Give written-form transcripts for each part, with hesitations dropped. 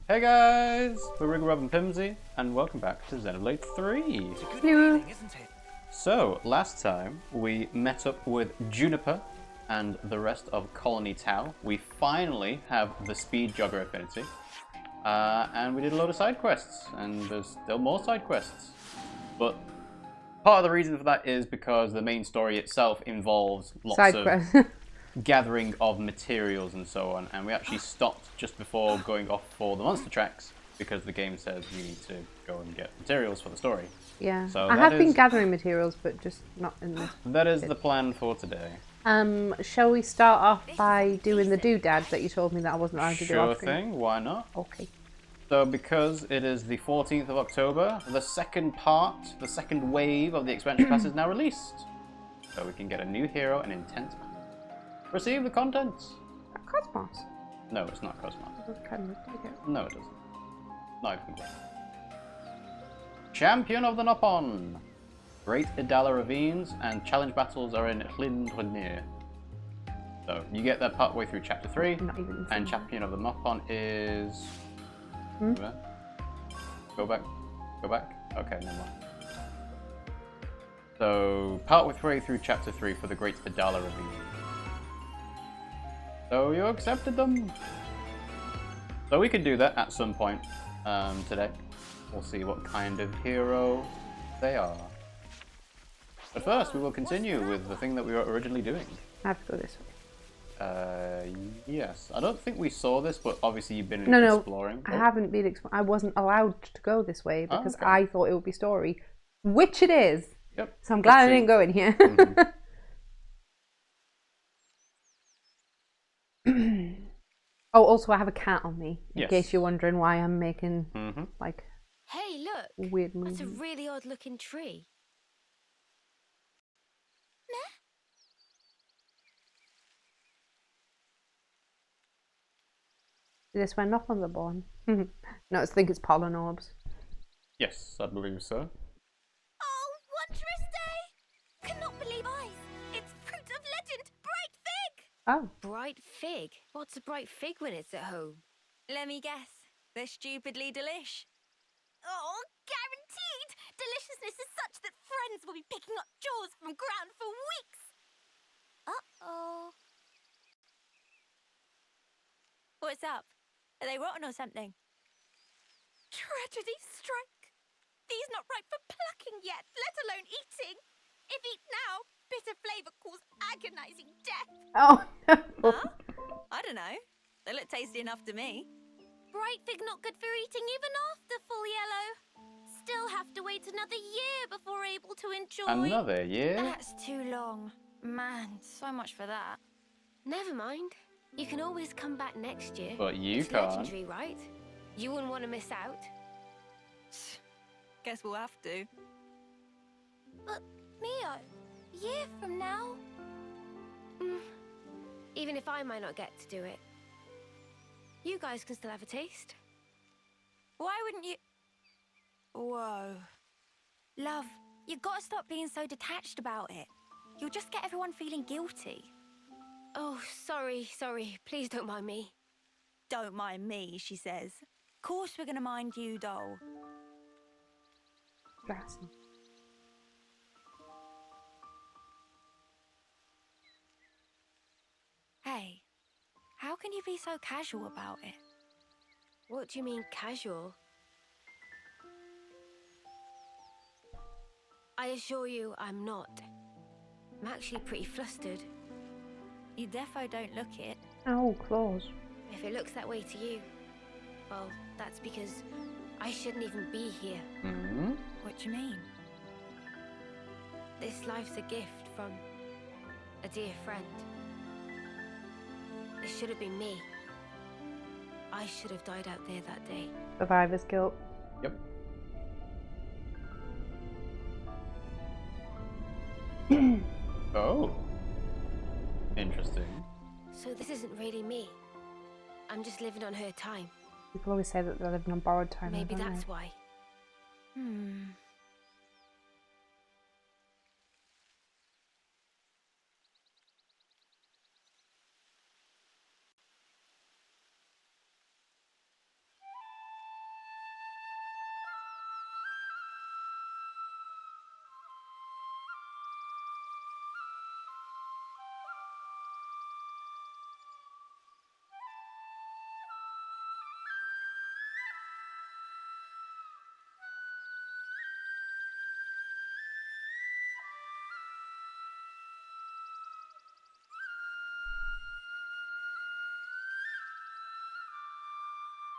Hey guys, we're RiggyRob and Pimmsy, and welcome back to Xenoblade 3. It's a good feeling, isn't it? So, last time we met up with Juniper and the rest of Colony Tau. We finally have the Speed Jogger affinity, and we did a load of side quests, and there's still more side quests. But part of the reason for that is because the main story itself involves lots of gathering of materials and so on, and we actually stopped just before going off for the monster tracks because the game says you need to go and get materials for the story. Yeah, so I have been gathering materials, but just not in this. That is the plan for today. Shall we start off by doing the doodads that you told me that I wasn't allowed to do? Sure thing, why not? Okay. So because it is the 14th of October, the second wave of the expansion pass is now released. So we can get a new hero and intense battle. Receive the contents. Cosmos? No, it's not Cosmos. No, it doesn't. Not even close. Champion of the Nopon. Great Idala Ravines and challenge battles are in Hlindrnir. So you get that part way through chapter 3. And Champion of the Nopon is... Go back. Okay, never mind. So part way through chapter 3 for the Great Idala Ravine. So you accepted them. So we can do that at some point today. We'll see what kind of hero they are. But first, we will continue with the thing that we were originally doing. I have to go this way. Yes. I don't think we saw this, but obviously you've been exploring. I haven't been exploring. I wasn't allowed to go this way because okay. I thought it would be story, which it is. Yep. So I'm glad I didn't go in here. Mm-hmm. Oh, also I have a cat on me, in Yes. case you're wondering why I'm making like Hey, look! weird moves. That's a really odd-looking tree. Is this where Nopons are born? No, I think it's pollen orbs. Yes, I believe so. Oh, wondrous day! Cannot believe eyes! It's fruit of legend, bright fig! Oh. Bright fig? What's a bright fig when it's at home? Let me guess. They're stupidly delish. Oh, guaranteed! Deliciousness is such that friends will be picking up jaws from ground for weeks! Uh-oh. What's up? Are they rotten or something? Tragedy strike! These not ripe for plucking yet, let alone eating! If eat now, bitter flavour cause agonising death! Oh, no. Huh? I don't know. They look tasty enough to me. Bright fig not good for eating even after full yellow. Still have to wait another year before able to enjoy. Another year? That's too long. Man, so much for that. Never mind. You can always come back next year. But you it's can't. Legendary, right? You wouldn't want to miss out. Guess we'll have to. But, Mio, a year from now? Even if I might not get to do it, you guys can still have a taste. Why wouldn't you... Whoa. Love, you gotta stop being so detached about it. You'll just get everyone feeling guilty. Oh, sorry. Please don't mind me. Don't mind me, she says. Course we're gonna mind you, doll. Bless him. Hey, how can you be so casual about it? What do you mean, casual? I assure you, I'm not. I'm actually pretty flustered. You defo don't look it. Oh, claws. If it looks that way to you, well, that's because I shouldn't even be here. What do you mean? This life's a gift from a dear friend. This should have been me. I should have died out there that day. Survivor's guilt. Yep. Oh. Interesting. So this isn't really me. I'm just living on her time. People always say that they're living on borrowed time. Maybe don't that's they? why.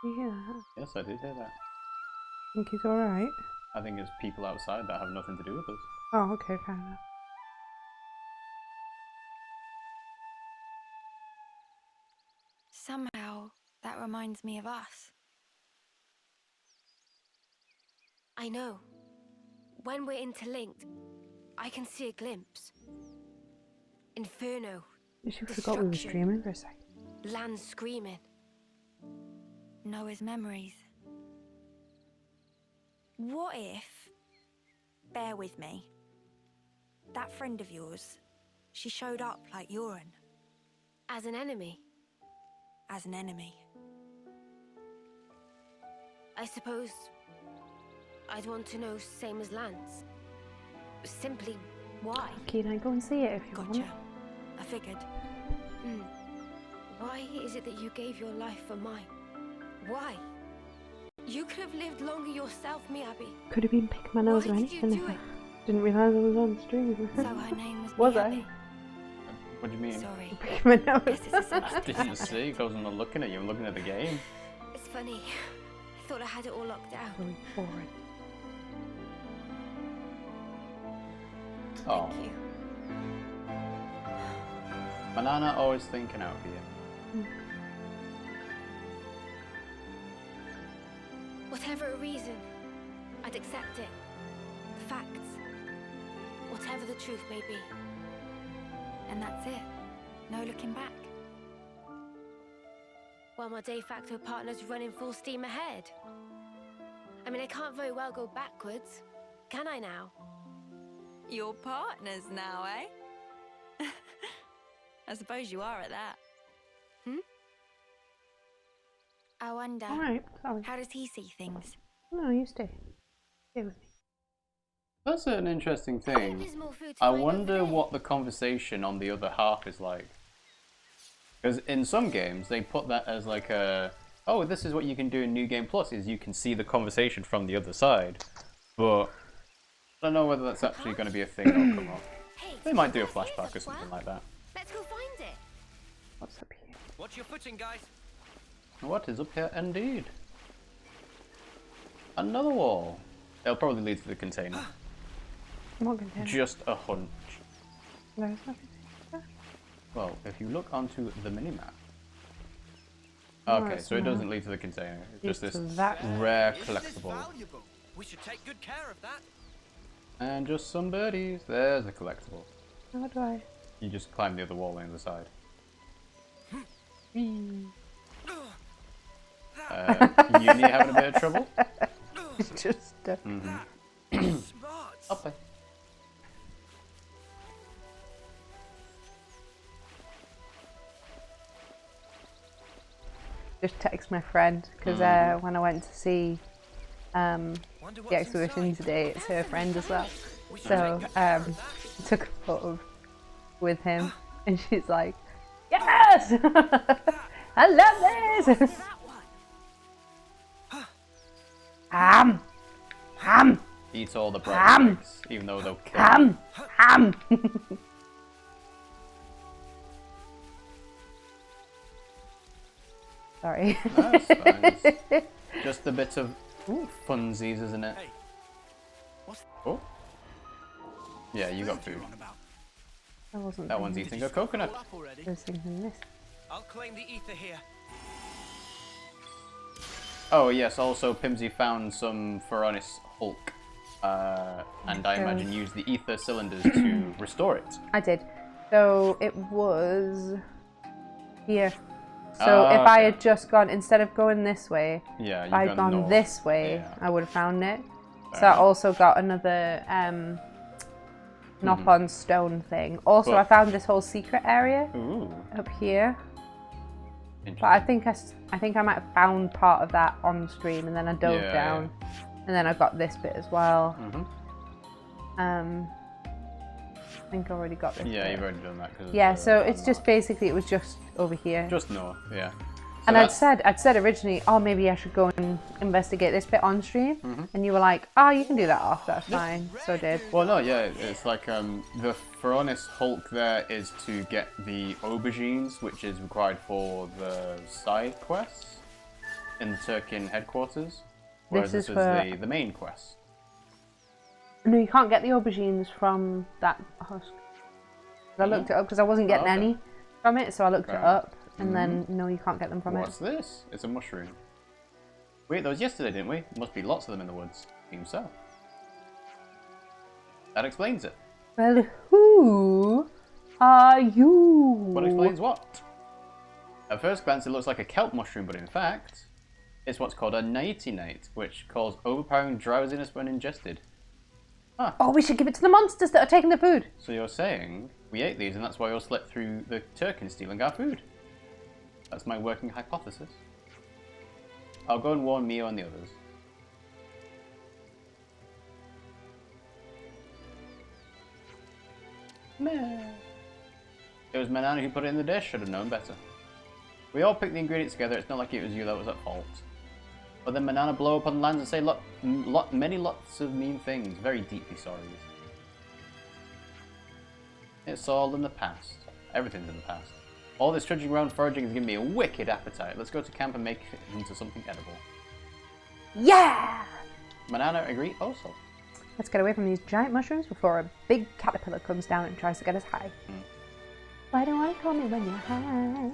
You hear that? Yes, I did hear that. Think he's alright? I think it's people outside that have nothing to do with us. Oh, okay, fair enough. Somehow, that reminds me of us. I know. When we're interlinked, I can see a glimpse. Inferno. She forgot we were streaming for a second. Lanz screaming. Noah's memories. What if, bear with me, that friend of yours, she showed up like Euron, As an enemy, as an enemy? I suppose I'd want to know same as Lanz. Simply why? Can I go and see it if you Gotcha. want? I figured. Why is it that you gave your life for mine? Why? You could have lived longer yourself, Miyabi. Could have been picking my nose or Why did you anything do if I it? didn't realise I was on stream. So her name was Was Miyabi. What do you mean? Sorry. Picking my nose. Guess it's a sense. Didn't see, because I'm not looking at you, I'm looking at the game. It's funny. I thought I had it all locked down. Going forward. Oh, Thank you. Banana always thinking out here. Whatever a reason, I'd accept it. The facts. Whatever the truth may be. And that's it. No looking back. While my de facto partner's running full steam ahead. I mean, I can't very well go backwards. Can I now? Your partners now, eh? I suppose you are at that. I wonder, Alright, sorry. how does he see things? No, you stay. Stay with me. That's an interesting thing. There's more food to I find wonder over there. what the conversation on the other half is like. Because in some games, they put that as like a, oh, this is what you can do in New Game Plus, is you can see the conversation from the other side. But I don't know whether that's actually going to be a thing that'll come up. Hey, They might do a there's this flashback or as something well. like that. Let's go find it. What's up here? Watch your footing, guys. What is up here indeed? Another wall. It'll probably lead to the container. I'm not content. Just a hunch. There's nothing. Well, if you look onto the minimap. No, Okay, it's so it not. doesn't lead to the container. It's just It's this that- rare Is this collectible. valuable? We should take good care of that. And just some birdies. There's a collectible. How do I? You just climb the other wall on the side. Eunie having a bit of trouble? Just Smart. Up there. just text my friend because when I went to see Wonder the what's exhibition inside. today, it's her friend as well. We should So take good care of that. I took a photo with him, and she's like, "Yes, I love this." That one. Ham. Eat all the bread Ham. eggs, even though they'll kill you. Ham. Sorry. That's fine. Just a bit of funsies, isn't it? Hey, what's Oh. Yeah, you got food. on about? I wasn't That one's thinking- eating a coconut. All up already? I was thinking this. I'll claim the ether here. Oh yes, also Pimmsy found some Feronis Hulk. And I imagine used the ether cylinders to restore it. I did. So it was here. So if I okay. had just gone, instead of going this way, Yeah, if you've I'd gone north. this way, Yeah. I would have found it. So Fair I enough. also got another Nopon stone thing. Also, But- I found this whole secret area Ooh, up here. interesting. But I think I might have found part of that on stream, and then I dove Yeah, down, and then I got this bit as well. Mhm. I think I already got this. Yeah, bit. you've already done that. 'Cause Yeah, of the so it's just landmark. basically it was just over here. Just north, yeah. So And that's- I'd said originally, oh, maybe I should go and investigate this bit on stream. Mm-hmm. And you were like, oh, you can do that off, that's fine. So I did. Well, no, yeah, it's like the Feronis Hulk there is to get the aubergines, which is required for the side quests. in the Turkian headquarters, whereas This this is was for- the main quest. No, you can't get the aubergines from that husk. I looked it up because I wasn't getting okay. any from it, so I looked Fair it enough. up, and then no, you can't get them from What's this? It's a mushroom. Wait, that was yesterday, didn't we? Must be lots of them in the woods. Seems so. That explains it. it. Well, who are you? What explains what? At first glance, it looks like a kelp mushroom, but in fact, it's what's called a niatinate, which causes overpowering drowsiness when ingested. Oh, we should give it to the monsters that are taking the food. So you're saying we ate these, and that's why we all slept through the Turkins stealing our food? That's my working hypothesis. I'll go and warn Mio and the others. Meh. It was Manana who put it in the dish. Should have known better. We all picked the ingredients together. It's not like it was you that was at fault. But then Manana blow up on Lanz and say many lots of mean things. Very deeply sorry. It's all in the past. Everything's in the past. All this trudging around foraging has given me a wicked appetite. Let's go to camp and make it into something edible. Yeah! Manana agreed also. Let's get away from these giant mushrooms before a big caterpillar comes down and tries to get us high. Why don't you want to call me when you're high?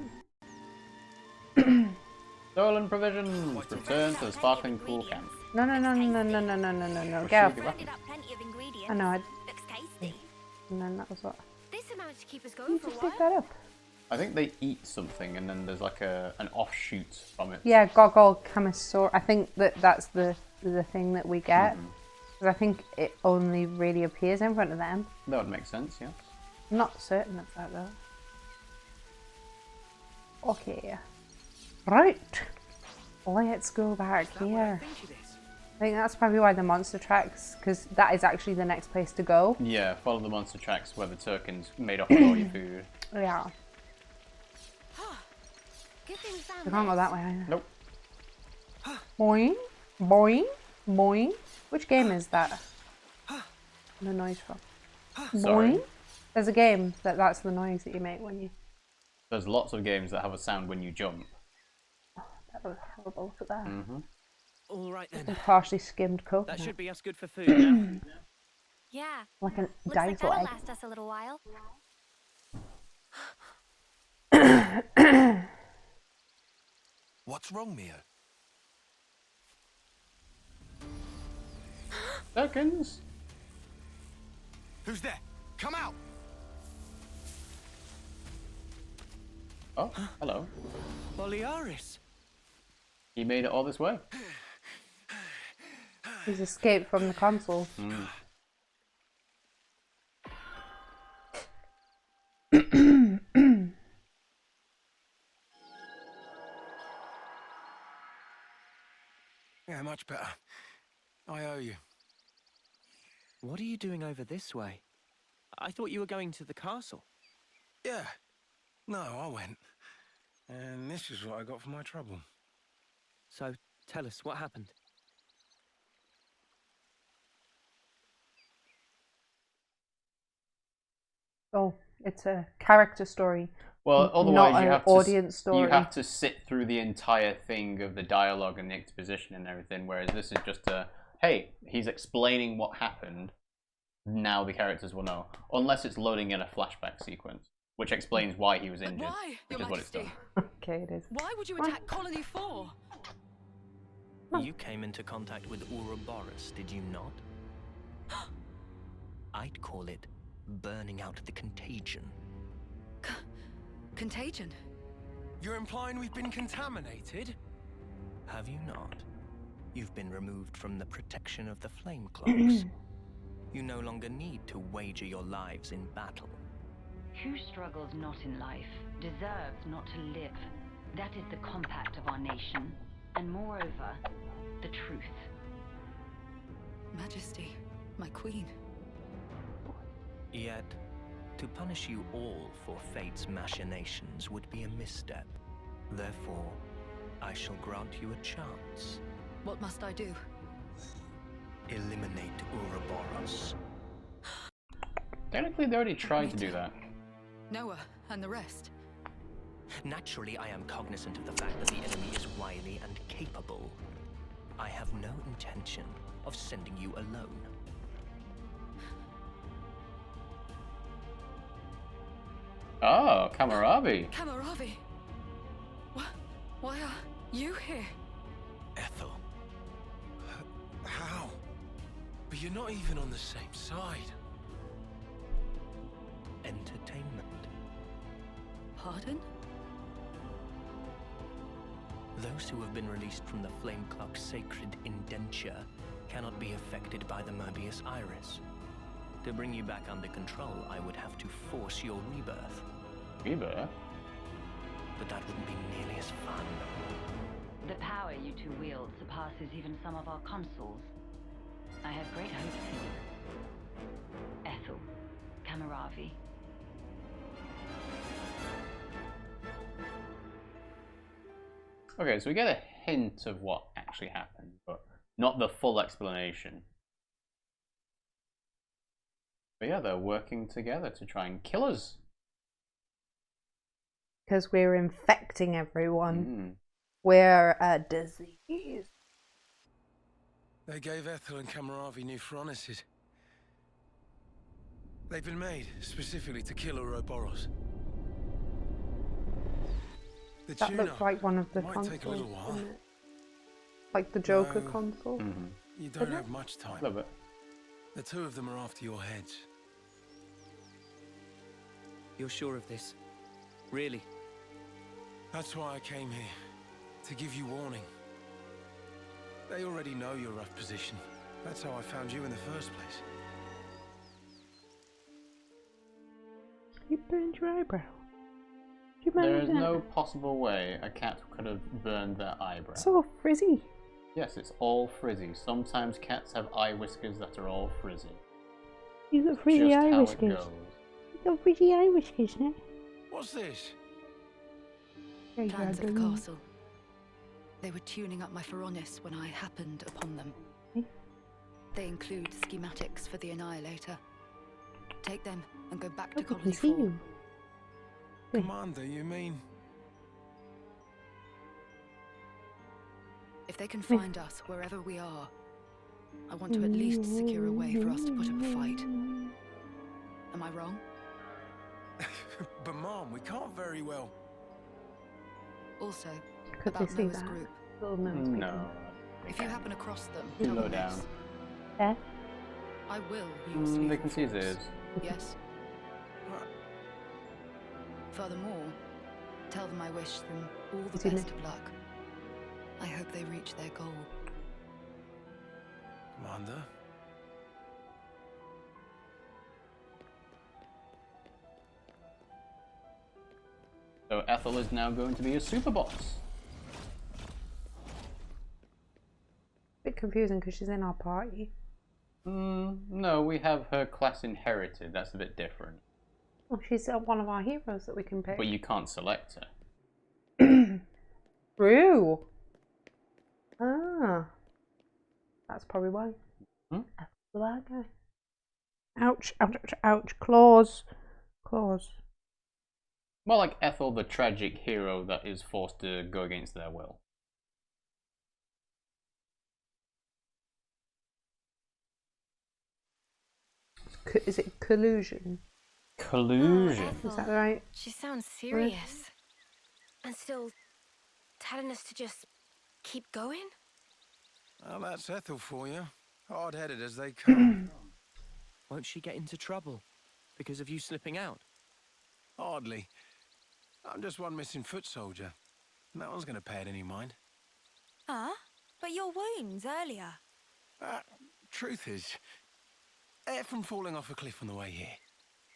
Stolen provisions. Return to the sparkling pool camp. No. Get Should off. be Rounded up plenty of ingredients. I know. Looks tasty. And then that was what. This will manage to keep us You going for a just while. pick that up. I think they eat something and then there's like an offshoot from it. Yeah, Gogol Chamisaur. I think that's the thing that we get. Because I think it only really appears in front of them. That would make sense, yeah. I'm not certain of that though. Okay. Right. Let's go back here. I think that's probably why the monster tracks, because that is actually the next place to go. Yeah, follow the monster tracks where the Turkins made off with all your food. Yeah. Good thing we found We can't go this. that way either. Nope. Boing, boing, boing. Which game is that? The noise from. Sorry. Boing. There's a game that's the noise that you make when you. There's lots of games that have a sound when you jump. That was horrible. Look at that. All right A then. partially skimmed coconut. That should be us good for food now. Yeah. Like a Looks like dinosaur that'll egg. last us a little while. What's wrong, Mio? Turkins? Who's there? Come out! Oh, hello. Boliaris. He made it all this way. He's escaped from the Consuls. Yeah, much better. I owe you. What are you doing over this way? I thought you were going to the castle. Yeah. No, I went. And this is what I got for my trouble. So tell us what happened. Oh, it's a character story. Well, Not otherwise an you have audience story. You have to sit through the entire thing of the dialogue and the exposition and everything, whereas this is just a, hey, he's explaining what happened, now the characters will know. Unless it's loading in a flashback sequence, which explains why he was injured, Why, which Your is what it's Majesty? done. Okay, it is. Why would you attack Colony 4? You came into contact with Ouroboros, did you not? I'd call it burning out the contagion. Contagion? You're implying we've been contaminated? Have you not? You've been removed from the protection of the flame cloaks. You no longer need to wager your lives in battle. Who struggles not in life deserves not to live. That is the compact of our nation, and moreover, the truth. Majesty, my queen. Yet, to punish you all for fate's machinations would be a misstep. Therefore, I shall grant you a chance. What must I do? Eliminate Ouroboros. Technically, they already tried to do that. Noah and the rest. Naturally, I am cognizant of the fact that the enemy is wily and capable. I have no intention of sending you alone. Oh, Kamarabi. Kamaravi! Why are you here? Ethel. How? But you're not even on the same side. Entertainment. Pardon? Those who have been released from the Flame Clock's sacred indenture cannot be affected by the Moebius iris. To bring you back under control, I would have to force your rebirth. Rebirth? But that wouldn't be nearly as fun. The power you two wield surpasses even some of our consuls. I have great hope for you. Ethel, Kamaravi. Okay, so we get a hint of what actually happened, but not the full explanation. But yeah, they're working together to try and kill us. Because we're infecting everyone. We're a disease. They gave Ethel and Kamaravi new furnaces. They've been made specifically to kill Ouroboros. The That tuner looks like one of the might consoles, take a little while. doesn't it? Like the Joker No. console. You don't Is it? have much time. A little bit. The two of them are after your heads. You're sure of this? Really? That's why I came here. To give you warning. They already know your rough position. That's how I found you in the first place. You burned your eyebrow. Do you There remember is that? no possible way a cat could have burned their eyebrow. So frizzy. Yes, it's all frizzy. Sometimes cats have eye whiskers that are all frizzy. You got frizzy Just eye how it whiskers. goes. You got frizzy eye whiskers, eh? What's this? There you Plans go, at the done. castle. They were tuning up my Pharaonis when I happened upon them. Eh? They include schematics for the Annihilator. Take them and go back to Look, we Colony can see 4. you. Commander, you mean? If they can find us wherever we are, I want to at least secure a way for us to put up a fight. Am I wrong? But Mom, we can't very well. Also, Could they about see Noah's that? group. Little nose No. If you happen across them, Too tell low them down. this. Yeah. I will use They lethal can see his force. ears. Yes. Furthermore, tell them I wish them all the Is he best lit? of luck. I hope they reach their goal. Commander? So Ethel is now going to be a super boss. Bit confusing because she's in our party. No, we have her class inherited. That's a bit different. Oh, she's one of our heroes that we can pick. But you can't select her. True. Ah. That's probably why. Hmm? The bad guy. Ouch, ouch, ouch, ouch. Claws. Claws. More like Ethel, the tragic hero that is forced to go against their will. Is it collusion? Collusion. Is that right? She sounds serious. And still telling us to just keep going? Well, that's Ethel for you. Hard-headed as they come. Won't she get into trouble because of you slipping out? Hardly. I'm just one missing foot soldier. No one's going to pay it any mind. Huh? But your wounds earlier. Truth is, air from falling off a cliff on the way here.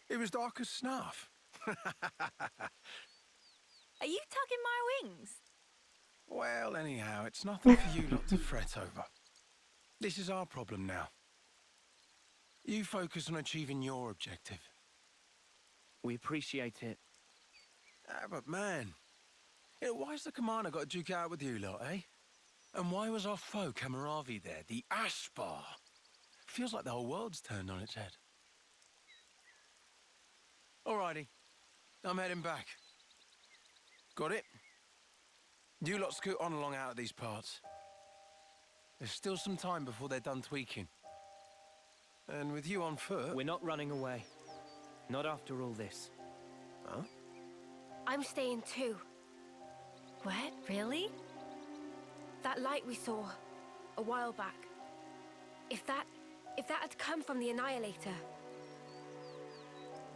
It was dark as snuff. Are you tugging my wings? Well, anyhow, it's nothing for you lot to fret over. This is our problem now. You focus on achieving your objective. We appreciate it. But man, why's the commander got to duke out with you lot, eh? And why was our foe Kamaravi there, the Aspar? Feels like the whole world's turned on its head. Alrighty, I'm heading back. Got it? You lot scoot on along out of these parts. There's still some time before they're done tweaking. And with you on foot... We're not running away. Not after all this. Huh? I'm staying too. What? Really? That light we saw a while back. If that had come from the Annihilator,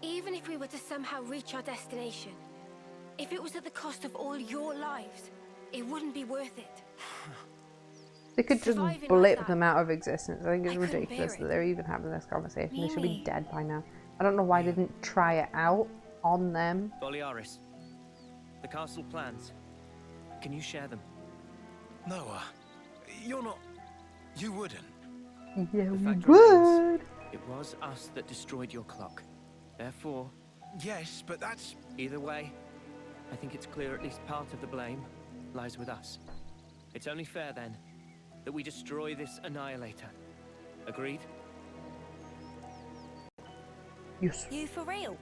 even if we were to somehow reach our destination, if it was at the cost of all your lives, it wouldn't be worth it. They could just Surviving blip like that, them out of existence. I think it's I couldn't ridiculous bear that it. they're even having this conversation. They should be Really? dead by now. I don't know why they didn't try it out on them. Boliaris, the castle plans. Can you share them? Noah, you're not... You wouldn't. Yeah, The we fact would. remains, it was us that destroyed your clock. Therefore, Yes, but that's... either way, I think it's clear at least part of the blame lies with us. It's only fair, then, that we destroy this Annihilator. Agreed? Yes. You for real?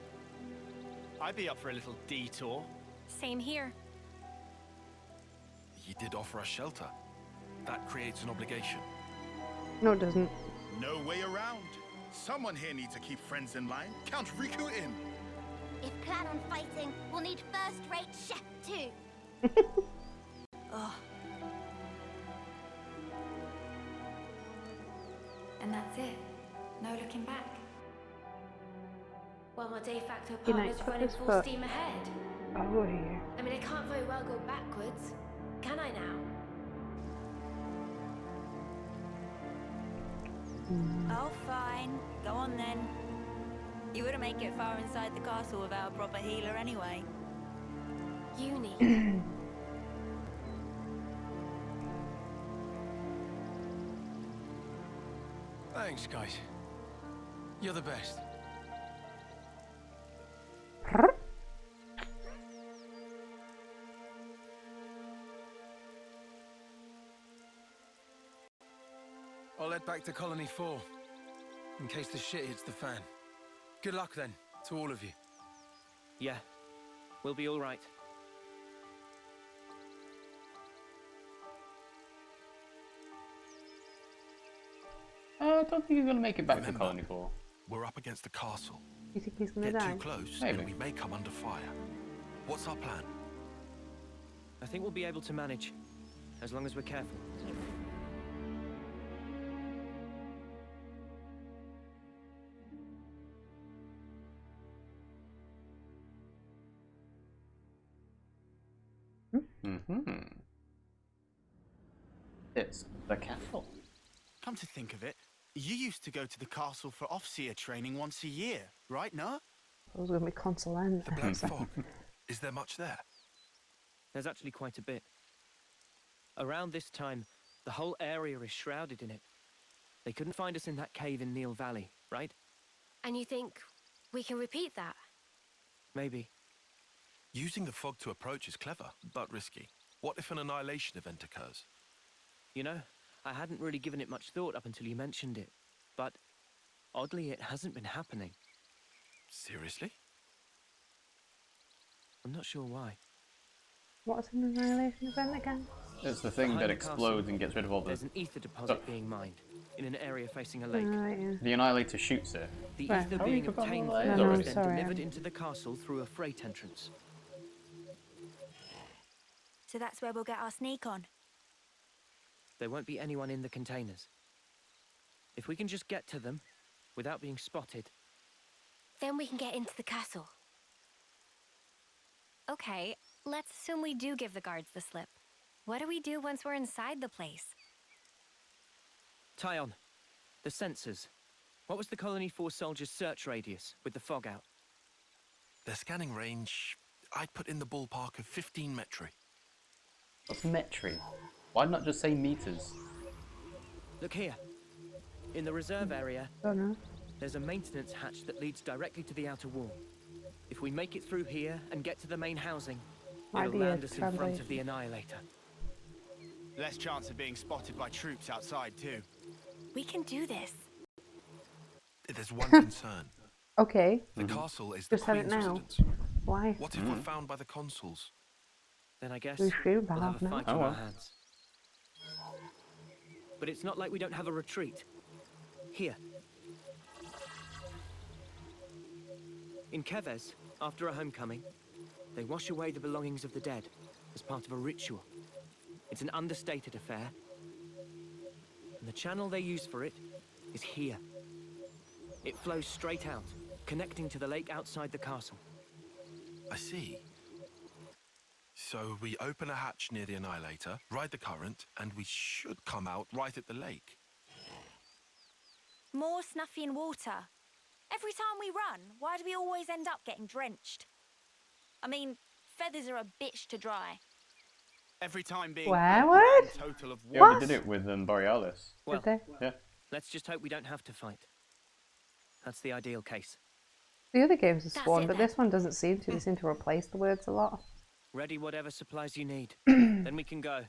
I'd be up for a little detour. Same here. You did offer us shelter. That creates an obligation. No, it doesn't. No way around. Someone here needs to keep friends in line. Count Riku in. If plan on fighting, we'll need first-rate chef too. Ugh. And that's it. No looking back. Well, my de facto Good night, partner's running full Papa. steam ahead. Oh, yeah. I mean, I can't very well go backwards, can I now? Oh, fine. Go on then. You wouldn't make it far inside the castle without a proper healer anyway. Eunie. Thanks, guys. You're the best. I'll head back to Colony 4, in case the shit hits the fan. Good luck then, to all of you. Yeah, we'll be all right. I don't think he's going to make it back to Remember, Colony 4. We're up against the castle. You think he's gonna Get die? too close, Maybe. and we may come under fire. What's our plan? I think we'll be able to manage, as long as we're careful. Mm-hmm. It's the castle. Come to think of it, you used to go to the castle for off-seer training once a year, right, no? I was gonna be Consul and The Black Fog. Is there much there? There's actually quite a bit. Around this time, the whole area is shrouded in it. They couldn't find us in that cave in Neil Valley, right? And you think we can repeat that? Maybe. Using the fog to approach is clever, but risky. What if an annihilation event occurs? You know, I hadn't really given it much thought up until you mentioned it. But, oddly, it hasn't been happening. Seriously? I'm not sure why. What's an annihilation event again? It's the thing Behind that the explodes castle, and gets rid of all the... There's an ether deposit being mined, in an area facing a lake. Right, yeah. The Annihilator shoots it. The Right. ether How being have you forgotten obtained all that from is it already? is then Sorry, delivered I'm- into the castle through a freight entrance. So that's where we'll get our sneak on. There won't be anyone in the containers. If we can just get to them, without being spotted... Then we can get into the castle. Okay, let's assume we do give the guards the slip. What do we do once we're inside the place? Taion, the sensors. What was the Colony 4 soldiers' search radius with the fog out? Their scanning range, I'd put in the ballpark of 15 metri. What's metri? Why not just say meters? Look here. In the reserve area, Don't know. there's a maintenance hatch that leads directly to the outer wall. If we make it through here and get to the main housing, Might it'll be a land us in front of translation. the Annihilator. Less chance of being spotted by troops outside, too. We can do this. There's one concern. Okay. The castle is the Just have it Queen's now. residence. Why? What if we're found by the Consuls? Then I guess We should we'll have have a now. fight Oh, on well. our hands. But it's not like we don't have a retreat. Here. In Keves, after a homecoming, they wash away the belongings of the dead as part of a ritual. It's an understated affair. And the channel they use for it is here. It flows straight out, connecting to the lake outside the castle. I see. So we open a hatch near the Annihilator, ride the current, and we should come out right at the lake. More Snuffy and water. Every time we run, why do we always end up getting drenched? I mean, feathers are a bitch to dry. Every time being Where? a What? grand total of Yeah, one. we did it with Borealis. Well, Did they? Yeah. let's just hope we don't have to fight. That's the ideal case. The other games are That's sworn, it but then. this one doesn't seem to. They seem to replace the words a lot. Ready whatever supplies you need. Then we can go.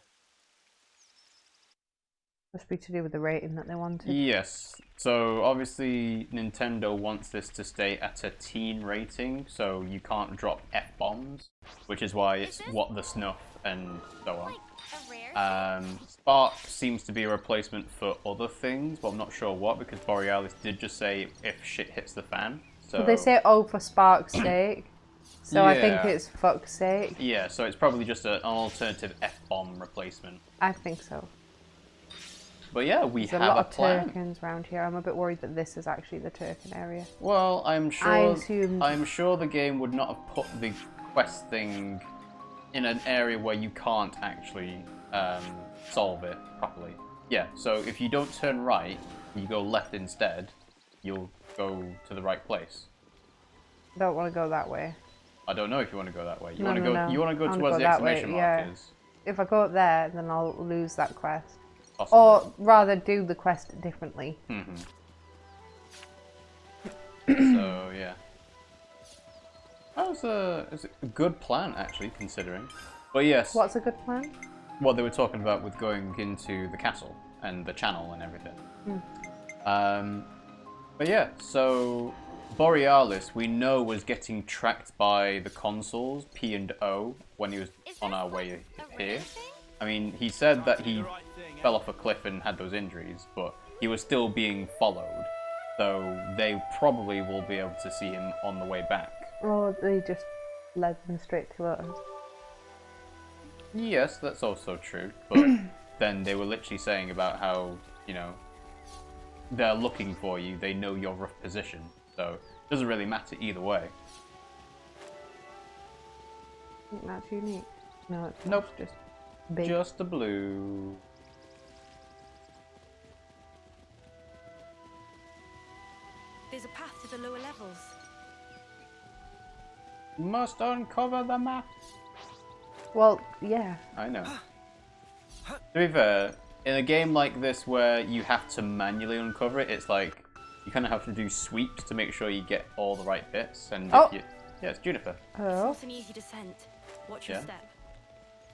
Must be to do with the rating that they wanted. Yes. So obviously Nintendo wants this to stay at a teen rating, so you can't drop F-bombs, which is why it's what the snuff and so on. A rare Spark seems to be a replacement for other things, but I'm not sure what, because Borealis did just say if shit hits the fan. So But they say, oh, for Spark's sake. So I think Yeah. it's fuck's sake. yeah, so it's probably just an alternative F-bomb replacement. I think so. But yeah, we There's a have lot a of plan. Turkins around here. I'm a bit worried that this is actually the Turkin area. Well, I'm assumed- sure the game would not have put the quest thing in an area where you can't actually solve it properly. Yeah, so if you don't turn right, you go left instead, you'll go to the right place. Don't want to go that way. I don't know if you want to go that way. You No, want to no, go. no. You want to I go wanna towards go the that way, exclamation yeah. mark is If I go up there, then I'll lose that quest. possible. Or rather, do the quest differently. So yeah, it's a good plan actually, considering. But yes, What's a good plan? what they were talking about with going into the castle and the channel and everything. But yeah, so Borealis we know was getting tracked by the Consuls, P and O, when he was on our way here. I mean, he said that he fell off a cliff and had those injuries, but he was still being followed. So they probably will be able to see him on the way back. Or they just led them straight to us. Yes, that's also true. But then they were literally saying about how, you know, they're looking for you, they know your rough position. So it doesn't really matter either way. I think that's unique. No, it's Nope. not. Just big. Just the blue. There's a path to the lower levels. Must uncover the map. Well, yeah. I know. To be fair, in a game like this where you have to manually uncover it, it's like you kind of have to do sweeps to make sure you get all the right bits. And Oh. if you, yeah, it's Juniper. Oh. It's an easy descent. Watch your Yeah. step.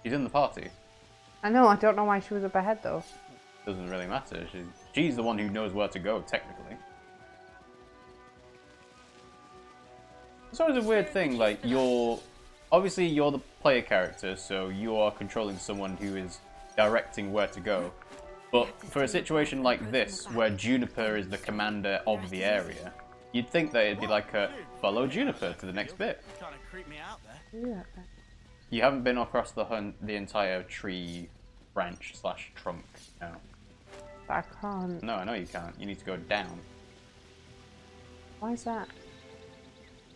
She's in the party. I know, I don't know why she was up ahead though. Doesn't really matter. She's the one who knows where to go, technically. It's always a weird thing, like, obviously you're the player character, so you are controlling someone who is directing where to go. But for a situation like this, where Juniper is the commander of the area, you'd think that it'd be like a follow Juniper to the next bit. Kind of creep me out there. Yeah. You haven't been across the entire tree branch / trunk, no. But I can't. No, I know you can't. You need to go down. Why is that?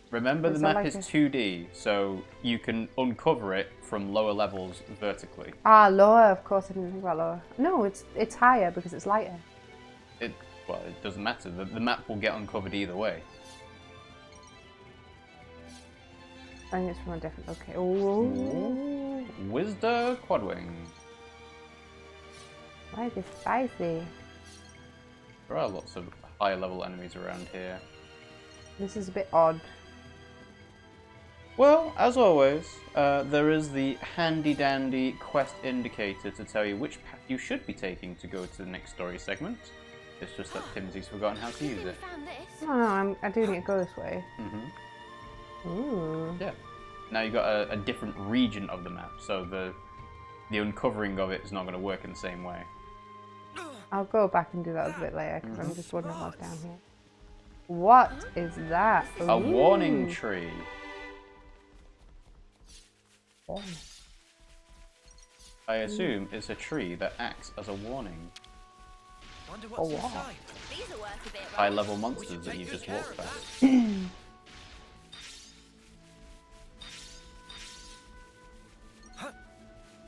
Remember, the Is that map like is a- 2D, so you can uncover it from lower levels vertically. Ah, lower. Of course, I didn't think about lower. No, it's higher because it's lighter. Well, it doesn't matter. The map will get uncovered either way. I think it's from a different location. Oh, Wisda Quadwing. why is this spicy? There are lots of higher level enemies around here. This is a bit odd. Well, as always, there is the handy dandy quest indicator to tell you which path you should be taking to go to the next story segment. It's just that Pimmsy's forgotten how to use it. Found this. No, I do need to go this way. Mm-hmm. Ooh. Yeah. now you've got a different region of the map, so the uncovering of it is not going to work in the same way. I'll go back and do that a bit later because I'm just wondering what's down here. What is that? A warning tree. Oh. I assume it's a tree that acts as a warning. Wonder Oh, what's wow. inside. These are worth a bit, right? High-level monsters that you just walked past.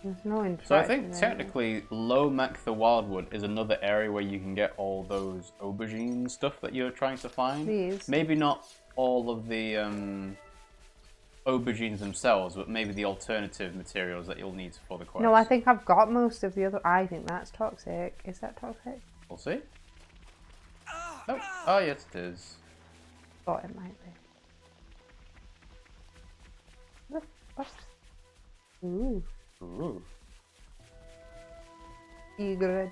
There's no So I interaction think there. technically Lomac the Wildwood is another area where you can get all those aubergine stuff that you're trying to find. Please. Maybe not all of the aubergines themselves, but maybe the alternative materials that you'll need for the quest. No, I think I've got most of the other. I think that's toxic. Is that toxic? We'll see. Oh, oh yes it is. Thought it might be. What? What? Ooh. Ooh. Egret.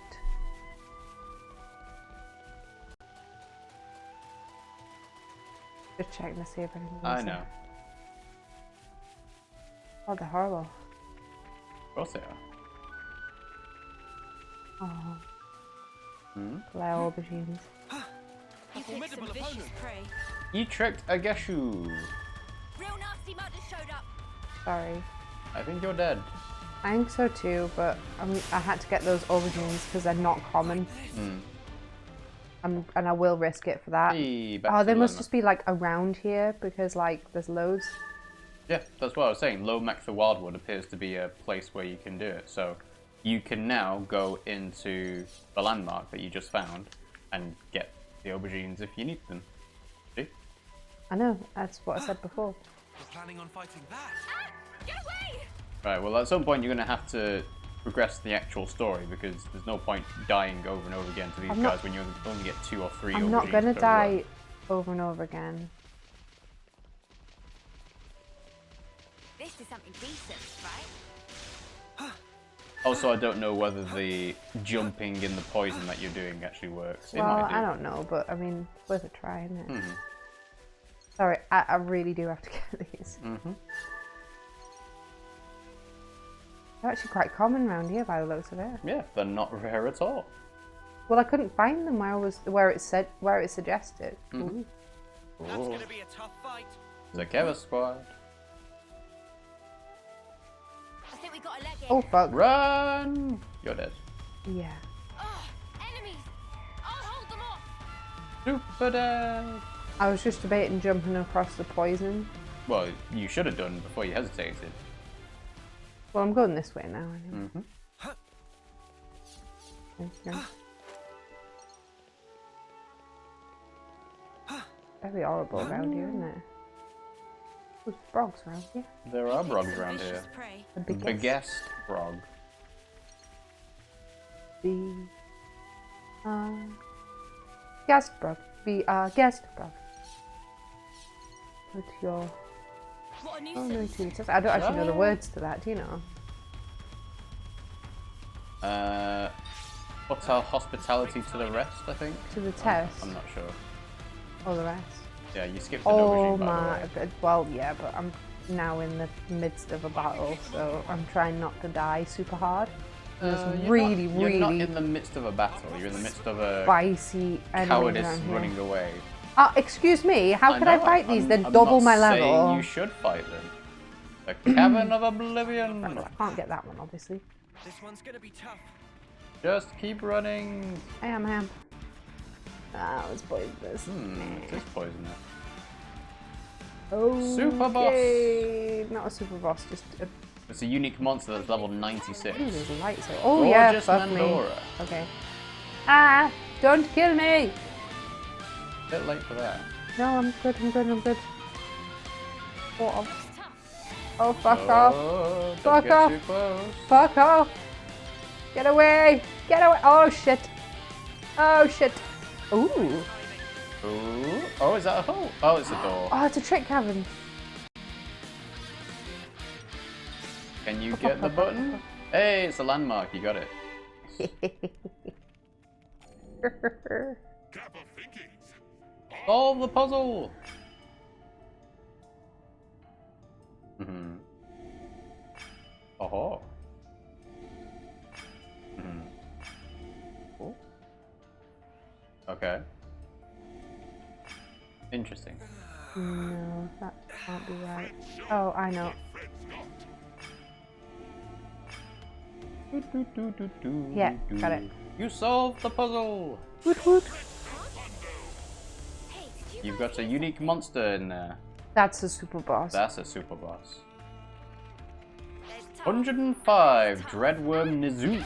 Just checking to see if anything. I know. Oh, they're horrible. Of course they are. Oh, Hmm? they're aubergines. You picked some vicious prey. You tricked a Geshu. Real nasty mud has showed up. Sorry. I think you're dead. I think so too, but I had to get those aubergines because they're not common. Hmm. And I will risk it for that. Hey, back Oh, to they must Lomac. just be like around here because like there's loads. Yeah, that's what I was saying. Lomac the Wildwood appears to be a place where you can do it. So you can now go into the landmark that you just found and get the aubergines if you need them. See? I know, that's what I said before. You're planning on fighting that? Get away! Right, well at some point you're going to have to progress the actual story because there's no point dying over and over again to these I'm not- guys when you only get 2 or 3 I'm aubergines not gonna per die run. over and over again. This is something decent, right? Also, I don't know whether the jumping in the poison that you're doing actually works. It Well, might do. I don't know, but I mean, it's worth a try, isn't it? Mhm. Sorry, I really do have to get these. Mhm. They're actually quite common around here by the looks of it. Yeah, they're not rare at all. Well, I couldn't find them where it suggested. Mhm. Ooh. That's Oh. gonna be a tough fight. The Keves squad. I think we got a leg in. Oh fuck. Run! You're dead. Yeah. Oh, enemies! I'll hold them off. Super dead. I was just debating jumping across the poison. Well, you should have done before you hesitated. Well, I'm going this way now. Anyway. Mhm. Okay. Very horrible around here, isn't it? There's frogs around here. There are brogs around Vicious here. prey. The biggest. Biggest brog. The guest brog. The guest brog. Put your. What a Oh nuisance. no, Jesus. I don't actually know the Oh. words to that. Do you know? Put our hospitality to the rest, I think. To the test. I'm not sure. Or the rest. Yeah, you skipped the Oh aubergine, by my. the way. Well, yeah, but I'm now in the midst of a battle, so I'm trying not to die super hard. There's You're really, not, You're not really in the midst of a battle. You're in the midst of a spicy enemies cowardice around here. running away. Excuse me, how could I know, fight these? They're I'm double not my saying level. you should fight them. The Cavern of Oblivion. I can't get that one, obviously. This one's gonna be tough. Just keep running. I am. Ah, let's poisonous. It is poisonous. Oh, Super boss. Not a super boss, just a. It's a unique monster that's level 96. Ooh, there's lights. Oh yeah, Gorgeous fuck me. Mandora. Okay. Ah! Don't kill me! Bit late for that. No, I'm good. Oh, oh fuck off! Don't Fuck get off! too close. Fuck off! Get away! Get away! Oh shit! Oh shit! Ooh! Ooh. Oh, is that a hole? Oh, it's a door. Oh, it's a trick cavern. Can you get the button? Hey, it's a landmark. You got it. Solve the puzzle. Okay. Interesting. No, that can't be right. Oh, I know. Yeah, got it. You solved the puzzle! Woot woot. You've got a unique monster in there. That's a super boss. That's a super boss. 105, Dreadworm Nizoot.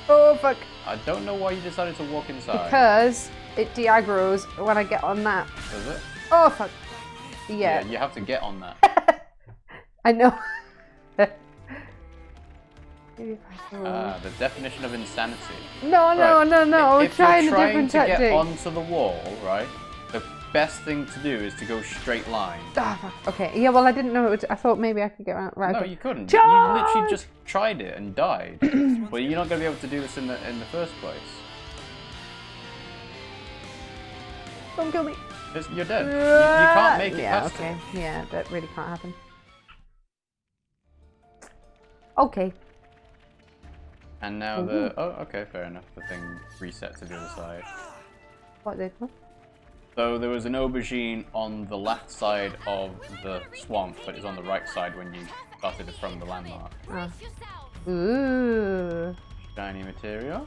Oh fuck. I don't know why you decided to walk inside. Because it de-aggroes when I get on that. Does it? Oh fuck. Yeah. You have to get on that. I know. The definition of insanity. No, no, Right. no, no. We're If you're trying a trying different to tactic. get onto the wall, right? The best thing to do is to go straight line. Ah, fuck. Okay. Yeah. Well, I didn't know it would. I thought maybe I could get around. Right. No, okay. you couldn't. Charge! You literally just tried it and died. Well, you're not going to be able to do this in the first place. Don't kill me. You're dead. You can't make it Yeah. past Okay. it. Yeah. That really can't happen. Okay. And now the... Oh, okay, fair enough. The thing reset to the other side. What did? So there was an aubergine on the left side of the swamp, but it's on the right side when you started from the landmark. Ah. Ooh. Shiny material.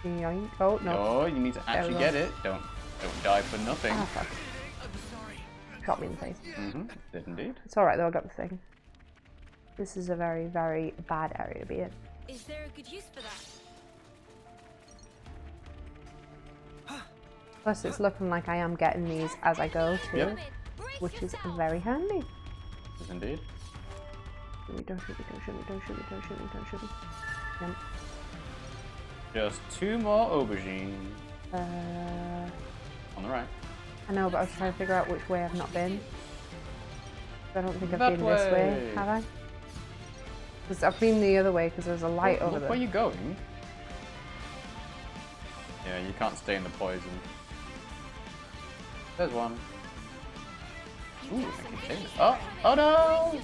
Yoink. Oh no. Oh, you need to There we actually go. get it. Don't die for nothing. Ah, fuck. Shot me in the face. Did indeed. It's alright though, I got the thing. This is a very, very bad area to be in. Is there a good use for that? Plus, it's looking like I am getting these as I go too, Yep. which is very handy. Yes, indeed. Don't shoot me, don't shoot me, don't shoot me, don't shoot me, don't shoot me. Yep. Just 2 more aubergines. Uh, On the right. I know, but I was trying to figure out which way I've not been. I don't think I've That been this way, way. have I? Because I've been the other way because there's a light over Look there. where you're going. Yeah, you can't stay in the poison. There's one. Ooh, I can take it. Oh! Oh no!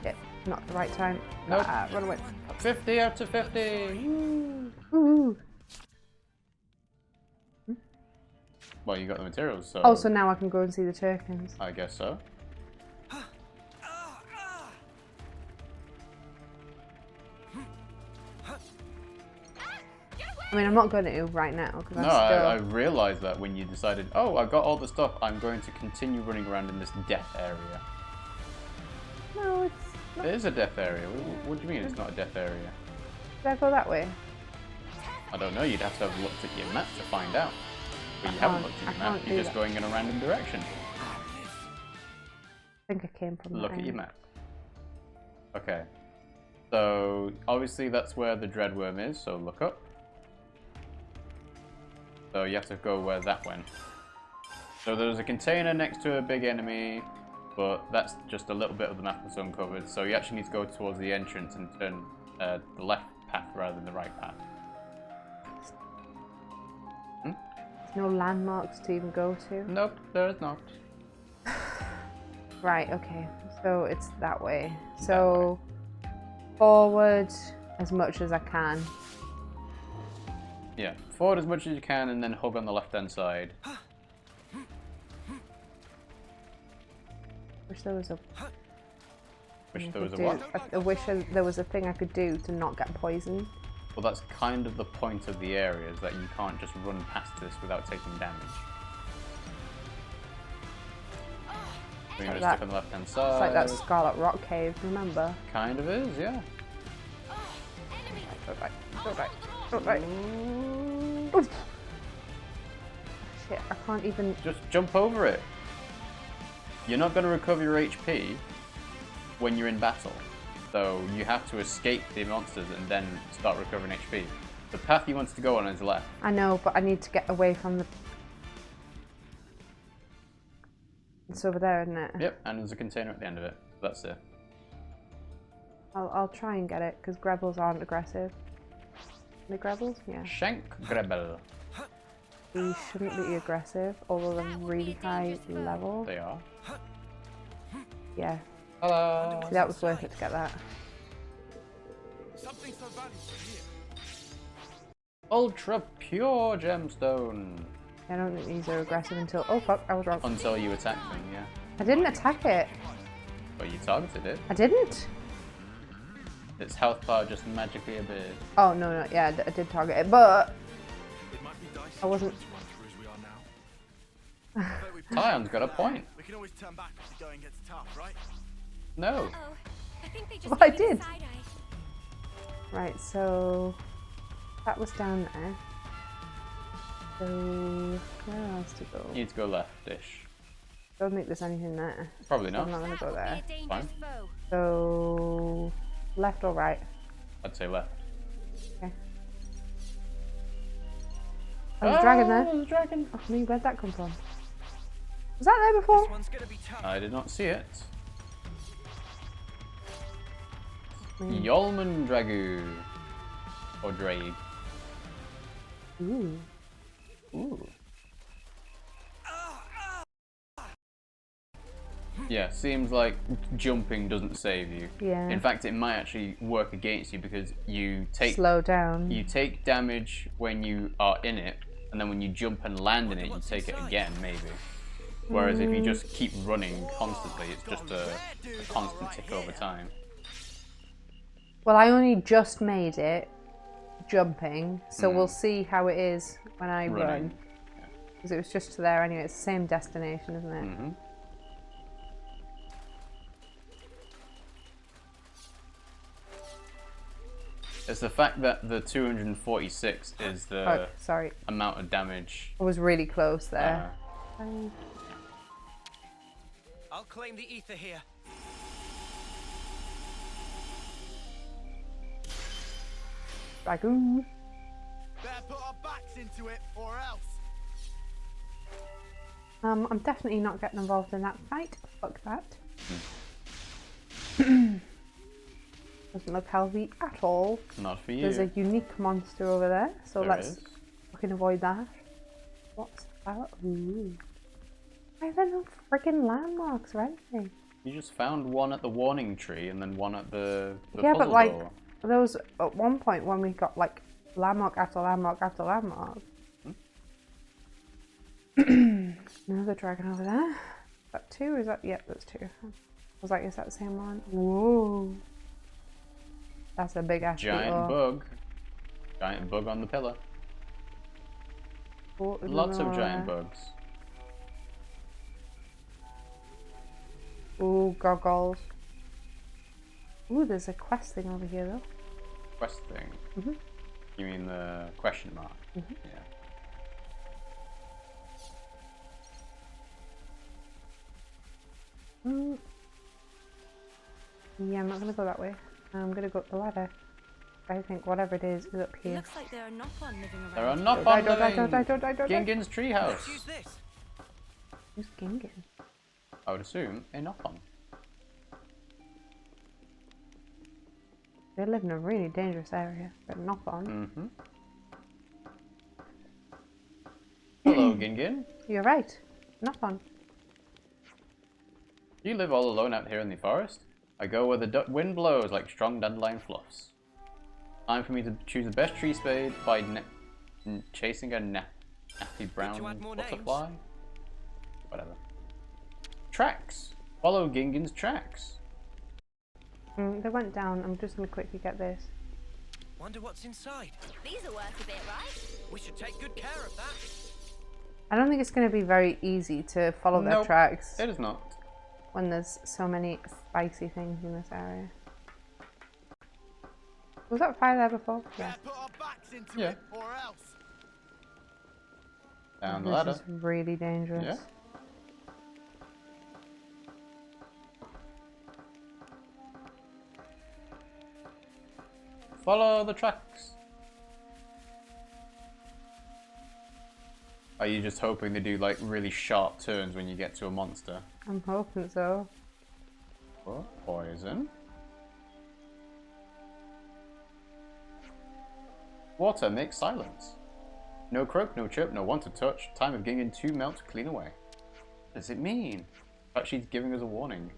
Yeah, not the right time. Nope. Run away. 50 out of 50! Ooh. Well, you got the materials, so... Oh, so now I can go and see the Turkins. I guess so. I mean, I'm not going to right now because No, I realised that when you decided, oh, I've got all the stuff, I'm going to continue running around in this death area. No, it's not. It is a death area. What do you mean it's not a death area? Did I go that way? I don't know, you'd have to have looked at your map to find out. But you haven't looked at your map, you're just going in a random direction. I think I came from Look that at your end. map. Okay. So, obviously that's where the Dreadworm is, so look up. So you have to go where that went. So there's a container next to a big enemy, but that's just a little bit of the map that's uncovered. So you actually need to go towards the entrance and turn the left path rather than the right path. There's no landmarks to even go to. Nope, there is not. Right, okay. So it's that way. So forward as much as I can. Yeah, forward as much as you can and then hug on the left hand side. Wish there was a... Wish there was a do. what? I wish there was a thing I could do to not get poisoned. Well, that's kind of the point of the area, is that you can't just run past this without taking damage. So you're going to stick on the left hand side. It's like that Scarlet Rock Cave, remember? Kind of is, yeah. Go right, go right, go right. Oof. Shit, I can't even... Just jump over it. You're not going to recover your HP when you're in battle. So you have to escape the monsters and then start recovering HP. The path you wanted to go on is left. I know, but I need to get away from the... It's over there, isn't it? Yep, and there's a container at the end of it. That's it. I'll try and get it, because Grebels aren't aggressive. Are they Grebels? Yeah. Shank Grebel. They shouldn't be aggressive, although they're really high level. They are. Yeah. Hello. See, that was worth it to get that. Something so valuable here. Ultra pure gemstone. I don't think these are aggressive until... Oh fuck, I was wrong. Until you attack them, yeah. I didn't attack it. But you targeted it. I didn't. Its health bar just magically appeared. Oh no, no, yeah, I did target it, but I wasn't. Taion's got a point. We can always turn back if the going gets tough, right? No. Oh, I think they just Well, I gave me did. the side eye. Right, so that was down there. So where else to go? You need to go left-ish. Don't think there's anything there. Probably So I'm not. not gonna go there. Fine. So left or right? I'd say left. Okay. Oh, there's a dragon there. There's a dragon. Oh, me, where'd that come from? Was that there before? I did not see it. Mm. Yolman Dragu. Or Drake. Ooh. Ooh. Yeah, seems like jumping doesn't save you. Yeah. In fact, it might actually work against you because you take Slow down. You take damage when you are in it, and then when you jump and land in it, you take it again, maybe. Whereas if you just keep running constantly, it's just a constant tick over time. Well, I only just made it jumping, so we'll see how it is when I run. Because it was just to there anyway. It's the same destination, isn't it? Mm-hmm. It's the fact that the 246 is the sorry. amount of damage. I was really close there. I'll claim the ether here. Dragoon. Better put our backs into it, or else. I'm definitely not getting involved in that fight. Fuck that. Doesn't look healthy at all. Not for you. There's a unique monster over there, so let's fucking avoid that. What's that? Ooh. Why are there no freaking landmarks or anything? You just found one at the warning tree and then one at the yeah, puzzle but like door. there was at one point when we got like landmark after landmark after landmark. Another dragon over there. Is that two? Or is that? Yep, that's two. I was like, is that the same one? Whoa. That's a big ass Giant bug. Giant bug on the pillar. Lots of giant bugs. Ooh, goggles. Ooh, there's a quest thing over here though. Quest thing? Mm-hmm. You mean the question mark? Mm-hmm. Yeah. Yeah, I'm not gonna go that way. I'm gonna go up the ladder. I think whatever it is up here. It looks like there are Nopon living around. There are Don't Nopon die. living! Gingin's treehouse. Who's Gingin? I would assume a Nopon. They live in a really dangerous area. They're Nopon. Mm-hmm. Hello, Gingin. You're right. Nopon. You live all alone out here in the forest? I go where the wind blows like strong dandelion fluffs. Time for me to choose the best tree spade by chasing a nappy brown butterfly? Whatever. Tracks! Follow Gingin's tracks. They went down. I'm just gonna quickly get this. Wonder what's inside. These are worth a bit, right? We should take good care of that. I don't think it's gonna be very easy to follow their tracks. It is not. When there's so many spicy things in this area. Was that fire there before? Yeah. Put our backs into Yeah. it, or else. Down the ladder. This is really dangerous. Yeah. Follow the tracks. Are you just hoping they do like really sharp turns when you get to a monster? I'm hoping so. What? Poison. Water makes silence. No croak, no chirp, no one to touch. Time of Gingin to melt, clean away. What does it mean? But she's giving us a warning.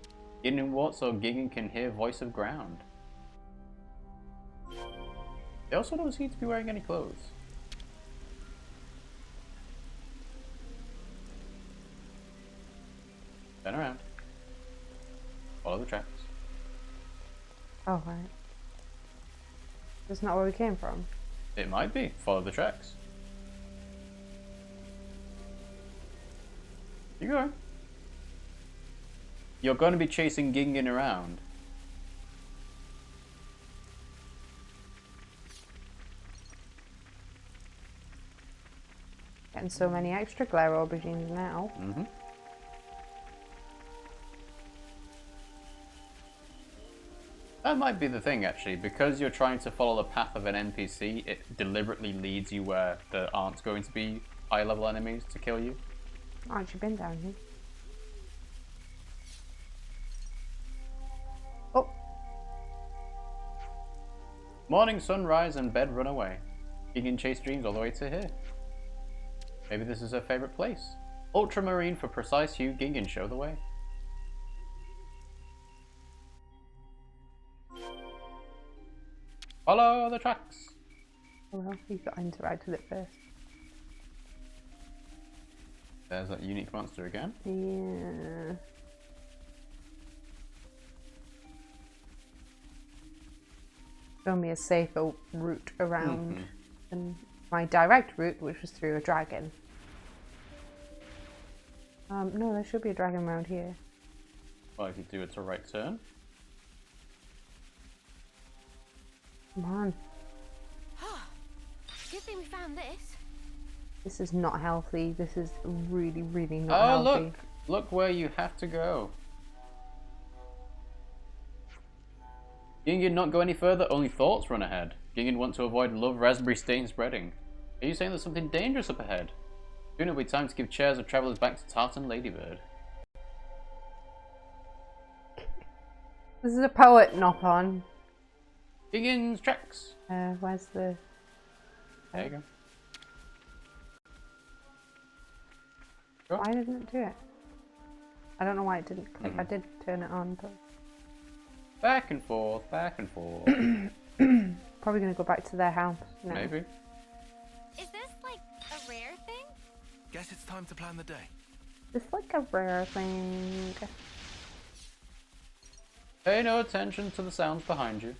Hidden in what so Gingin can hear voice of ground. They also don't seem to be wearing any clothes. Turn around. Follow the tracks. Oh, right. That's not where we came from. It might be. Follow the tracks. You go. You're going to be chasing Gingen around. Getting so many extra glare aubergines now. Mm-hmm. That might be the thing, actually. Because you're trying to follow the path of an NPC, it deliberately leads you where there aren't going to be high-level enemies to kill you. I've actually been down here. Oh. Morning sunrise and bed run away. Gingen chase dreams all the way to here. Maybe this is her favourite place. Ultramarine for precise hue, Gingen show the way. Follow the tracks. Oh well, you got to interact with it first. There's that unique monster again. Yeah. Show me a safer route around than my direct route, which was through a dragon. No, there should be a dragon around here. Well, if you do it to right turn. Come on. Good thing we found this. This is not healthy. This is really, really not Oh, healthy. look! Look where you have to go. Gingen not go any further, only thoughts run ahead. Gingen want to avoid love raspberry stain spreading. Are you saying there's something dangerous up ahead? Soon it'll be time to give chairs of travellers back to Tartan Ladybird. This is a poet, Nopon. Gingen's tracks. Where's the... There you go. Why didn't it do it? I don't know why it didn't click. I did turn it on, but... Back and forth, back and forth. Probably going to go back to their house now. Maybe. Is this like a rare thing? Guess it's time to plan the day. It's like a rare thing. Pay no attention to the sounds behind you.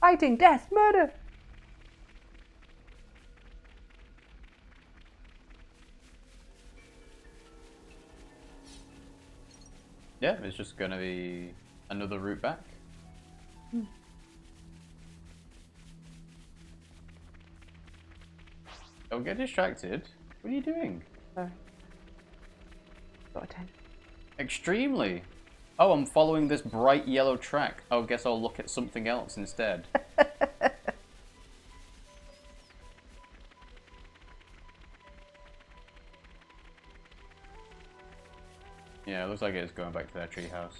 Fighting, death, murder! Yeah, it's just gonna be another route back. Don't get distracted. What are you doing? Sorry. Got attention. Extremely. Oh, I'm following this bright yellow track. Oh, guess I'll look at something else instead. Yeah, it looks like it's going back to their treehouse.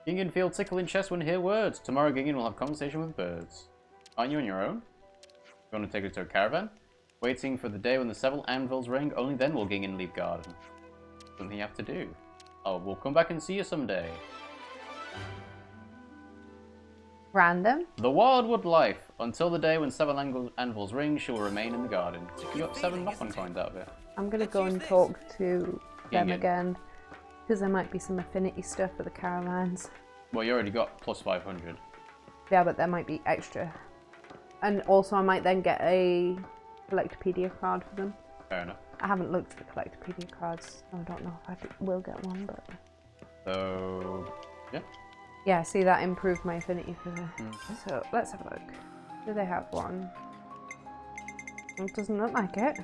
Gingen feel tickle in chest when hear words. Tomorrow Gingen will have conversation with birds. Aren't you on your own? You want to take us to a caravan? Waiting for the day when the several anvils ring, only then will Gingen leave garden. Something you have to do. Oh, we'll come back and see you someday. Random. The wildwood life. Until the day when seven anvils ring, she will remain in the garden. You got 7 Nopon coins out of it. I'm going to go and talk to them Gingen. again. Because there might be some affinity stuff for the caravans. Well, you already got plus 500. Yeah, but there might be extra. And also I might then get a Collectopedia card for them. Fair enough. I haven't looked at the Collectopedia cards. So I don't know if I will get one, but... So, yeah. Yeah, see, that improved my affinity for the... So, let's have a look. Do they have one? It doesn't look like it.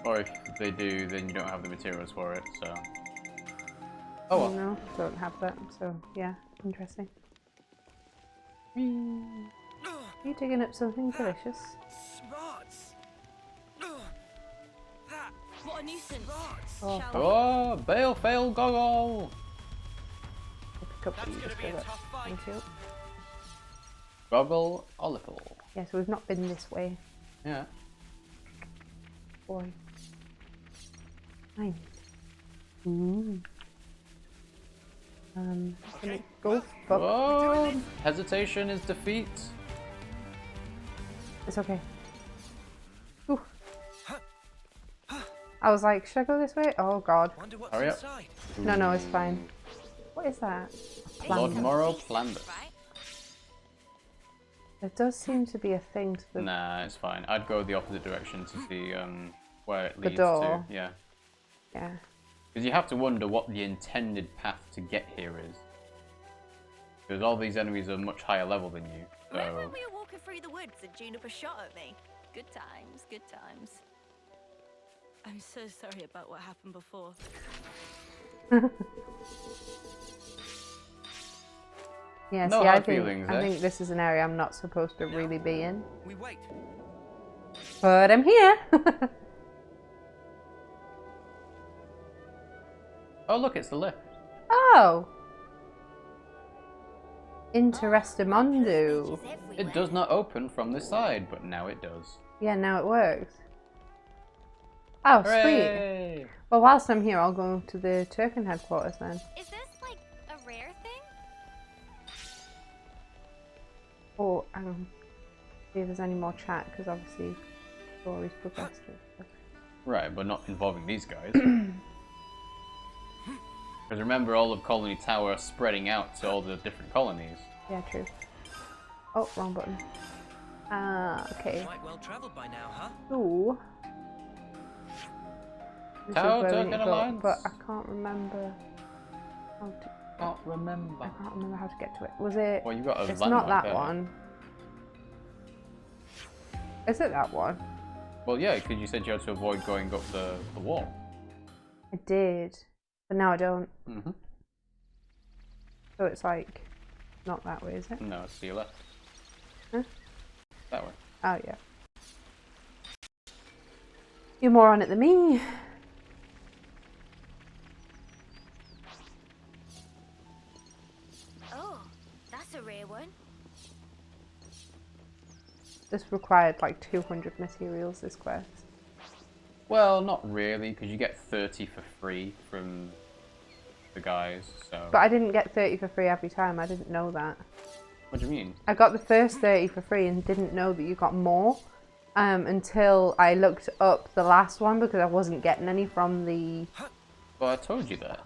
Or if they do, then you don't have the materials for it, so... Oh well. No, don't have that, so yeah, interesting. Are you digging up something delicious? Spots. What a nuisance. Oh, Oh, Bale Fail Goggle! pick up these for that. Thank you. Goggle Olicle. Yeah, so we've not been this way. Yeah. Boy. Fine. Ooh. Gonna go fuck. Whoa! Hesitation is defeat. It's okay. Ooh. I was like, should I go this way? Oh god. Hurry up. No, it's fine. What is that? Lord Morrow planned it. There does seem to be a thing to the... Nah, it's fine. I'd go the opposite direction to see where it leads door. to. Yeah. Yeah. Because you have to wonder what the intended path to get here is. Because all these enemies are much higher level than you. So... Remember when we were walking through the woods and Juniper shot at me? Good times, good times. I'm so sorry about what happened before. Yeah, no see, hard I feelings, think this is an area I'm not supposed to really be in. We wait. But I'm here. Oh, look, it's the lift. Oh. Interestimundo. It does not open from this side, but now it does. Yeah, now it works. Oh, Hooray! sweet. Well, whilst I'm here, I'll go to the Turkin headquarters then. Is this like a rare thing? Oh, hang on. See if there's any more chat, because obviously the story's progressed. Right, but not involving these guys. Because remember, all of Colony Tower are spreading out to all the different colonies. Yeah, true. Oh, wrong button. Okay. Quite well travelled by now, huh? Ooh. This Tau, is where we Turkin need to go, Alliance. but I can't remember how to... Can't remember. I can't remember how to get to it. Was it... Well, you got a It's landmark not that there. one. Is it that one? Well, yeah, because you said you had to avoid going up the wall. I did. But now I don't. Mm-hmm. So it's like... Not that way, is it? No, it's to your left. Huh? That way. Oh, yeah. You're more on it than me. Oh, that's a rare one. This required like 200 materials, this quest. Well, not really, because you get 30 for free from the guys, so... But I didn't get 30 for free every time, I didn't know that. What do you mean? I got the first 30 for free and didn't know that you got more until I looked up the last one because I wasn't getting any from the... Well, I told you that.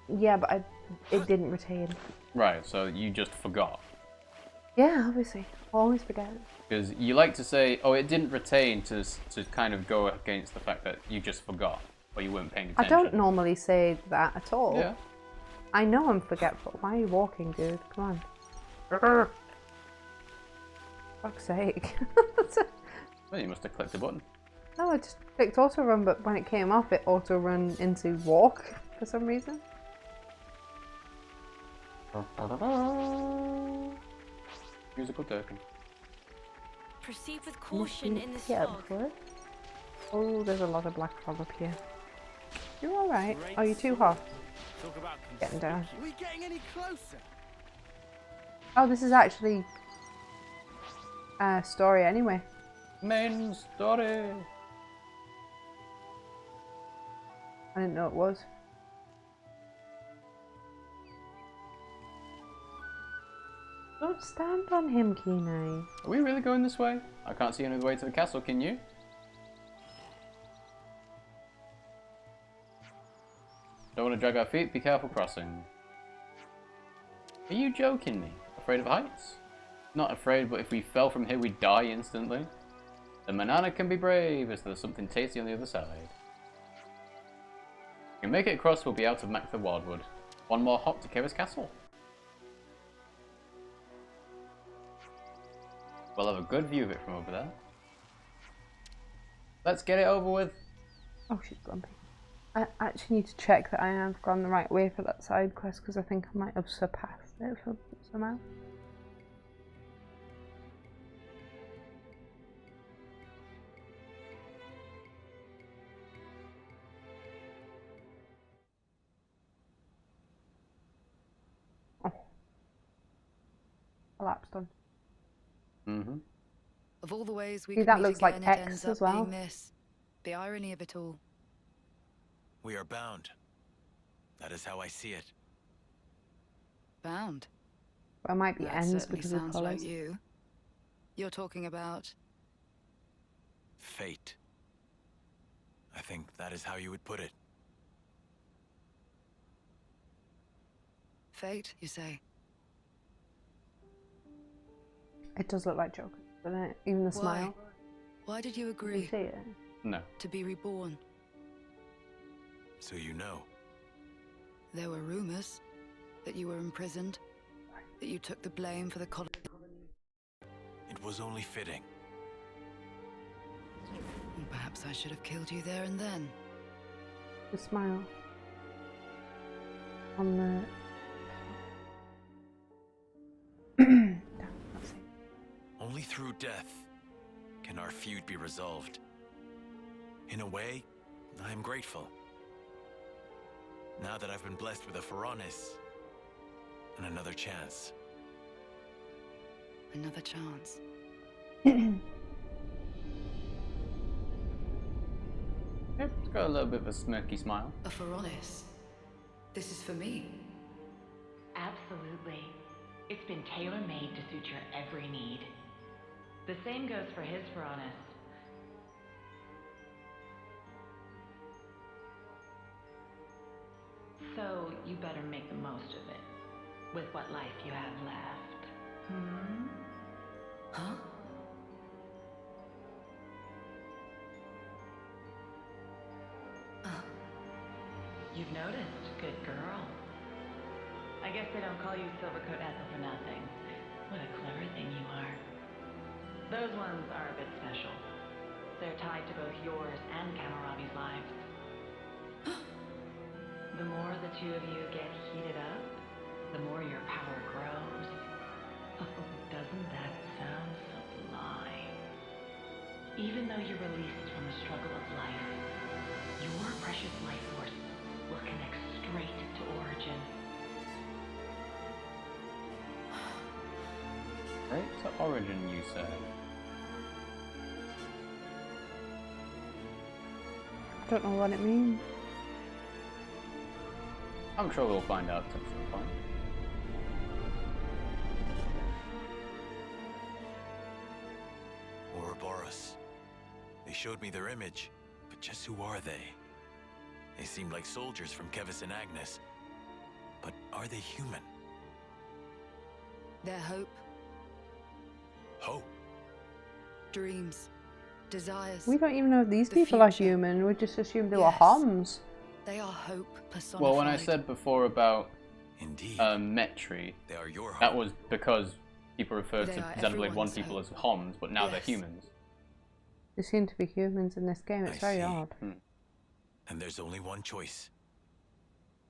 Yeah, but it didn't retain. Right, so you just forgot. Yeah, obviously. Always forget. Because you like to say, oh, it didn't retain to kind of go against the fact that you just forgot, or you weren't paying attention. I don't normally say that at all. Yeah. I know I'm forgetful. Why are you walking, dude? Come on. Fuck's sake. Well, you must have clicked a button. No, I just clicked auto run, but when it came off, it auto run into walk for some reason. Musical token. Proceed with caution in this fog. Oh, there's a lot of black fog up here. You're alright. Oh, you're too hot. Talk about Getting down. Are we getting any closer? Oh, this is actually story anyway. Main story. I didn't know it was. Don't stand on him, Kenai. Are we really going this way? I can't see any other way to the castle, can you? Don't want to drag our feet, be careful crossing. Are you joking me? Afraid of heights? Not afraid, but if we fell from here we'd die instantly. The banana can be brave, as there's something tasty on the other side. If we make it across, we'll be out of Mactha Wildwood. One more hop to Keves Castle. We'll have a good view of it from over there. Let's get it over with. Oh, she's grumpy. I actually need to check that I have gone the right way for that side quest because I think I might have surpassed it somehow. Oh. Collapsed on. Mm-hmm. Of all the ways we See, could that meet looks like again, X it ends as up well. being this. The irony of it all. We are bound. That is how I see it. Bound. Well, it might be That ends certainly because of sounds colours. like you. You're talking about... Fate. I think that is how you would put it. Fate, you say? It does look like Joker, doesn't it? Even the smile. Why did you You agree? see it? No. To be reborn? So you know. There were rumors that you were imprisoned, that you took the blame for the colony. It was only fitting. Perhaps I should have killed you there and then. The smile. On the... Only through death can our feud be resolved. In a way, I am grateful. Now that I've been blessed with a Pharaonis and another chance. Another chance. Yep, it's got a little bit of a smirky smile. A Pharaonis? This is for me. Absolutely. It's been tailor-made to suit your every need. The same goes for his Pharaonis. So you better make the most of it, with what life you have left. Hmm? Huh? You've noticed, good girl. I guess they don't call you Silvercoat Ethel for nothing. What a clever thing you are. Those ones are a bit special. They're tied to both yours and Kamaravi's lives. The more the two of you get heated up, the more your power grows. Oh, doesn't that sound sublime? Even though you're released from the struggle of life, your precious life force will connect straight to origin. Right to origin, you say? I don't know what it means. I'm sure we'll find out at some point. Ouroboros. They showed me their image, but just who are they? They seemed like soldiers from Keves and Agnus. But are they human? Their hope, Hope? dreams, desires. We don't even know if these The people are future. human. We just assumed they were Yes. Homs. They are hope personified. Well, when I said before about Indeed. Metri, They are your that hope. was because people referred They to are Xenoblade 1 everyone's people hope. as Homs, but now they're Yes. humans. They seem to be humans in this game. It's I very see. odd. And there's only one choice.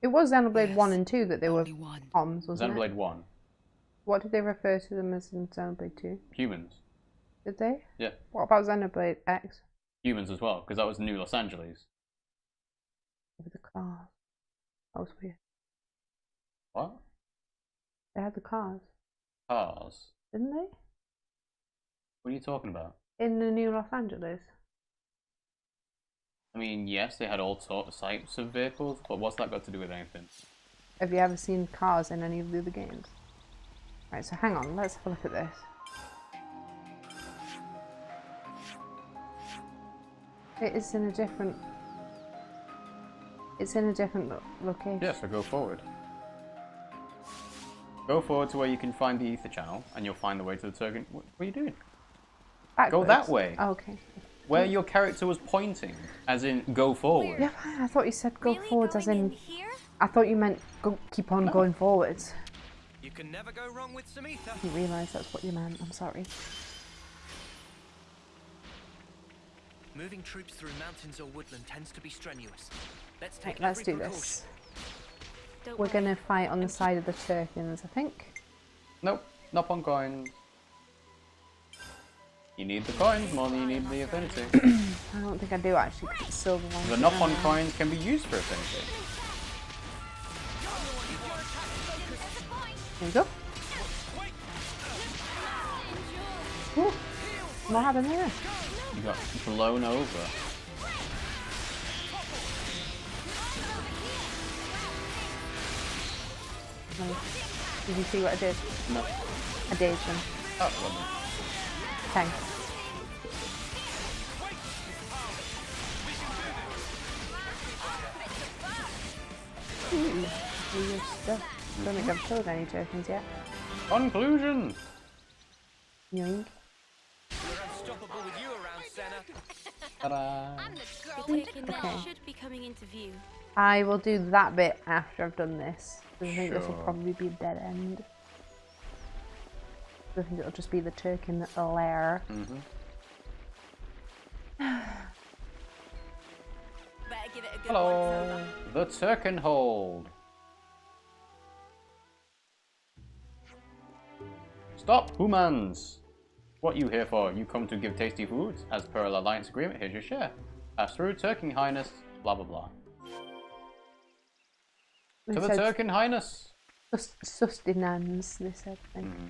It was Xenoblade Yes. 1 and 2 that they were Only one. Homs, wasn't Xenoblade it? 1, What did they refer to them as in Xenoblade 2? humans. Did they? Yeah, What about Xenoblade X? humans as well, because that was New Los Angeles. With the cars. That was weird. What? They had the cars, Cars? didn't they? What are you talking about? In the New Los Angeles. I mean, yes, they had all types of vehicles, but what's that got to do with anything? Have you ever seen cars in any of the other games? Right, so hang on, let's have a look at this. It is in a different... It's in a different location. Yeah, so go forward. Go forward to where you can find the ether channel, and you'll find the way to the Turgan... What are you doing? Backwards. Go that way. Oh, okay. Where your character was pointing, as in go forward. Yeah, fine. I thought you said go Really forwards as going in... in here? I thought you meant go, keep on going forwards. You can never go wrong with Samitha. I didn't realise that's what you meant. I'm sorry. Moving troops through mountains or woodland tends to be strenuous. Let's take Right, let's every do precaution. this. Don't We're worry. gonna fight on the side of the Turkins, I think. Nope, Nopon coins. You need the coins more than you need the affinity. I don't think I do actually, because it's silver ones. The Nopon coins can be used for affinity. There you go. Ooh, what happened there? You got blown over. Nice. Did you see what I did? No. I dazed them. Oh, well Okay. Weird stuff. Don't think I've killed any tokens yet. Conclusion! Yoink. We're unstoppable with you around, Sena. Ta-da! The token Okay. there should be coming into view. I will do that bit after I've done this. Because I think this will Sure. probably be a dead end. I think it'll just be the token lair. Mm-hmm. Better give it a good Hello! The Turken Hold. Stop, humans! What you here for? You come to give tasty foods? As per our alliance agreement, here's your share. Pass through, Turken Highness, blah blah blah. To the Turken Highness! Sustenance, they said. Mm.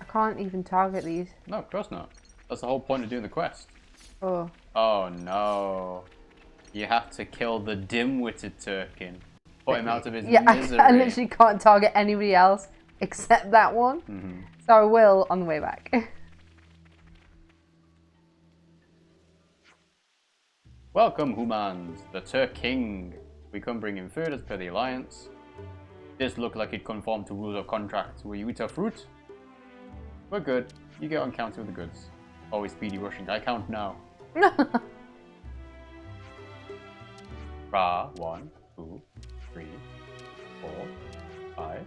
I can't even target these. No, of course not. That's the whole point of doing the quest. Oh. Oh no. You have to kill the dim-witted Turken. Put him out of his misery. I literally can't target anybody else except that one. Mm-hmm. So I will on the way back. Welcome, humans. The Turking. We come bringing food as per the alliance. This looked like it conformed to rules of contract. Will you eat our fruit? We're good. You get on counter with the goods. Always speedy rushing. I count now. Ra, 1, 2, 3, 4, 5.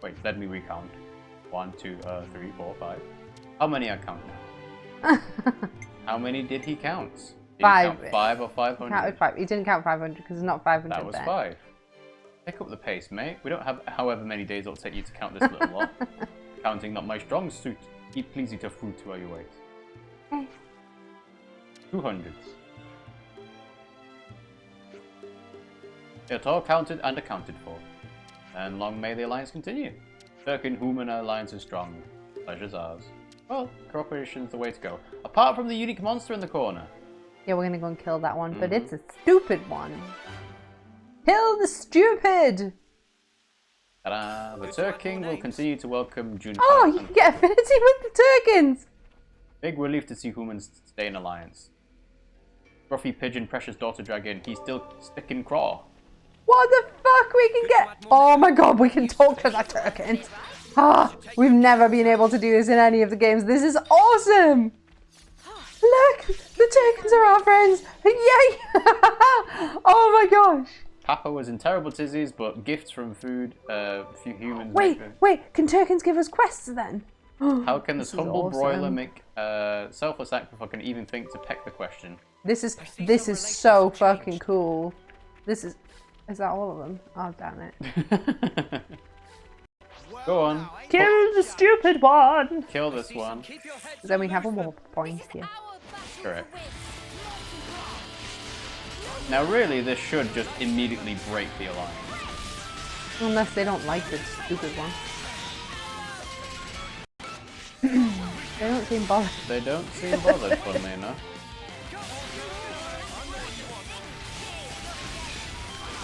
Wait, let me recount. 1, 2, 3, 4, 5. How many I count now? How many did he count? Did 5. He count 5 or 500? He counted 5. He didn't count 500 because there's not 500 That was there. 5. Pick up the pace, mate. We don't have however many days it'll take you to count this little lot. Counting not my strong suit. Please eat a fruit while you wait. Okay. 200s. It's all counted and accounted for. And long may the alliance continue. Turken Human alliance is strong. Pleasure's ours. Well, cooperation's the way to go. Apart from the unique monster in the corner. Yeah, we're gonna go and kill that one, but it's a stupid one. Kill the stupid! Ta-da! The Turking will continue to welcome Juniper. Oh, you can get affinity with the Turkins! Big relief to see humans stay in alliance. Ruffy Pigeon, Precious Daughter Dragon, he's still sticking craw. What the fuck? We can get... Oh my god, we can talk to the Turkins. Ah, we've never been able to do this in any of the games. This is awesome! Look! The Turkins are our friends! Yay! Oh my gosh! Papa was in terrible tizzies, but gifts from food, few humans... Wait, can Turkins give us quests then? How can this humble awesome. broiler make selfless act if I can even think to peck the question? This is so fucking cool. This is that all of them? Oh damn it. Go on. Kill the stupid one! Kill this one. Then we have a warp point here. Correct. Now really, this should just immediately break the alliance. Unless they don't like the stupid one. They don't seem bothered. They don't seem bothered, funnily enough.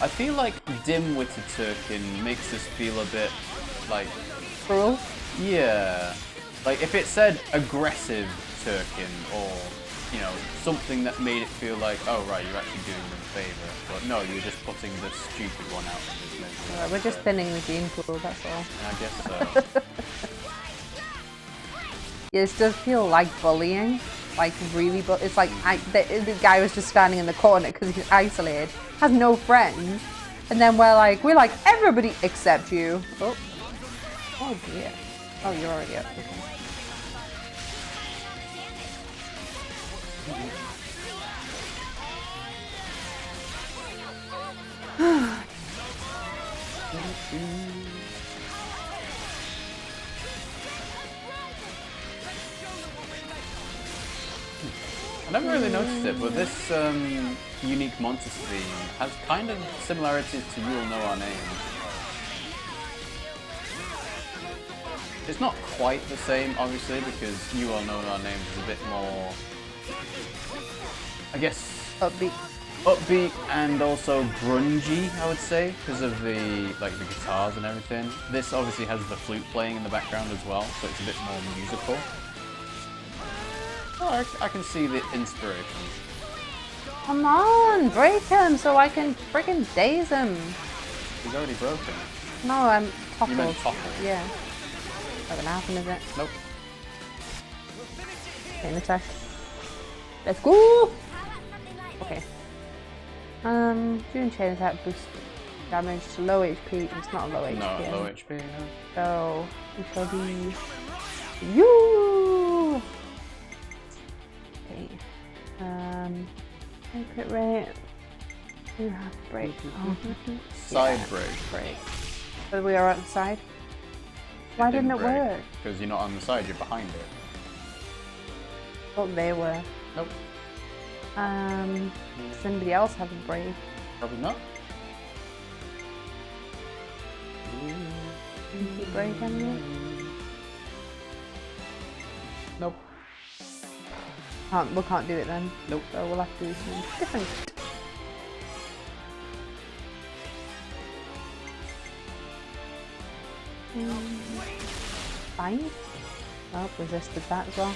I feel like dim-witted Turken makes us feel a bit, like... Cruel? Yeah. Like, if it said aggressive Turken, or, you know, something that made it feel like, oh right, you're actually doing them a favour. But no, you're just putting the stupid one out of this misery. We're just thinning the gene pool, that's all. I guess so. Yeah, this does feel like bullying. Like, really, but it's like the guy was just standing in the corner because he's isolated, has no friends, and then we're like, everybody except you. Oh, oh dear. Oh, you're already up. I never really noticed it, but this unique monsters theme has kind of similarities to You'll Know Our Names. It's not quite the same, obviously, because You All Know Our Names is a bit more, I guess, upbeat and also grungy, I would say, because of the guitars and everything. This obviously has the flute playing in the background as well, so it's a bit more musical. Oh, I can see the inspiration. Come on, break him so I can freaking daze him. He's already broken. No, I'm toppled. You meant toppled. Yeah. Not gonna happen, is it? Nope. Chain attack. Let's go! Okay. Doing chain attack boosts damage to low HP. It's not low HP. No, low HP, no. So, we shall be you! Okay. Crit rate. You have break. Side Yeah, break. But we are on the side. Why didn't it work? Because you're not on the side, you're behind it. Thought they were. Nope. Does anybody else have a break? Probably not. Keep break on you? Nope. We can't do it then. Nope. So we'll have to do something different. Fine. Oh, resisted that as well.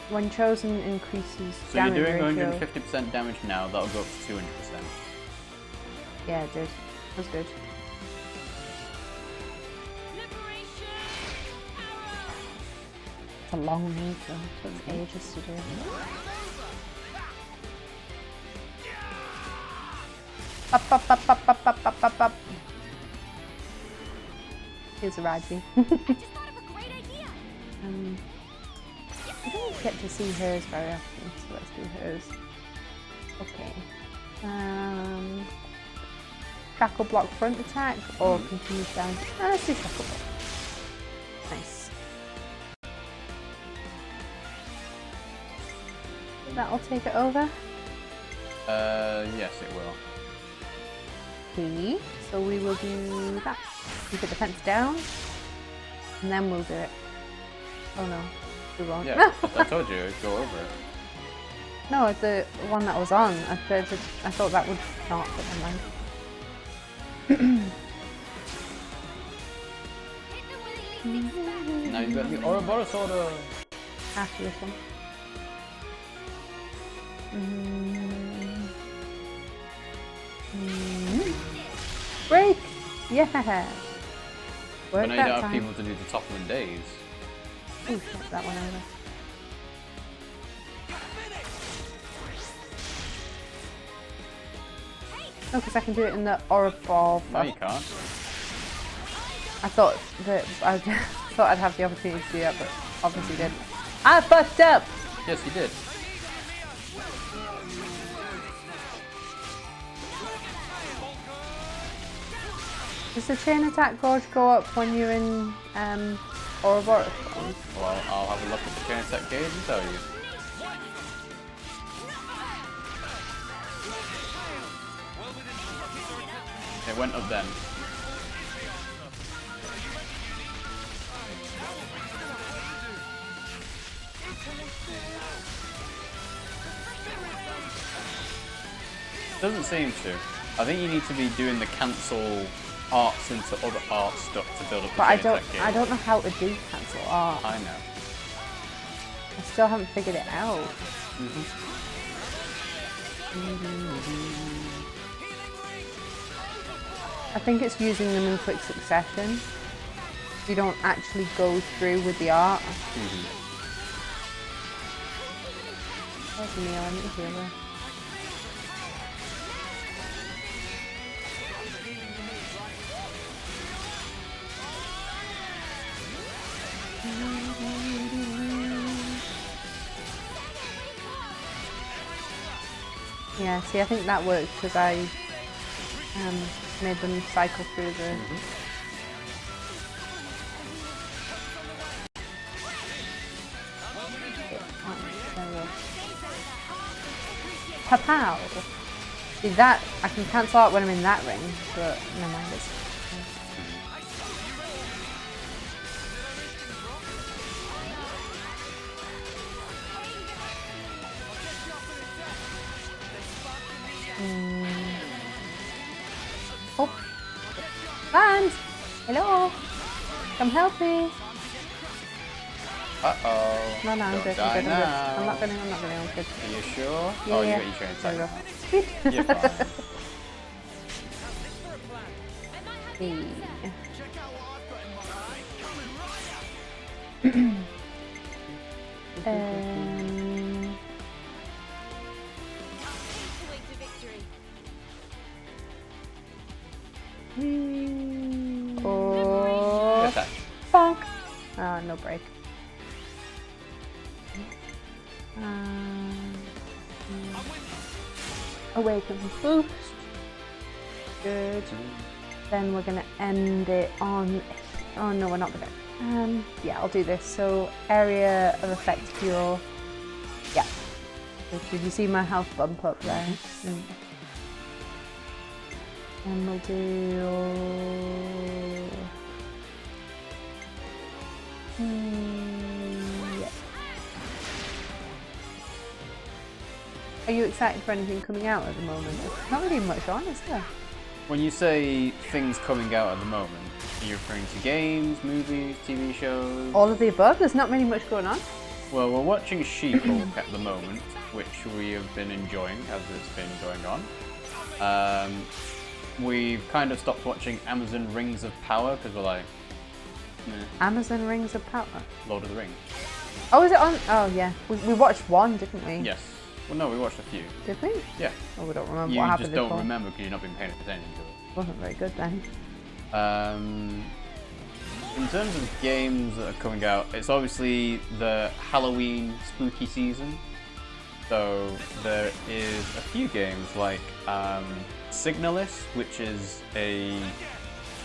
When chosen increases So you're damage doing ratio. 150% damage now, that'll go up to 200%. Yeah, it did. That's good. It's a long move though, so it's ages to do. Up, up, up, up, up, up, up, up, up. Here's a Raji. I don't get to see hers very often, so let's do hers. Okay. Shackle block front attack or continuous damage. Let's do shackle block. Nice. That'll take it over. Yes, it will. Okay, so we will do that. Keep the defense down, and then we'll do it. Oh no, we won't. Yeah, I told you, go over it. No, the one that was on. I thought that would not, but never mind. Now you've got the Ouroboros order. After this one. Break! Yeah! But Work now you that don't have time. people to do the toppling days. Oh, shit, that one over. No, because I can do it in the Ouroboros. No, you can't. I thought that I thought I'd have the opportunity to do that, but obviously didn't. I fucked up! Yes, you did. Does the chain attack gauge go up when you're in Ouroboros? Well, I'll have a look at the chain attack gauge and tell you. It went up then. Doesn't seem to. I think you need to be doing the cancel arts into other art stuff to build up the But I chain don't. attack gauge. I don't know how to do cancel art. I know. I still haven't figured it out. I think it's using them in quick succession. You don't actually go through with the art. Where's Neil? I need to hear her. Yeah, see, I think that works because I made them cycle through the... Pow! See that, I can cancel out when I'm in that ring, but never mind. Oh! Land! Hello. Come help me. Uh-oh. No, I'm Don't good. die I'm good. now. I'm not gonna. I'm good. Are you sure? Yeah, Oh, yeah. you got your train There attack. we go. You're fine. Hey. Oh, Attack. bonk. No break. Awaken boost. Good. Then we're gonna end it on. Oh no, we're not gonna. Yeah, I'll do this. So area of effect cure. Yeah. Did you see my health bump up there? And we'll do. Yeah. Are you excited for anything coming out at the moment? There's not really much on, is there? When you say things coming out at the moment, are you referring to games, movies, TV shows? All of the above. There's not really much going on. Well, we're watching She-Hulk at the moment, which we have been enjoying as it's been going on. We've kind of stopped watching Amazon Rings of Power because we're like, Amazon Rings of Power. Lord of the Rings. Oh, is it on? Oh yeah, we watched one, didn't we? Yes. Well, no, we watched a few. Did we? Yeah. Oh, we don't remember You what happened just don't before. remember because you've not been paying attention to it. Wasn't very good then. In terms of games that are coming out, it's obviously the Halloween spooky season. So there is a few games like Signalis, which is a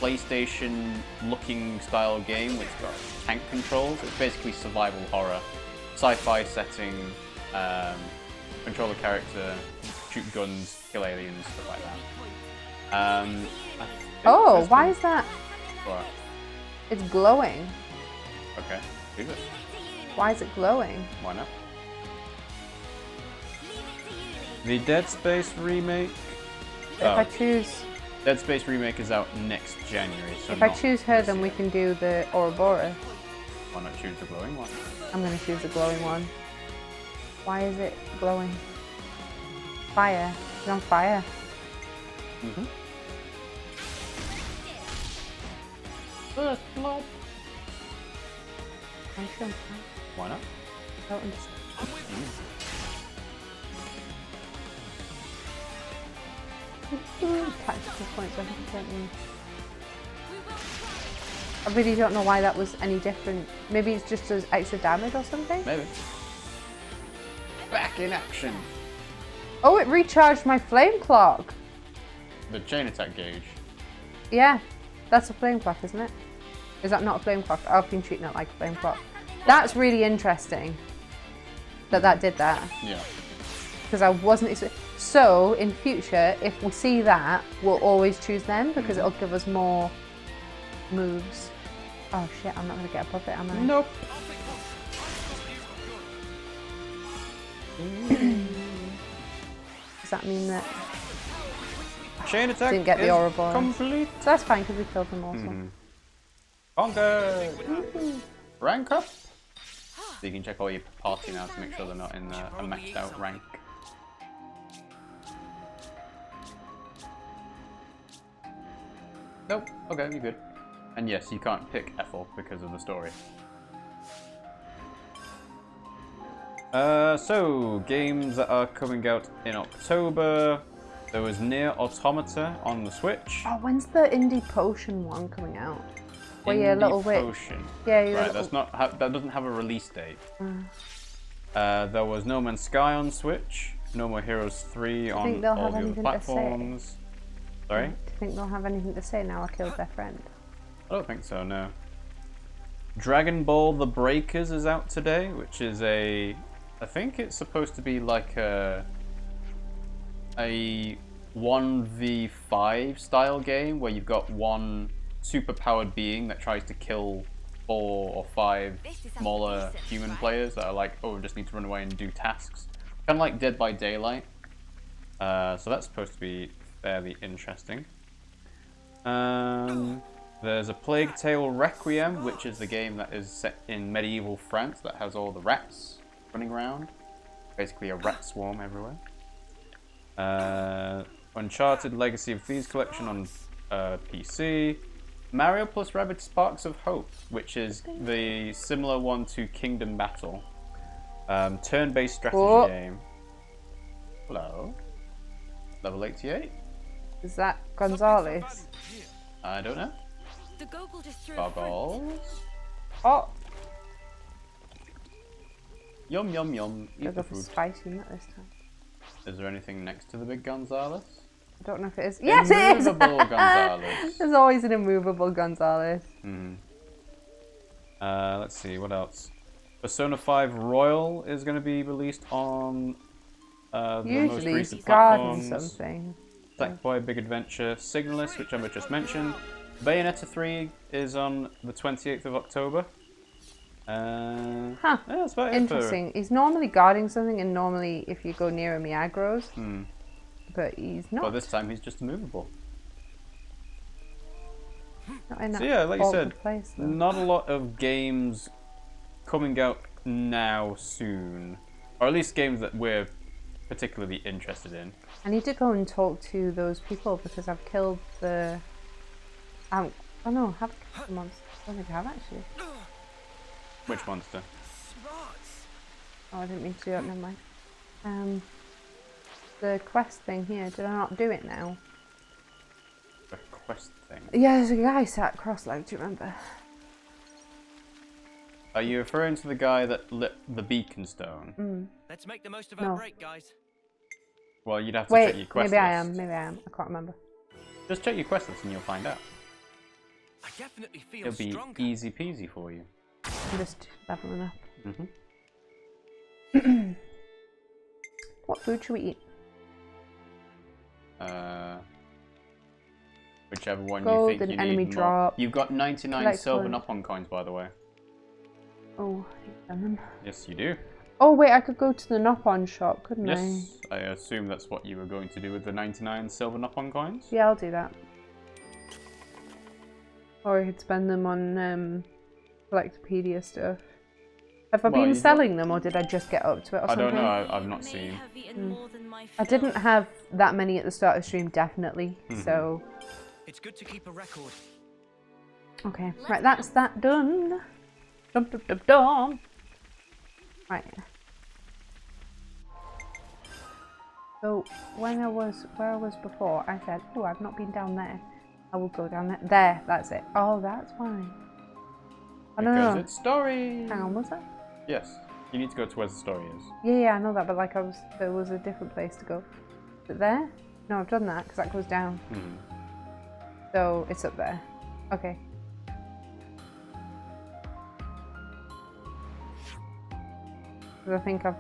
PlayStation-looking style game which got tank controls. It's basically survival horror, sci-fi setting, control a character, shoot guns, kill aliens, stuff like that. Oh, why is that? What? It's glowing. Okay, do this. Why is it glowing? Why not? The Dead Space remake. If I choose, Dead Space remake is out next January. So if I not choose her, this then we year. can do the Ouroboros. Why not choose the glowing one? I'm gonna choose the glowing one. Why is it glowing? Fire. It's on fire. Mm-hmm. First blood. Why not? I don't understand. Tactical points, I think, don't you? I really don't know why that was any different. Maybe it's just as extra damage or something? Maybe. Back in action. Oh, it recharged my flame clock. The chain attack gauge. Yeah, that's a flame clock, isn't it? Is that not a flame clock? I've been treating it like a flame clock. That's really interesting that did that. Yeah. Because I wasn't. So in future, if we see that, we'll always choose them because it'll give us more moves. Oh shit! I'm not gonna get above it, am I? Nope. Does that mean that Chain attack didn't get the is Ouroboros? complete. So that's fine because we killed them also. Conquer. Rank up. So you can check all your party now to make sure they're not in a maxed out rank. Nope. Okay, you're good. And yes, you can't pick Ethel because of the story. So games that are coming out in October. There was Nier Automata on the Switch. Oh, when's the Indie Potion one coming out? Where you're a little witch. Potion. Yeah, you're right. a little... That doesn't have a release date. There was No Man's Sky on Switch. No More Heroes 3 on all the other platforms. Sorry? Do you think they'll have anything to say now I killed their friend? I don't think so, no. Dragon Ball The Breakers is out today, which is I think it's supposed to be like a 1v5 style game where you've got one superpowered being that tries to kill 4 or 5 smaller human players that are like, oh, we just need to run away and do tasks. Kind of like Dead by Daylight. So that's supposed to be fairly interesting. There's a Plague Tale Requiem, which is the game that is set in medieval France that has all the rats running around. Basically a rat swarm everywhere. Uncharted Legacy of Thieves Collection on PC. Mario plus Rabbids Sparks of Hope, which is the similar one to Kingdom Battle. Turn-based strategy game. Hello. Level 88. Is that Gonzalez? I don't know. The goggle just threw Goggles. Oh! Yum yum yum. Eat Gotta the go for food. spicy nut this time. Is there anything next to the big Gonzalez? I don't know if it is. Yes, it is! Immovable Gonzalez. There's always an immovable Gonzalez. Let's see, what else? Persona 5 Royal is going to be released on the most Usually recent garden platforms. something. Sackboy Big Adventure, Signalis, which Emma just mentioned. Bayonetta 3 is on the 28th of October. Huh. Yeah, that's about it for- Interesting. He's normally guarding something, and normally if you go near him, he aggroes. But he's not. But this time he's just immovable. Not in So that yeah, like you awkward said, place, though. not a lot of games coming out now soon. Or at least games that we're particularly interested in. I need to go and talk to those people because I've killed the... oh no, I have killed the monster. I don't think I have actually. Which monster? Oh, I didn't mean to do that, never mind. The quest thing here, did I not do it now? The quest thing? Yeah, there's a guy sat cross-legged, do you remember? Are you referring to the guy that lit the beacon stone? Let's make the most of No. our break, guys. Well, you'd have to Wait, check your quest maybe list. I am, maybe I am. I can't remember. Just check your quest list and you'll find out. I definitely feel It'll be stronger. easy peasy for you. I'm just leveling up. Mm-hmm. What food should we eat? Whichever one Gold you think and you enemy need drop. more. You've got 99 Select silver one. Nopon coins, by the way. Oh, I hate them. Yes, you do. Oh wait, I could go to the Nopon shop, couldn't Yes, I assume that's what you were going to do with the 99 silver Nopon coins. I? Yeah, I'll do that. Or I could spend them on Collectopedia stuff. Have I Well, been you selling them, or did I just get up to it or I something? don't know, I've not seen. I didn't have that many at the start of the stream, definitely. So, It's good to keep a record. okay. Right, that's that done. Dum dum dum dum. Right. So, where I was before, I said, oh, I've not been down there. I will go down there. There, that's it. Oh, that's fine. I don't Because know. it's story. Hang on, was that? Yes, you need to go to where the story is. Yeah, I know that, but like there was a different place to go. Is it there? No, I've done that because that goes down. So it's up there. Okay. Because I think I've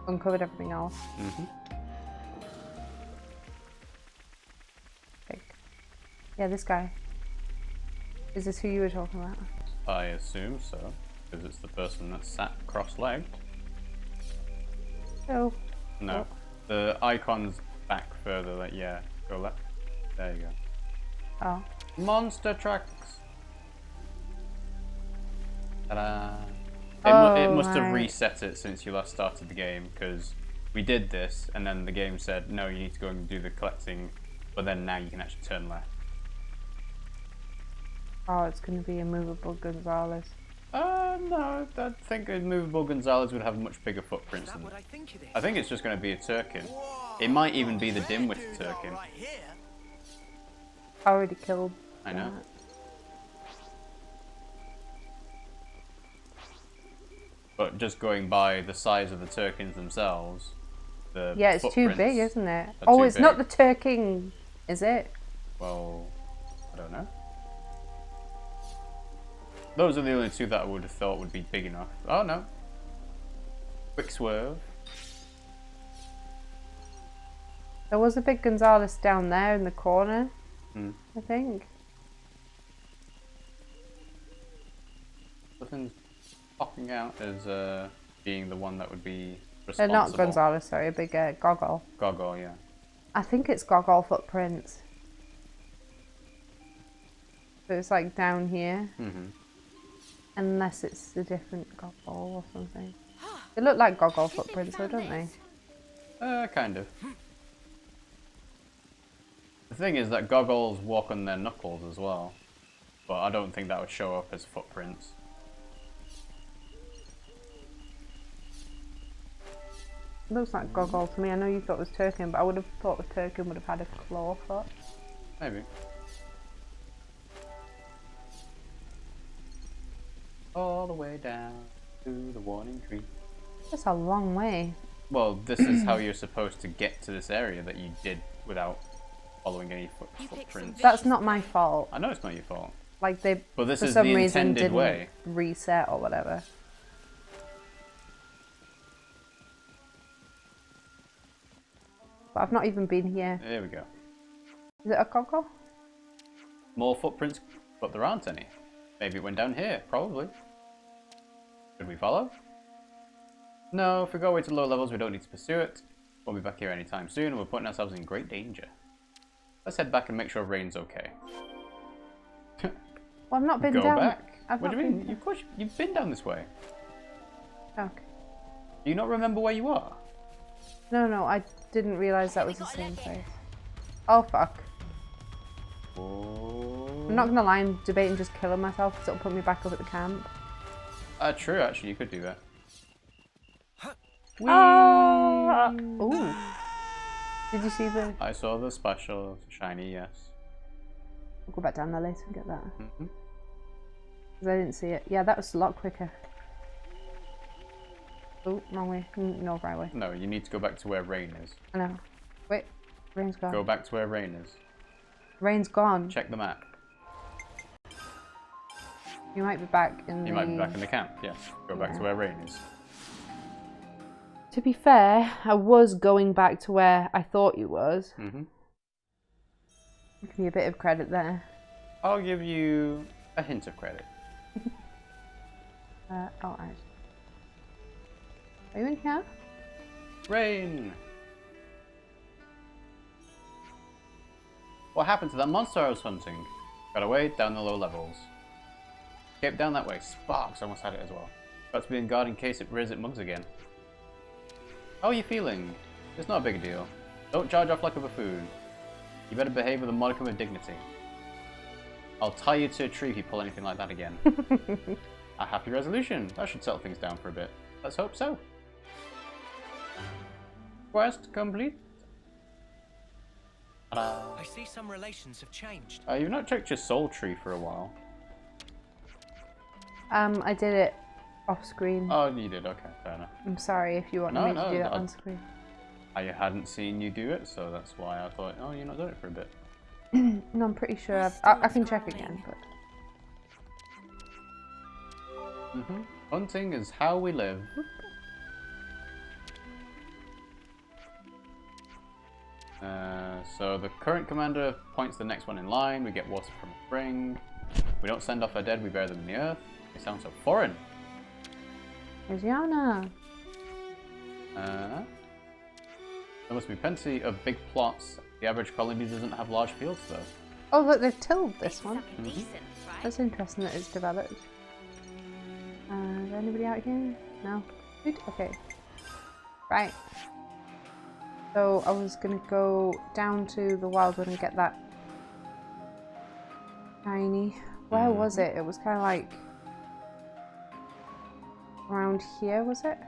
uncovered everything else. Okay. Yeah, this guy. Is this who you were talking about? I assume so, because it's the person that sat cross-legged. Oh. No, the icon's back further. Like, yeah, go left. There you go. Oh. Monster trucks. Ta-da! It must have reset it since you last started the game, because we did this, and then the game said, no, you need to go and do the collecting, but then now you can actually turn left. Oh, it's going to be a movable Gonzalez. No, I think a movable Gonzalez would have much bigger footprints than What I think it is. I think it's just going to be a Turkin. It might even be the dim-witted Turkin. I already killed. I know. that. But just going by the size of the Turkins themselves, the Yeah, it's too footprints big, isn't it? are Oh, too it's not big. the Turking, is it? Well, I don't know. Those are the only two that I would have thought would be big enough. Oh no. Quick swerve. There was a big Gonzalez down there in the corner, I think. Nothing's popping out as being the one that would be responsible. Not Gonzalez, sorry, a big Goggle. Goggle, yeah. I think it's Goggle footprints. So it's like down here. Mm-hmm. Unless it's a different goggle or something. They look like goggle footprints though, don't they? Kind of. The thing is that goggles walk on their knuckles as well. But I don't think that would show up as footprints. Looks like goggle to me. I know you thought it was Turkin, but I would have thought the Turkin would have had a claw foot. Maybe. All the way down to the warning tree. That's a long way. Well, this is how you're supposed to get to this area that you did without following any footprints. That's not my fault. I know it's not your fault. Like they, But this for is some the reason, intended didn't way. reset or whatever. But I've not even been here. Here we go. Is it a goggle? More footprints, but there aren't any. Maybe it went down here, probably. Should we follow? No, if we go away to low levels, we don't need to pursue it. We'll be back here anytime soon, and we're putting ourselves in great danger. Let's head back and make sure Rain's okay. Well, I've not been Go down. back. I've What do not you mean? been- Of course, you've been down this way. Okay. Do you not remember where you are? No, I didn't realise that was the same place. Oh fuck. Oh. I'm not gonna lie, I'm debating just killing myself because it'll put me back up at the camp. True, actually, you could do that. Ah! Ooh. Did you see the... I saw the special shiny, yes. We'll go back down there later and get that. Mm-hmm. Because I didn't see it. Yeah, that was a lot quicker. Oh, wrong way. No, right way. No, you need to go back to where Rain is. I know. Wait, Rain's gone. Go back to where Rain is. Rain's gone. Check the map. You might be back in You might be back in the camp, yes. Go back Yeah. to where Rain is. To be fair, I was going back to where I thought you was. Mm-hmm. Give me a bit of credit there. I'll give you a hint of credit. Oh, right. Are you in here? Rain! What happened to that monster I was hunting? Got away down the low levels. Escaped down that way. Sparks almost had it as well. Got to be on guard in case it rears its mugs again. How are you feeling? It's not a big deal. Don't charge off like a buffoon. You better behave with a modicum of dignity. I'll tie you to a tree if you pull anything like that again. A happy resolution. That should settle things down for a bit. Let's hope so. Quest complete. Ta-da. I see some relations have changed. You've not checked your soul tree for a while. I did it off screen. Oh, you did. Okay, fair enough. I'm sorry if you want me to do that on screen. I hadn't seen you do it, so that's why I thought, oh, you're not doing it for a bit. No, I'm pretty sure I can check again, but... Hunting is how we live. So the current commander points the next one in line. We get water from a spring. We don't send off our dead, we bury them in the earth. They sound so foreign. There's Yana. There must be plenty of big plots. The average colony doesn't have large fields though. Oh look, they've tilled this one. Decent, right? That's interesting that it's developed. Is there anybody out here? No? Good? Okay. Right. So I was gonna go down to the wild one and get that shiny. Where was it? It was kind of like around here, was it?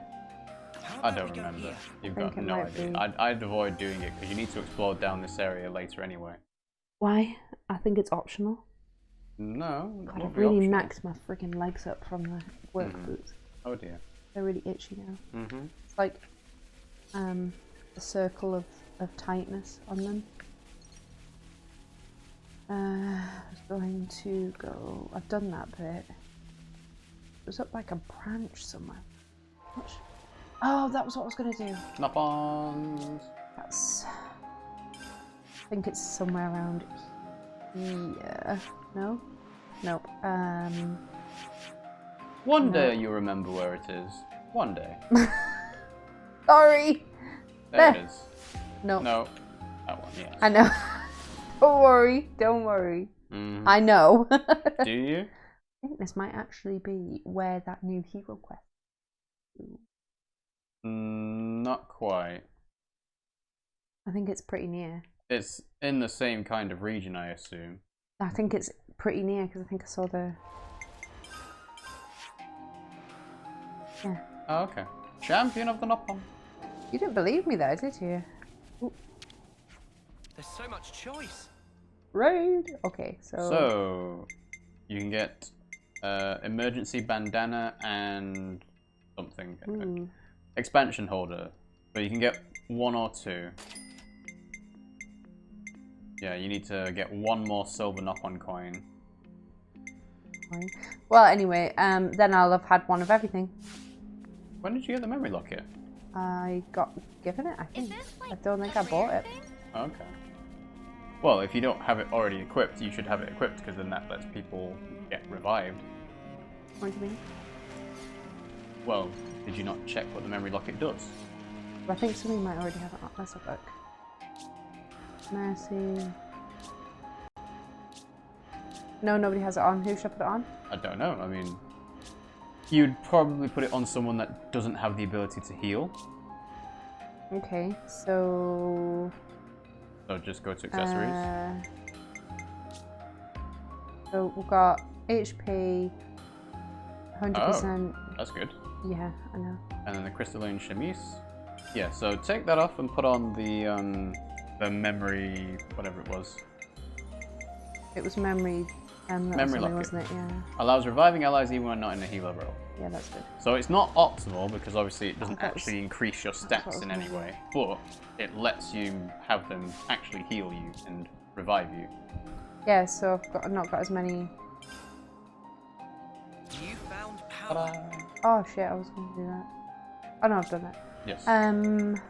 I don't remember. You've I think got it no might idea. be. I'd avoid doing it because you need to explore down this area later anyway. Why? I think it's optional. No, it God, won't I've be really optional. maxed my freaking legs up from the work boots. Oh dear. They're really itchy now. Mm-hmm. It's like a circle of tightness on them. I was going to go... I've done that bit. It was up like a branch somewhere. Oh, that was what I was going to do. Nopon. That's... I think it's somewhere around here. No? Nope. One day you'll remember where it is. One day. Sorry! There it is. No. No. That one, yeah. I know. Don't worry. Don't worry. I know. Do you? I think this might actually be where that new hero quest is. Not quite. I think it's pretty near. It's in the same kind of region, I assume. I think it's pretty near because I think I saw the... Yeah. Oh, okay. Champion of the Nopon. You didn't believe me there, did you? Ooh. There's so much choice. Raid! Okay, so... So, you can get emergency bandana and something. Ooh. Expansion holder. But you can get 1 or 2. Yeah, you need to get 1 more silver Nopon coin. Well, anyway, then I'll have had 1 of everything. When did you get the memory locket? I got given it, I think. I don't think I bought it. Okay. Well, if you don't have it already equipped, you should have it equipped, because then that lets people get revived. What do you mean? Well, did you not check what the memory locket does? I think somebody might already have it on. Let's have a look. Mercy. No, nobody has it on. Who should I put it on? I don't know. I mean, you'd probably put it on someone that doesn't have the ability to heal. Okay, so... So just go to accessories. So we've got HP, 100%. Oh, that's good. Yeah, I know. And then the crystalline chemise. Yeah, so take that off and put on the memory, whatever it was. It was memory. Memory locket, wasn't it? Yeah. Allows reviving allies even when not in a healer role. Yeah, that's good. So it's not optimal because obviously it doesn't That was- actually increase your stats in any way, but it lets you have them actually heal you and revive you. Yeah, so I've not got as many. You found power. Oh shit! I was going to do that. Oh no, I've done that. Yes. I've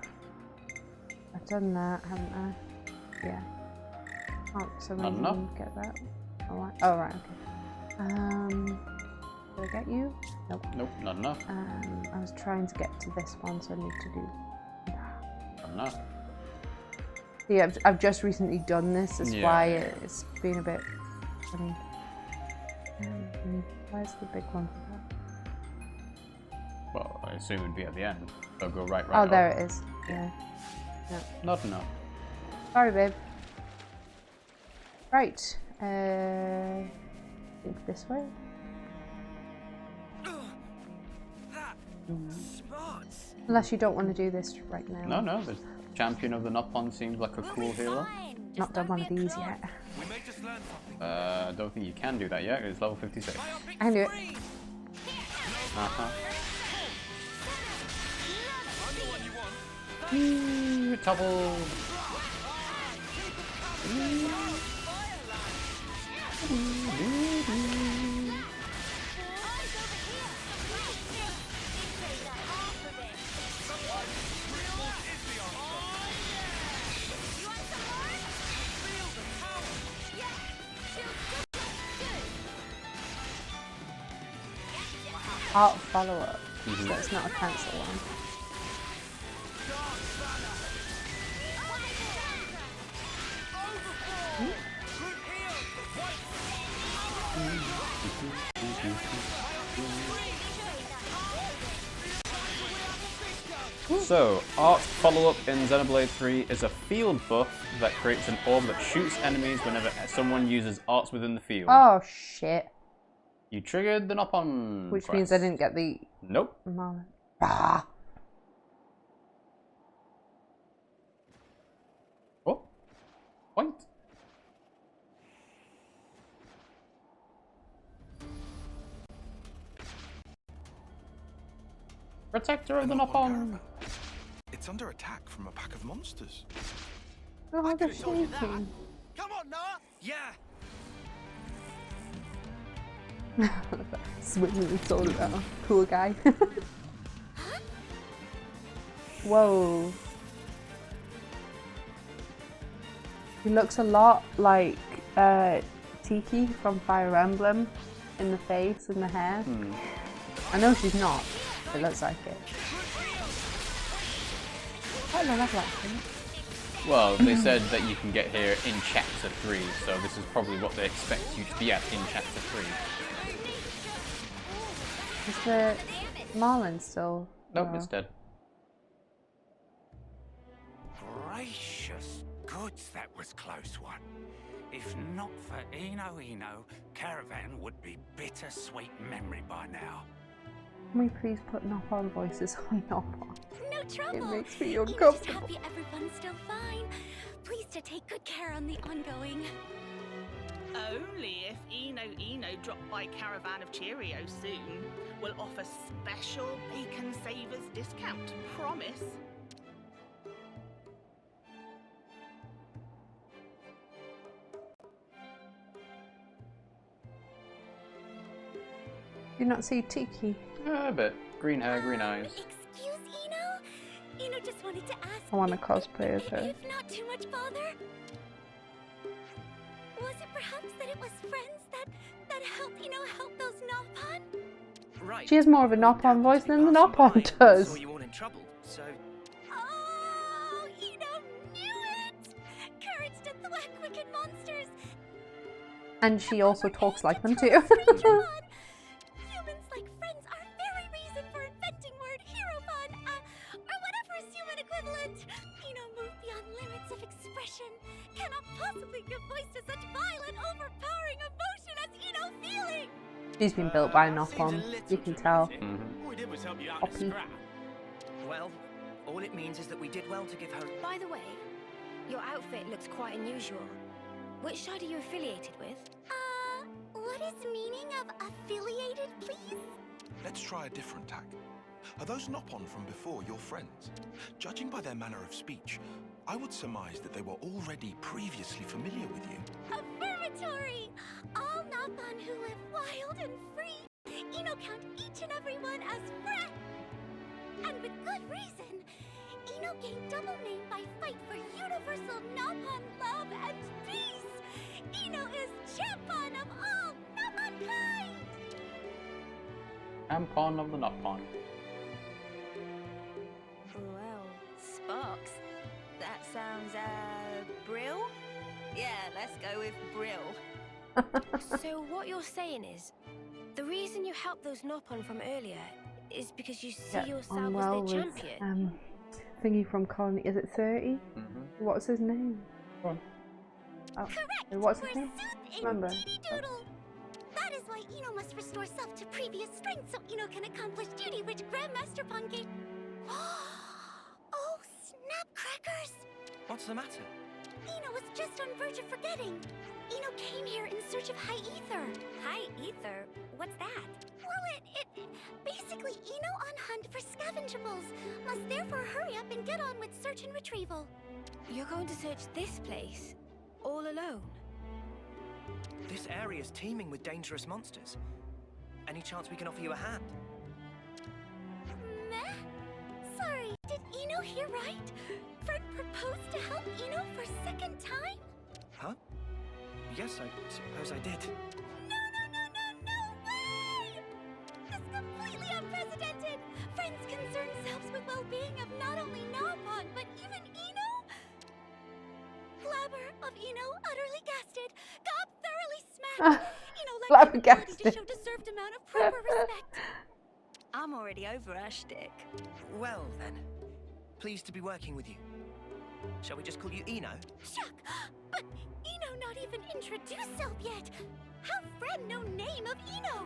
done that, haven't I? Yeah. Oh, so Not we enough. can get that. Oh right, okay. Did I get you? Nope. Nope, not enough. I was trying to get to this one, so I need to do. Not enough. Yeah, I've just recently done this. That's why Yeah. it's been a bit funny. Where's the big one for that? Well, I assume it'd be at the end. So go right. Oh, there over. it is. Yeah. No. Not enough. Sorry, babe. Right. I think this way. Smarts. Unless you don't want to do this right now. No, the champion of the Nopon seems like a cool healer. Not done one of these yet. We may just learn something. I don't think you can do that yet. It's level 56. I can do it. Double. Art follow-up. So it's not a cancel one. So, art follow-up in Xenoblade 3 is a field buff that creates an orb that shoots enemies whenever someone uses arts within the field. Oh shit. You triggered the Nopon Which quest. means I didn't get the... Nope. Monolith. Ah! Oh. Point. Protector of the Nopon. It's under attack from a pack of monsters. Oh, they're shaking. Come on, Noah. Yeah. Swinging sword about. Cool guy. Whoa. He looks a lot like Tiki from Fire Emblem in the face and the hair. I know she's not. It looks like it. Quite a level actually. Well, they said that you can get here in Chapter 3, so this is probably what they expect you to be at in Chapter 3. Is the Marlin still? Nope, it's dead. Gracious goods, that was close one. If not for Eno, Caravan would be bittersweet memory by now. Can we please put Nopon voices on Nopon? No trouble. It makes me Eno's just uncomfortable. happy everyone's still fine. Please to take good care on the ongoing. Only if Eno drop by Caravan of Cheerios soon. We'll offer special Bacon Savers discount. Promise. Do you not see Tiki? A bit. Green hair, green eyes. Excuse Eno? Eno just wanted to ask. I want to cosplay as her. If not too much bother. Was it perhaps that it was friends that helped help those Nopon? Right. She has more of a Nopon voice than the Nopon does. Saw you all in trouble, so Oh, Eno knew it! Courage to thwack wicked monsters. And she also talks like them too. Humans like friends are very reason for inventing word Heropon, or whatever is human equivalent. Eno moved beyond limits of expression. Cannot possibly give voice to such violent, overpowering emotion as Eno feeling. She's been built by Nopon, you can tell. All we did was help you out Poppy. Well, all it means is that we did well to give her. By the way, your outfit looks quite unusual. Which side are you affiliated with? What is meaning of affiliated, please? Let's try a different tack. Are those Nopon from before your friends? Judging by their manner of speech, I would surmise that they were already previously familiar with you. Affirmatory! All Nopon who live wild and free, Eno count each and every one as friend. And with good reason. Eno gained double name by fight for universal Nopon love and peace. Eno is champion of all Nopon kind. Tampon of the Nopon. Well, Sparks. That sounds, Brill? Yeah, let's go with Brill. So what you're saying is, the reason you helped those Nopon from earlier is because you see yourself on as well their with champion? thingy from Colony. Is it 30? What's his name? Go on. Oh. Correct. What's his name? Remember? Doodle. That is why Eno must restore self to previous strength so Eno can accomplish duty which Grandmaster Pon gave. Oh, snap crackers! What's the matter? Eno was just on verge of forgetting. Eno came here in search of High Ether. High Ether? What's that? Well, it basically Eno on hunt for scavengeables. Must therefore hurry up and get on with search and retrieval. You're going to search this place? All alone? This area's teeming with dangerous monsters. Any chance we can offer you a hand? Meh? Sorry, did Eno hear right? Fred proposed to help Eno for second time? Huh? Yes, I suppose I did. No way! This is completely unprecedented! Friends concern selves with well-being of not only Nopon, but even Eno? Flabber of Eno, utterly gasted, Gob thoroughly smacked. Eno lacked the ability to show deserved amount of proper respect. I'm already over our shtick. Well then, pleased to be working with you. Shall we just call you Eno? Shuck! But Eno not even introduced self yet. How Fred no name of Eno?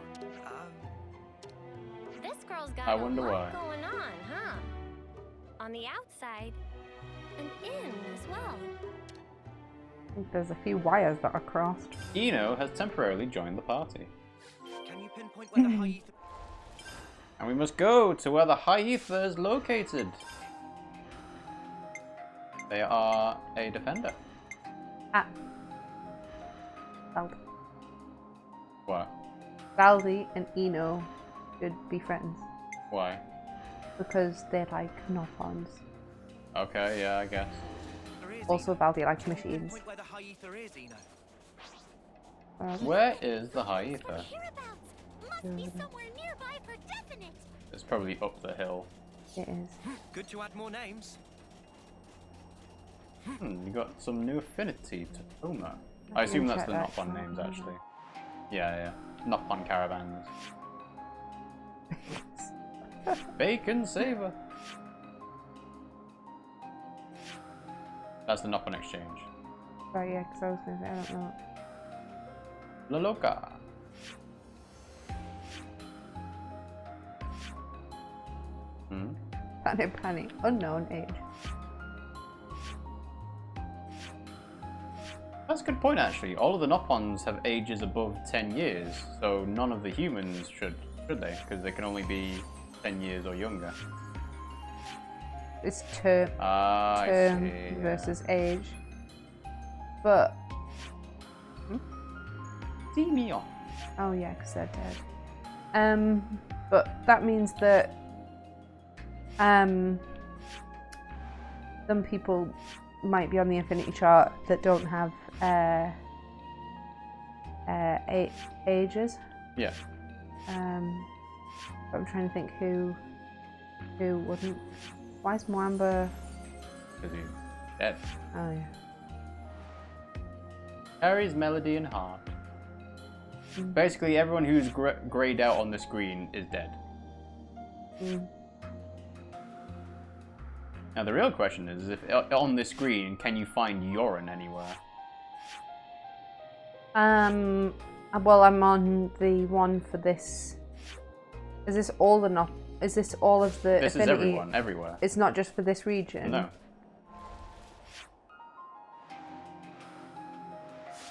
This girl's got I a wonder lot why. going on, huh? On the outside and in as well. I think there's a few wires that are crossed. Eno has temporarily joined the party. Can you pinpoint where the High Ether... And we must go to where the High Ether is located. They are a defender. Valdi. What? Valdi and Eno should be friends. Why? Because they're like Nopons. Okay, yeah, I guess. Also, Valdi likes machines. Point where the High Ether is, Eno. Where is the High Ether? Must be somewhere nearby for definite. It's probably up the hill. It is. Good to add more names. You got some new affinity to Oma. I assume that's the Nopon names, actually. Yeah. Nopon caravans. Bacon saver. That's the Nopon exchange. Right, yeah, because I was going to say, I don't know. La Loca. Panny, unknown age. That's a good point, actually. All of the Nopons have ages above 10 years, so none of the humans should they? Because they can only be 10 years or younger. It's term versus age. But... Simeon. Oh yeah, because they're dead. But that means that some people might be on the affinity chart that don't have ages. Yeah. But I'm trying to think who wouldn't. Why is Mwamba? Because he's dead. Oh yeah. Harry's Melody and Heart. Basically, everyone who's greyed out on the screen is dead. Now the real question is, if on this screen, can you find urine anywhere? Well, I'm on the one for this. Is this all the Is this all of the This affinity? is everyone, everywhere. It's not just for this region? No.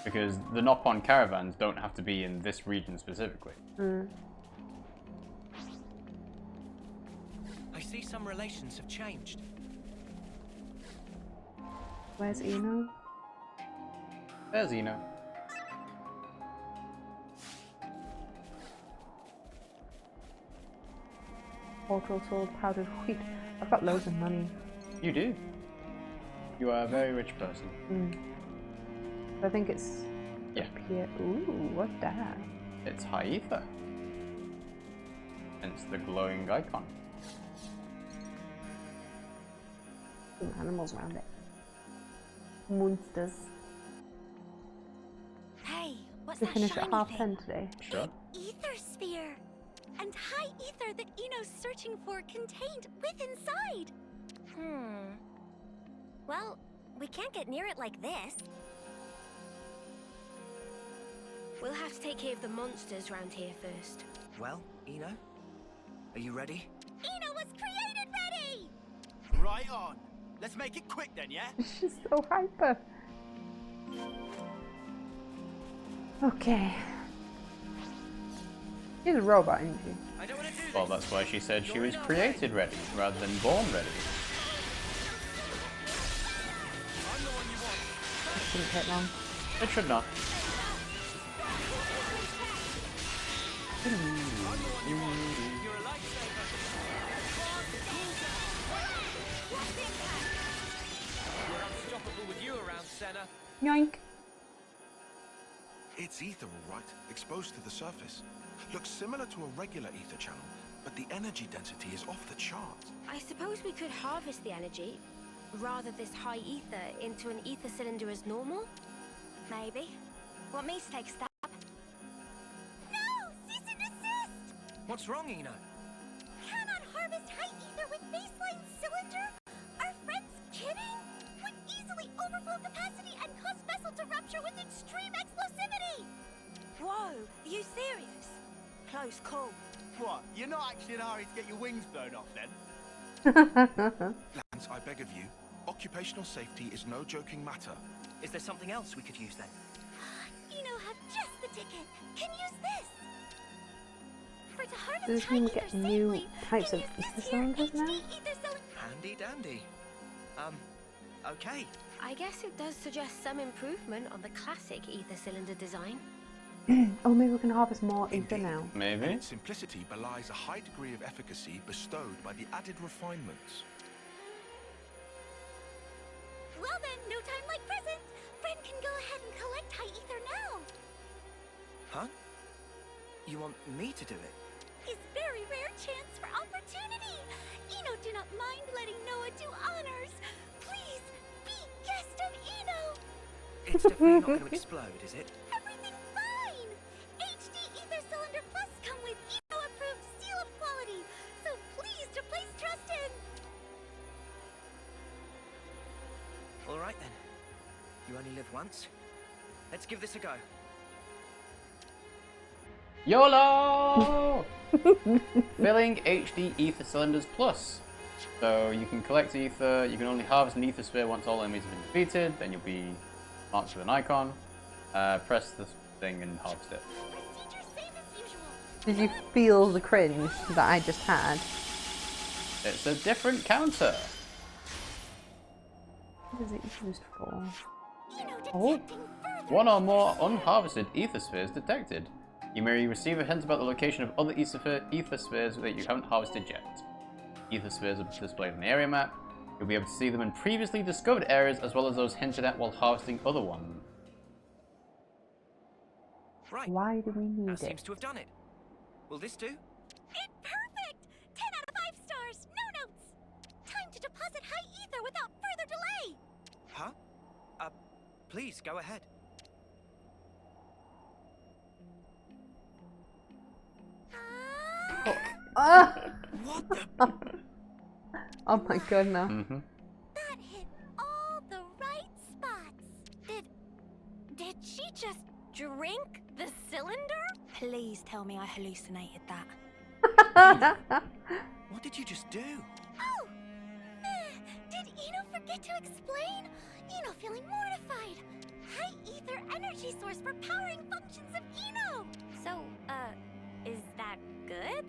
Because the Nopon caravans don't have to be in this region specifically. I see some relations have changed. Where's Eno? There's Eno. Portal sold powdered wheat. I've got loads of money. You do. You are a very rich person. I think it's Yeah. here. Ooh, what's that? It's high ether. Hence the glowing icon. Some animals around it. Monsters. Hey, what's We that finish at shiny 10:30 today. Sure. Ether sphere. And high ether that Eno's searching for contained within inside. Well, we can't get near it like this. We'll have to take care of the monsters round here first. Well, Eno, are you ready? Eno was created ready! Right on. Let's make it quick then, yeah? She's so hyper. Okay. She's a robot, isn't she? Well, that's why she said she was created ready, rather than born ready. That shouldn't take long. It should not. We're unstoppable with you around, Sena. Yoink. It's ether, all right, exposed to the surface. Looks similar to a regular ether channel, but the energy density is off the chart. I suppose we could harvest the energy, rather this high ether, into an ether cylinder as normal? Maybe. Want me to take a stab? No! Cease and desist! What's wrong, Eno? Cannot harvest high ether with baseline cylinder? Are friends kidding? Would easily overflow capacity and cause vessel to rupture with extreme explosivity! Whoa, are you serious? Close call. What? You're not actually in a hurry to get your wings blown off then? Lanz, I beg of you, occupational safety is no joking matter. Is there something else we could use then? Eno have just the ticket. Can use this. For to harvest Does this high mean we ether get new safely, types can of use ether this here cylinders now? HD ether cylinder. Handy dandy. Okay. I guess it does suggest some improvement on the classic ether cylinder design. Oh, maybe we can harvest more ether now. Maybe. And its simplicity belies a high degree of efficacy bestowed by the added refinements. Well then, no time like present. Friend can go ahead and collect high ether now. Huh? You want me to do it? His very rare chance for opportunity. Eno do not mind letting Noah do honors. Please, be guest It's definitely not going to explode, is it? Everything's fine! HD Ether Cylinder Plus come with Eno-approved seal of quality, so please to place trust in! All right then. You only live once. Let's give this a go. YOLO! Filling HD Ether Cylinders Plus. So you can collect ether, you can only harvest an ether sphere once all enemies have been defeated, then you'll be marked with an icon. Press this thing and harvest it. Did you feel the cringe that I just had? It's a different counter. What is it used for? Oh. One or more unharvested ether spheres detected. You may receive a hint about the location of other ether spheres that you haven't harvested yet. Ether spheres are displayed on the area map. You'll be able to see them in previously discovered areas as well as those hinted at while harvesting other ones. Right. Why do we need That it? seems to have done it. Will this do? It's perfect! 10 out of 5 stars, no notes! Time to deposit high ether without further delay! Huh? Please, go ahead. What the? Oh my goodness. That hit all the right spots. Did she just drink the cylinder? Please tell me I hallucinated that. What did you just do? Oh! Did Eno forget to explain? Eno feeling mortified. High ether energy source for powering functions of Eno. So, is that good?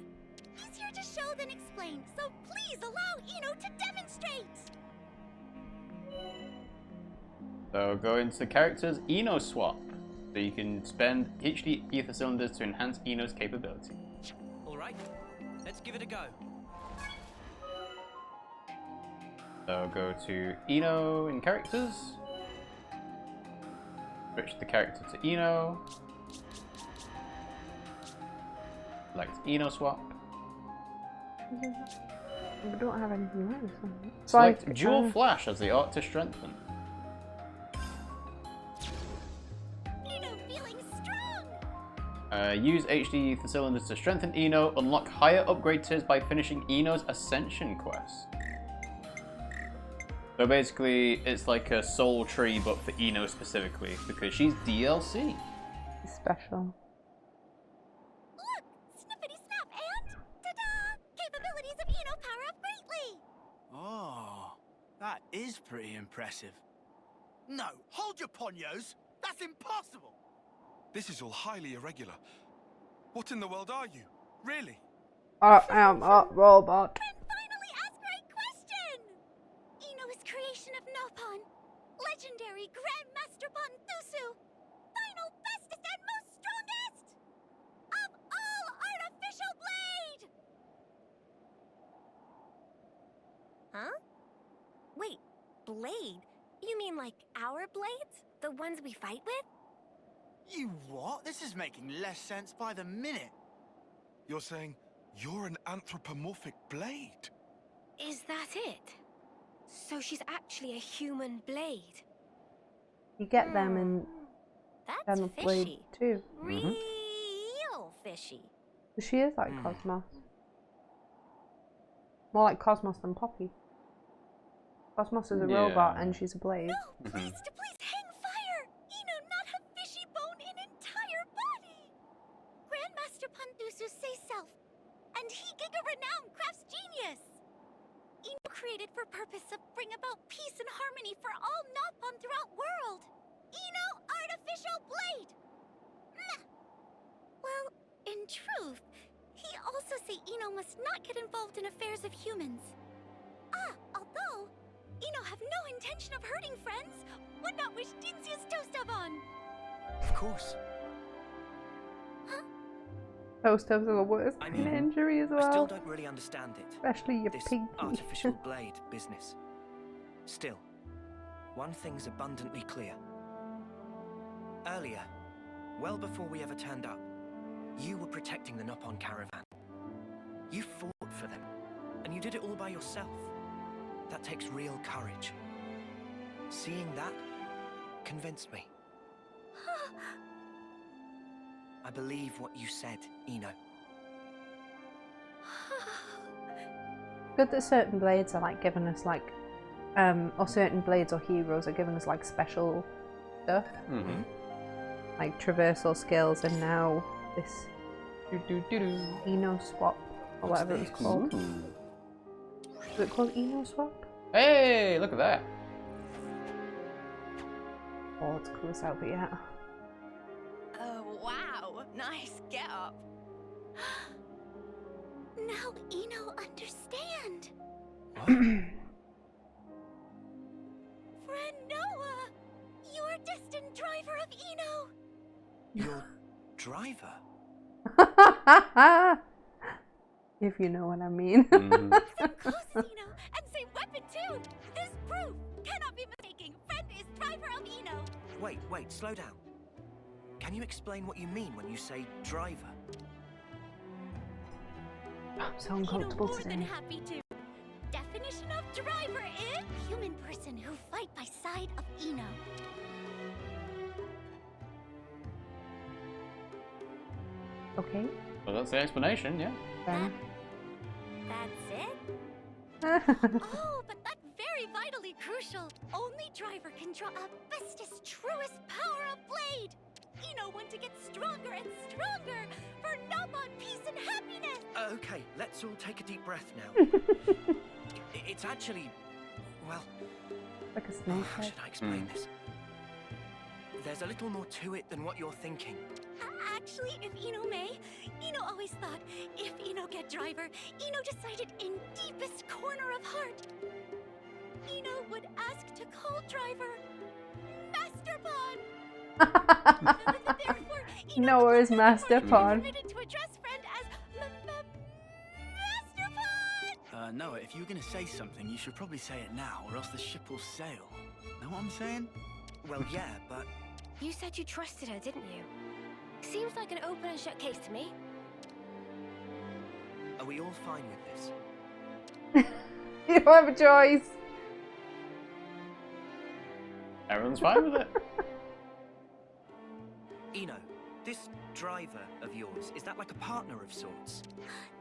Easier to show than explain, so please allow Eno to demonstrate! So go into characters Eno swap. So you can spend HD ether cylinders to enhance Eno's capability. Alright, let's give it a go. So go to Eno in characters. Switch the character to Eno. Select Eno swap. We don't have anything else. Select dual flash as the art to strengthen. Eno feeling strong! Use HD ether cylinders to strengthen Eno. Unlock higher upgrade tiers by finishing Eno's Ascension quest. So basically, it's like a soul tree, but for Eno specifically, because she's DLC. Special. Look! Snippety snap and ta-da! Capabilities of Eno power up greatly! Oh, that is pretty impressive. No, hold your ponios! That's impossible! This is all highly irregular. What in the world are you? Really? I am a robot. Finally ask right question! Eno is creation of Nopon, legendary Grandmaster Thusu, final bestest and most strongest of all artificial blade! Huh? Wait, blade? You mean like our blades? The ones we fight with? You what? This is making less sense by the minute. You're saying you're an anthropomorphic blade? Is that it? So she's actually a human blade? You get them in That's Xenoblade fishy. too. Real fishy. She is like Cosmos. More like Cosmos than Poppy. Cosmos is a robot and she's a blade. No, please to please hang fire! Eno not have fishy bone in entire body! Grandmaster Thusu say self, and he giga renowned crafts genius! Eno created for purpose of bring about peace and harmony for all Nopon throughout world! Eno artificial blade! Meh. Well, in truth, he also say Eno must not get involved in affairs of humans. Although Eno have no intention of hurting friends, would not wish Dinsia's toast of on. Of course. Toast of the worst injury as well. I still don't really understand it. Especially your this pinky. artificial blade business. Still, one thing's abundantly clear. Earlier, well before we ever turned up, you were protecting the Nopon caravan. You fought for them, and you did it all by yourself. That takes real courage. Seeing that convinced me. I believe what you said, Eno. Good that certain blades are like giving us like, or certain blades or heroes are giving us like special stuff. Mm-hmm. Like traversal skills, and now this Eno swap, or whatever it was called. Ooh. Is it called Eno swap? Hey, look at that. Oh, it's the coolest outfit yet. Oh, wow. Nice get up. Now Eno understand. Friend Noah, you are destined driver of Eno. Your driver? If you know what I mean. Mm-hmm. Some close, Eno, and say weapon too. This proof cannot be mistaken. Friend is driver of Eno. Wait, slow down. Can you explain what you mean when you say driver? I'm so uncomfortable More today. than happy to. Definition of driver is human person who fight by side of Eno. Okay. Well, that's the explanation, yeah. That's it? Oh, but that's very vitally crucial. Only driver can draw up bestest, truest power of blade. Eno want to get stronger and stronger for Nopon peace and happiness. Okay, let's all take a deep breath now. It's actually, well, Like a snake how head. should I explain this? There's a little more to it than what you're thinking. Actually, if Eno may, Eno always thought if Eno get driver, Eno decided in deepest corner of heart, Eno would ask to call driver Master Pon. Therefore, Noah is Master Pon. permitted to address friend as Master Pon. Noah, if you were going to say something, you should probably say it now, or else the ship will sail. Know what I'm saying? Well, yeah, but You said you trusted her, didn't you? Seems like an open and shut case to me. are we all fine with this? You don't have a choice. Everyone's fine with it. Eno, this driver of yours, is that like a partner of sorts?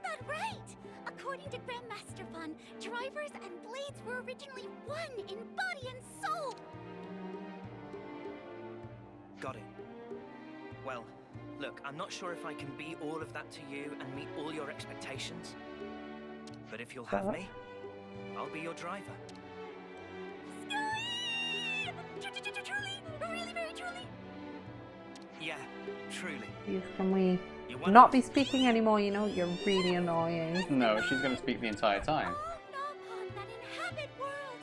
That right. According to Grandmaster Pon, drivers and blades were originally one in body and soul. Got it. Well, look, I'm not sure if I can be all of that to you and meet all your expectations. But if you'll have me, I'll be your driver. Truly, really, very truly. Yeah, truly. Please, can we You want not be speaking anymore? You know, you're really annoying. No, she's going to speak the entire time. Nopon that inhabit world.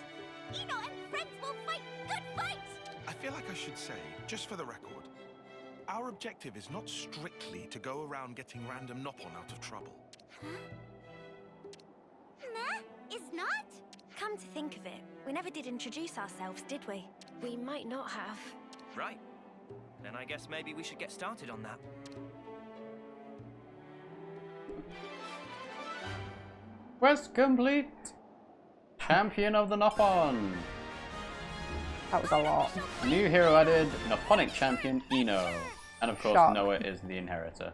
Eno and friends will fight good fights. I feel like I should say, just for the record, our objective is not strictly to go around getting random Nopon out of trouble. Nah, is not? Come to think of it, we never did introduce ourselves, did we? We might not have. Right. Then I guess maybe we should get started on that. Quest complete! Champion of the Nopon! That was a lot. New hero added, Noponic champion Eno. And of course, Shock. Noah is the inheritor.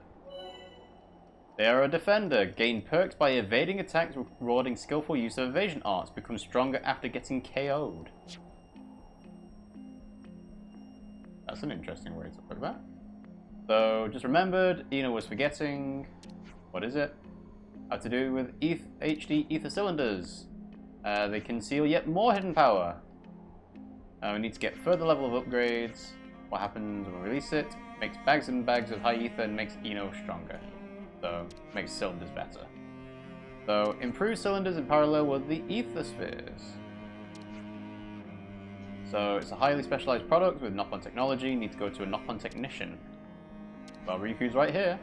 They are a defender. Gain perks by evading attacks, rewarding skillful use of evasion arts. Become stronger after getting KO'd. That's an interesting way to put that. So, just remembered, Eno was forgetting... What is it? How to do with HD ether cylinders. They conceal yet more hidden power. We need to get further level of upgrades. What happens when we release it? Makes bags and bags of high ether and makes Eno stronger. So, makes cylinders better. So, improve cylinders in parallel with the ether spheres. So, it's a highly specialized product with Nopon technology. Need to go to a Nopon technician. Well, Riku's right here.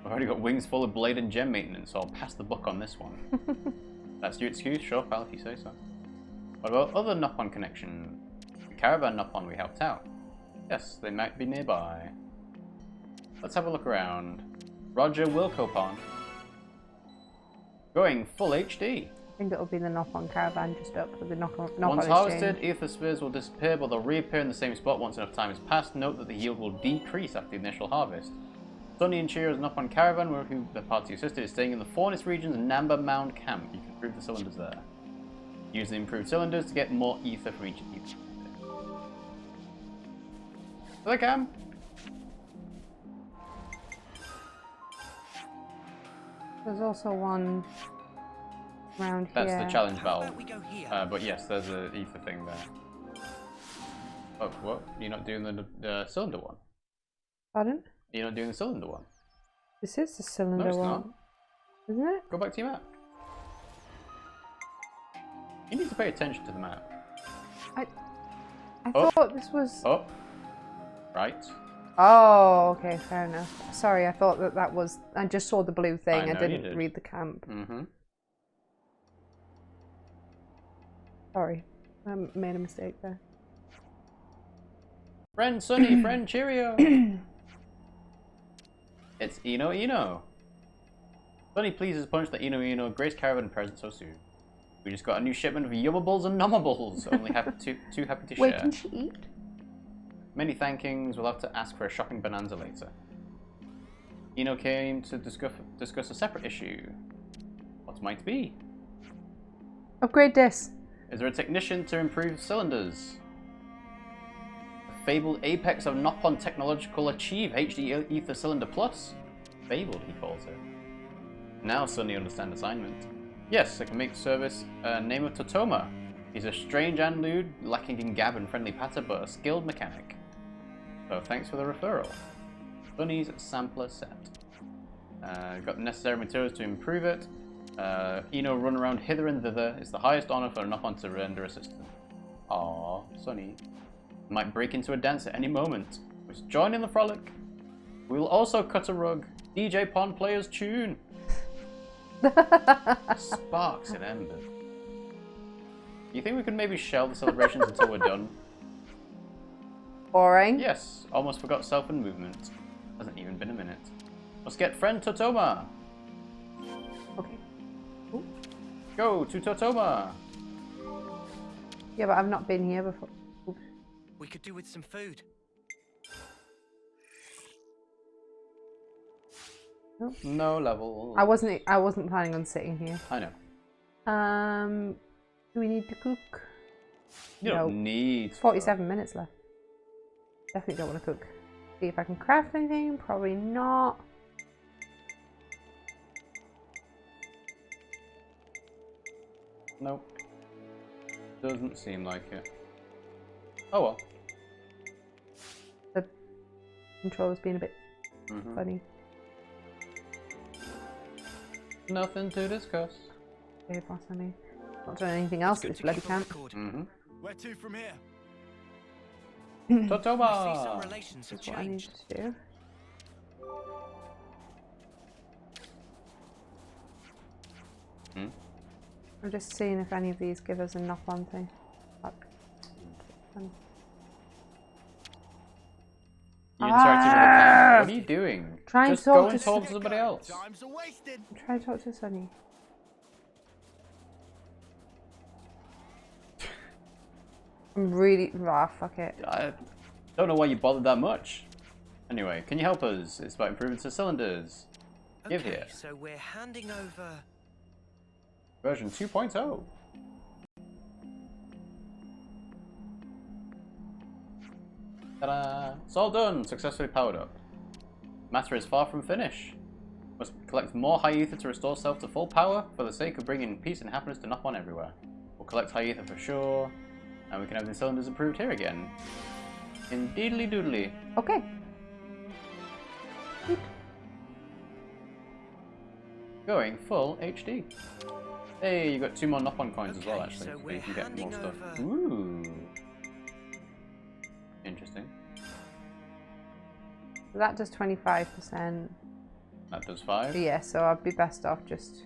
I've already got wings full of blade and gem maintenance, so I'll pass the buck on this one. That's your excuse? Sure, pal, if you say so. What about other Nopon connection? The caravan Nopon we helped out. Yes, they might be nearby. Let's have a look around. Roger Wilcopon. Going full HD. think it'll be the Nopon caravan just up for the Nopon Once exchange. harvested, ether spheres will disappear, but they'll reappear in the same spot once enough time has passed. Note that the yield will decrease after the initial harvest. Sunny and Chirio's Nopon caravan, who the party assisted, is staying in the Faunus region's Namba Mound camp. You can improve the cylinders there. Use the improved cylinders to get more ether from each ether. So I can. There's also one around here. That's the challenge battle. But yes, there's an ether thing there. Oh, what? You're not doing the cylinder one? Pardon? You're not doing the cylinder one? This is the cylinder No, it's one. not. Isn't it? Go back to your map. You need to pay attention to the map. I thought this was... Oh. Right. Oh, okay, fair enough. Sorry, I thought that was... I just saw the blue thing. I know you didn't did. read the camp. Mm-hmm. Sorry. I made a mistake there. Friend Sunny, friend Cheerio. It's Eno. Sunny pleases punch that Eno Grace Caravan present so soon. We just got a new shipment of Yummables and Nummables. Only too happy to share. Wait, can she eat? Many thankings. We'll have to ask for a shopping bonanza later. Eno came to discuss a separate issue. What might it be? Upgrade this. Is there a technician to improve cylinders? The fabled apex of Nopon technological achieve HD Ether Cylinder Plus? Fabled, he calls it. Now Sunny understand assignment. Yes, I can make service name of Totoma. He's a strange and lewd, lacking in gab and friendly patter, but a skilled mechanic. So thanks for the referral. Sunny's sampler set. Got the necessary materials to improve it. Eno run around hither and thither. It's the highest honor for a Nopon to render assistance. Aww, Sunny. Might break into a dance at any moment. Let's join in the frolic. We will also cut a rug. DJ Pond player's tune. Sparks and embers. You think we could maybe shelve the celebrations until we're done? Boring. Yes, almost forgot self and movement. Hasn't even been a minute. Let's get friend Totoma. Okay. Ooh. Go to Totoma. Yeah, but I've not been here before. Oops. We could do with some food. Nope. No level. I wasn't planning on sitting here. I know. Do we need to cook? You don't need. 47 minutes left. Definitely don't want to cook. See if I can craft anything. Probably not. Nope. Doesn't seem like it. Oh well. The controller's being a bit funny. Nothing to discuss. Okay, boss, I mean, not doing anything else this bloody camp. Where to from here? Totoma! That's what I need to do. I'm just seeing if any of these give us a Nopon thing. Fuck. You interacting with the camp. What are you doing? Try and just go and talk talk to somebody else. Time's a wasted. Try to talk to Sunny. I'm really... fuck it. I don't know why you bothered that much. Anyway, can you help us? It's about improvements to cylinders. Give here. So we're handing over... Version 2.0. Ta-da! It's all done! Successfully powered up. Matter is far from finished. Must collect more high ether to restore self to full power for the sake of bringing peace and happiness to Nopon everywhere. We'll collect high ether for sure, and we can have the cylinders improved here again. Indeedly doodly. Okay. Going full HD. Hey, you got 2 more Nopon coins as well, actually, so so you can get more stuff. over... Ooh. Interesting. That does 25%. That does 5. Yeah, so I'd be best off just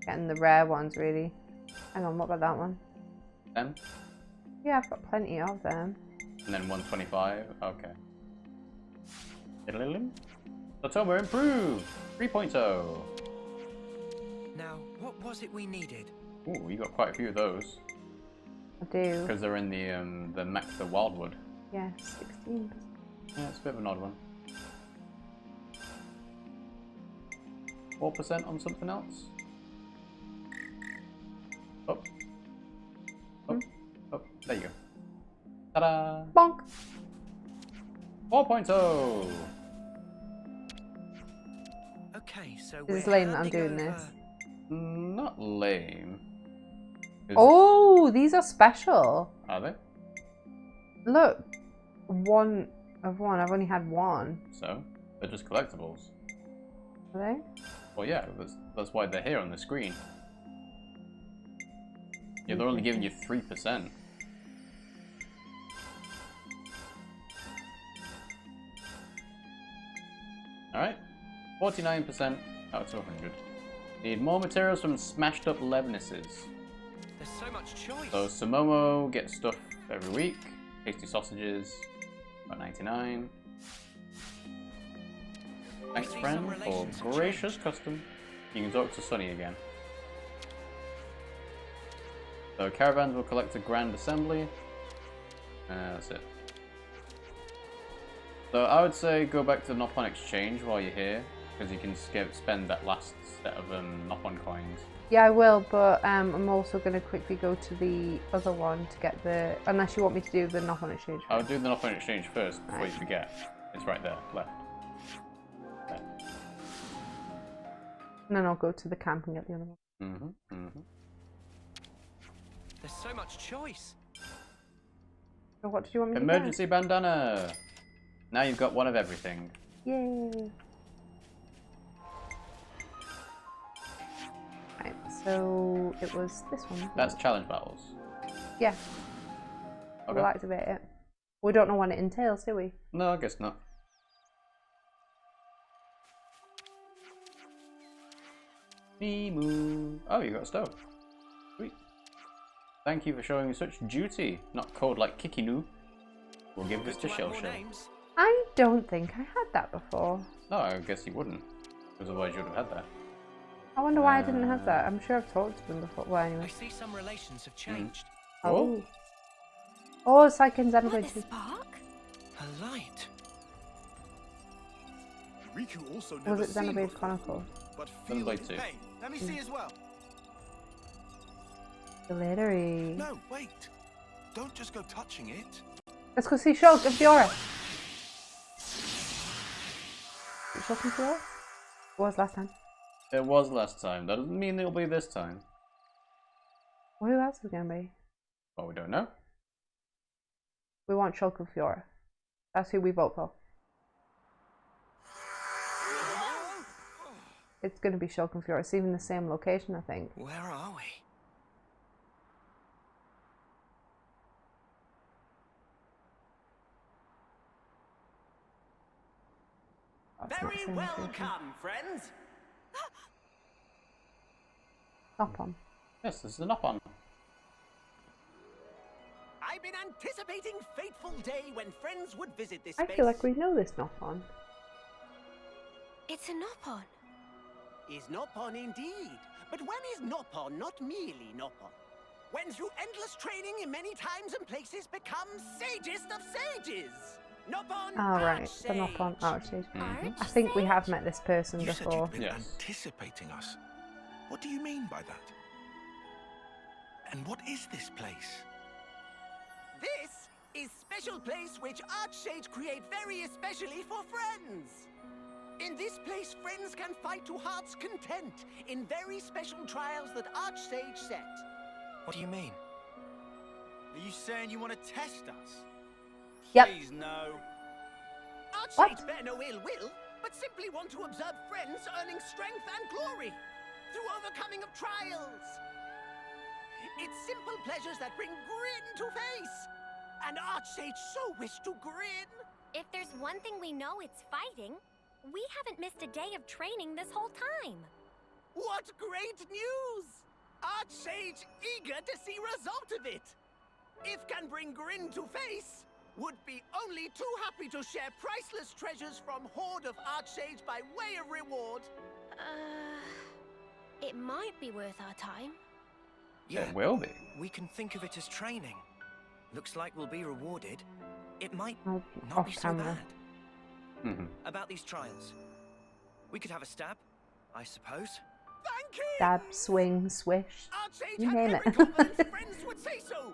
getting the rare ones, really. Hang on, what about that one? 10. Yeah, I've got plenty of them. And then 125. Okay. Totoma improved! 3.0. Now, what was it we needed? Ooh, you got quite a few of those. I do. Because they're in the Wildwood. Yeah, 16%. Yeah, it's a bit of an odd one. 4% on something else. Up. Up. Up. There you go. Ta-da! Bonk! 4.0! Okay, so This is we're lame that I'm handing doing over- this. Not lame. Oh, these are special. Are they? Look, 1 of 1. I've only had 1. So, they're just collectibles. Are they? Well, yeah, that's why they're here on the screen. Yeah, they're only giving you 3%. Alright, 49% out of 200. Need more materials from smashed up Levinuses. There's so much choice. So Sumomo gets stuff every week. Tasty sausages, about 99. Thanks, friend, for gracious custom. You can talk to Sunny again. So caravans will collect a grand assembly. That's it. So I would say go back to the Nopon exchange while you're here, because you can spend that last set of Nopon coins. Yeah, I will, but I'm also going to quickly go to the other one to get the... Unless you want me to do the Nopon exchange first. I'll do the Nopon exchange first before you forget. It's right there, left. There. And then I'll go to the camp and get the other one. There's so much choice. So what did you want me to Emergency bandana! Now you've got one of everything. Yay! Right, so it was this one. That's challenge battles. Yeah. Okay. We'll activate it. We don't know what it entails, do we? No, I guess not. Mimu. Oh, you got a stove. Sweet. Thank you for showing such duty. Not code like Kikinu. We'll give this to Shell Shell. I don't think I had that before. No, I guess you wouldn't. Because otherwise you would have had that. I wonder why I didn't have that. I'm sure I've talked to them before. Well, anyway. I see some relations have changed. Oh. Oh, it's like in Xenoblade 2. A light. Riku also Was never it seen Xenoblade before, Chronicles? but Xenoblade 2. Hey, let me see as well. Glittery. No, wait. Don't just go touching it. Let's go see Shulk and Fiora. Shulk and Fiora? It was last time. It was last time. That doesn't mean it'll be this time. Well, who else is it going to be? Well, we don't know. We want Shulk and Fiora. That's who we vote for. It's going to be Shulk and Fiora. It's even the same location, I think. Where are we? Very welcome, friends. Nopon. Yes, this is the Nopon. I've been anticipating fateful day when friends would visit this I space. feel like we know this Nopon. It's a Nopon. Is Nopon indeed. But when is Nopon not merely Nopon? When through endless training in many times and places becomes sagest of sages. Nopon Right, the Nopon Archsage. I think we have met this person You said before. you'd been anticipating us. What do you mean by that? And what is this place? This is special place which Archsage create very especially for friends. In this place, friends can fight to heart's content in very special trials that Archsage set. What do you mean? Are you saying you want to test us? Yep. Please, no. Archsage bear no ill will, but simply want to observe friends earning strength and glory through overcoming of trials. It's simple pleasures that bring grin to face. And Archsage so wish to grin. If there's one thing we know, it's fighting. We haven't missed a day of training this whole time. What great news! Archsage eager to see result of it. If can bring grin to face, would be only too happy to share priceless treasures from Horde of Archsage by way of reward. It might be worth our time. It will be. We can think of it as training. Looks like we'll be rewarded. It might I'll not off be so camera. bad. Mm-hmm. About these trials. We could have a stab, I suppose. Thank you! Dab, swing, swish. Archsage You had name every it. confidence friends would say so.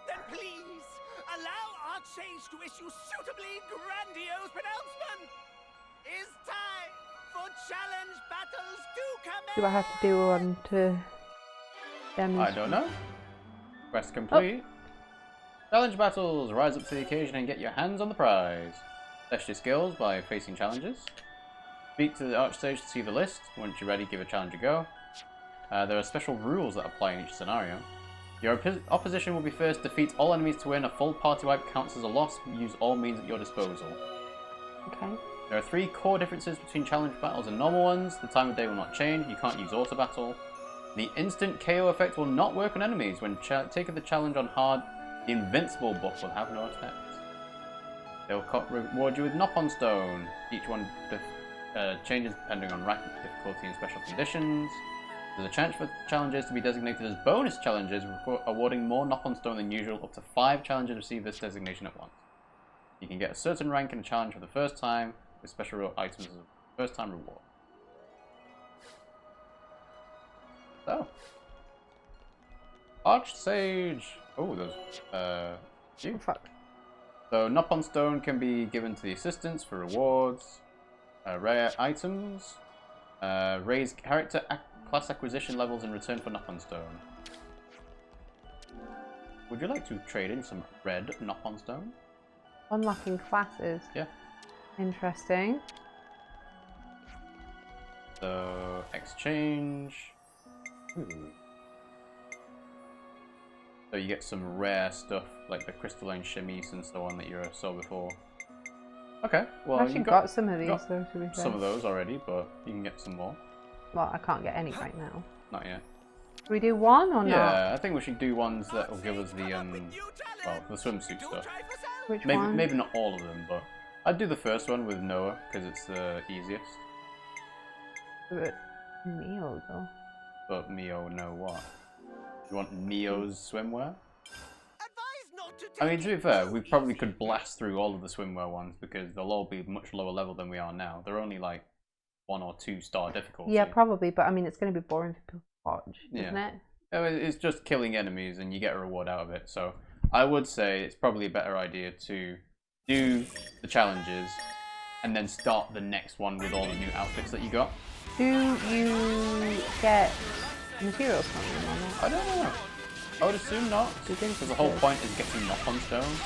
Then please, allow Archsage to issue suitably grandiose pronouncement. It's time for challenge battles to commence. Do I have to do one to demonstrate? I don't know. Quest complete. Challenge battles. Rise up to the occasion and get your hands on the prize. Test your skills by facing challenges. Speak to the Archsage to see the list. Once you're ready, give a challenge a go. There are special rules that apply in each scenario. Your opposition will be first. Defeat all enemies to win. A full party wipe counts as a loss. Use all means at your disposal. Okay. There are 3 core differences between challenge battles and normal ones. The time of day will not change. You can't use auto battle. The instant KO effect will not work on enemies. When taking the challenge on hard, the invincible buff will have no effect. They'll reward you with Nopon stone. Each one changes depending on rank, difficulty, and special conditions. There's a chance for challenges to be designated as bonus challenges, awarding more Nopon stone than usual. Up to 5 challenges receive this designation at once. You can get a certain rank in a challenge for the first time, with special items as a first time reward. So, Archsage. Oh, there's few. Fuck. So Nopon stone can be given to the assistants for rewards, rare items, raise character class acquisition levels in return for Nopon stone. Would you like to trade in some red Nopon stone? Unlocking classes. Yeah. Interesting. So exchange. So you get some rare stuff like the crystalline chemise and so on that you saw before. Okay, well I've actually got some of these though, to be fair. Some of those already, but you can get some more. Well, I can't get any right now. Not yet. Should we do one or not? Yeah, I think we should do ones that will give us the well, the swimsuit stuff. Which maybe, one? Maybe not all of them, but I'd do the first one with Noah because it's the easiest. But Neo though. But Mio know what? You want Neo's swimwear? I mean, to be fair, we probably could blast through all of the swimwear ones because they'll all be much lower level than we are now. They're only like 1 or 2 star difficulty. Yeah, probably, but I mean, it's going to be boring for people to watch, isn't it? I mean, it's just killing enemies and you get a reward out of it. So I would say it's probably a better idea to do the challenges and then start the next one with all the new outfits that you got. Do you get materials from them or not? I don't know. I would assume not. Because the whole point is getting Nopon stone.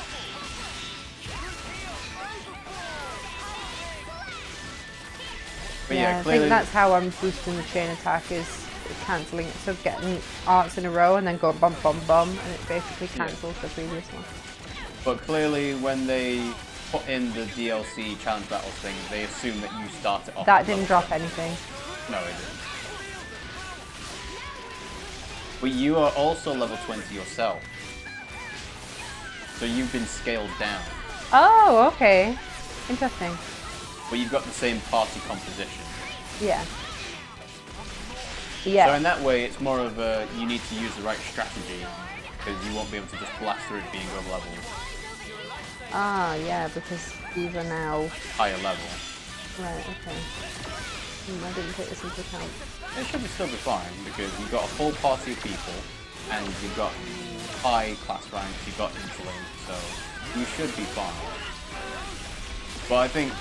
But yeah, I clearly think that's how I'm boosting the chain attack is cancelling it. So getting arts in a row and then go bump, bump, bump, and it basically cancels the previous one. But clearly when they put in the DLC challenge battles thing, they assume that you start it off. That didn't drop anything. No, it didn't. But you are also level 20 yourself. So you've been scaled down. Oh, okay. Interesting. But you've got the same party composition. Yeah. Yeah. So in that way, it's more of a, you need to use the right strategy, because you won't be able to just blast through it being over levels. Ah, yeah, because these are now... higher level. Right, okay. I didn't take this into account. It should still be fine, because you've got a full party of people, and you've got high class ranks, you've got interlinks, so you should be fine. But I think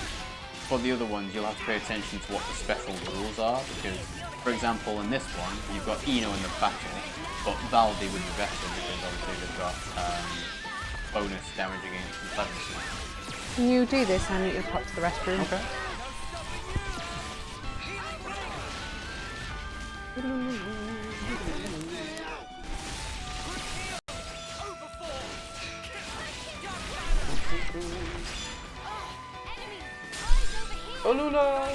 for the other ones, you'll have to pay attention to what the special rules are, because, for example, in this one, you've got Eno in the battle, but Valdi would be better, because obviously they've got bonus damage against the cleverness. Can you do this? I need to pop to the restroom. Okay. Olula!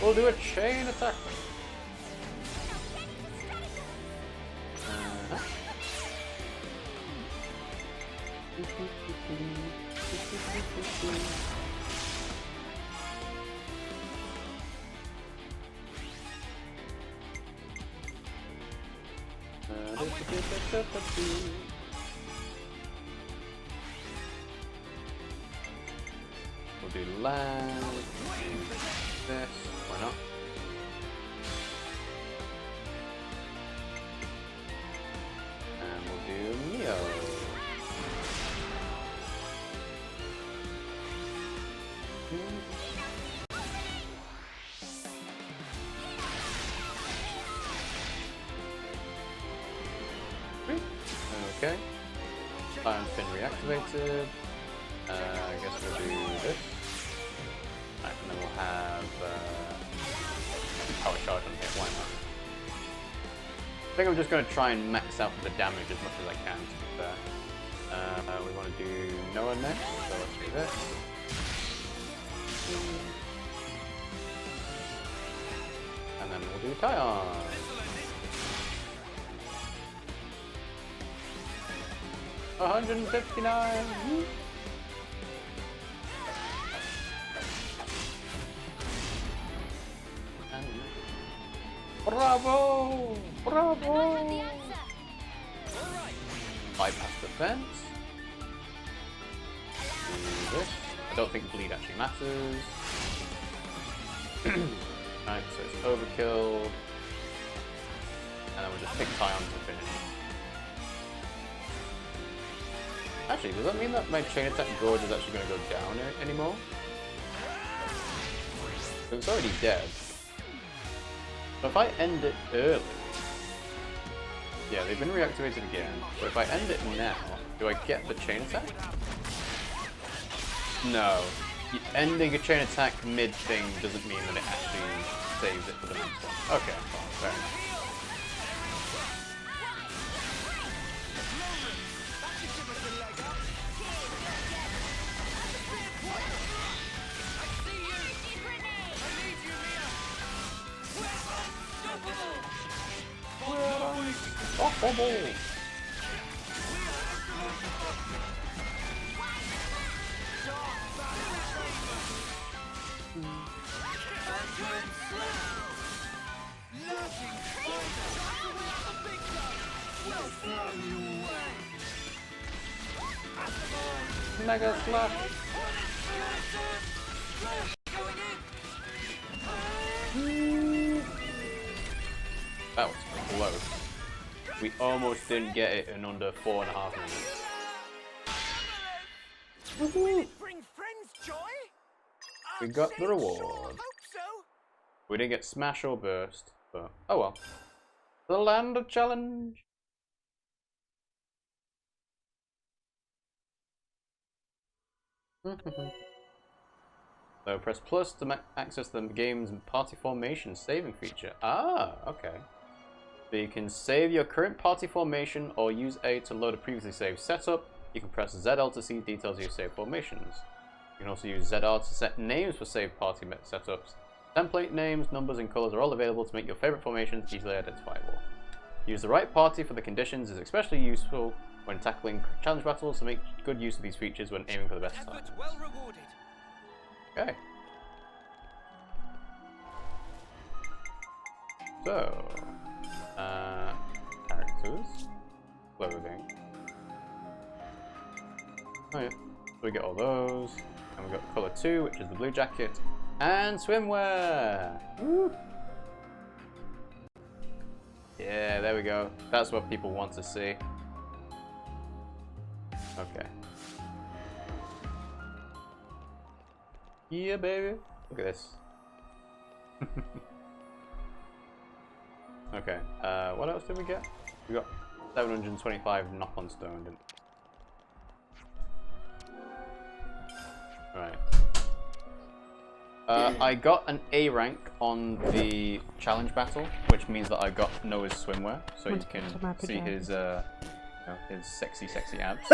We'll do a chain attack. We'll do land. This. Why not? And we'll do Neo. Okay. Iron's been reactivated. I guess we'll do this. Right, and then we'll have power charge on here. Why not? I think I'm just going to try and max out the damage as much as I can, to be fair. We want to do Noah next, so let's do this. And then we'll do Taion. $159. Bravo! Bravo! Bypass the fence. Do this. I don't think bleed actually matters. Right, so it's overkill. And then we'll just pick Taion to finish. Actually, does that mean that my chain attack gorge is actually going to go down anymore? So it's already dead. But if I end it early... Yeah, they've been reactivated again. But if I end it now, do I get the chain attack? No. Ending a chain attack mid-thing doesn't mean that it actually saves it for the next one. Okay, fine, fair enough. Mega slash. That was close. We almost didn't get it in under 4.5 minutes. We got the reward. We didn't get smash or burst, but oh well. The land of challenge. So press plus to access the game's party formation saving feature. Ah, okay. So you can save your current party formation or use A to load a previously saved setup. You can press ZL to see details of your saved formations. You can also use ZR to set names for saved party setups. Template names, numbers, and colors are all available to make your favorite formations easily identifiable. Use the right party for the conditions is especially useful when tackling challenge battles, so make good use of these features when aiming for the best time. Well rewarded. Okay. So, characters, clothing. Oh yeah, so we get all those, and we got color 2, which is the blue jacket, and swimwear. Woo! Yeah, there we go. That's what people want to see. Okay. Yeah, baby. Look at this. Okay. What else did we get? We got 725 Nopon stone, didn't we? Right. I got an A rank on the challenge battle, which means that I got Noah's swimwear, so you can see his, his sexy abs.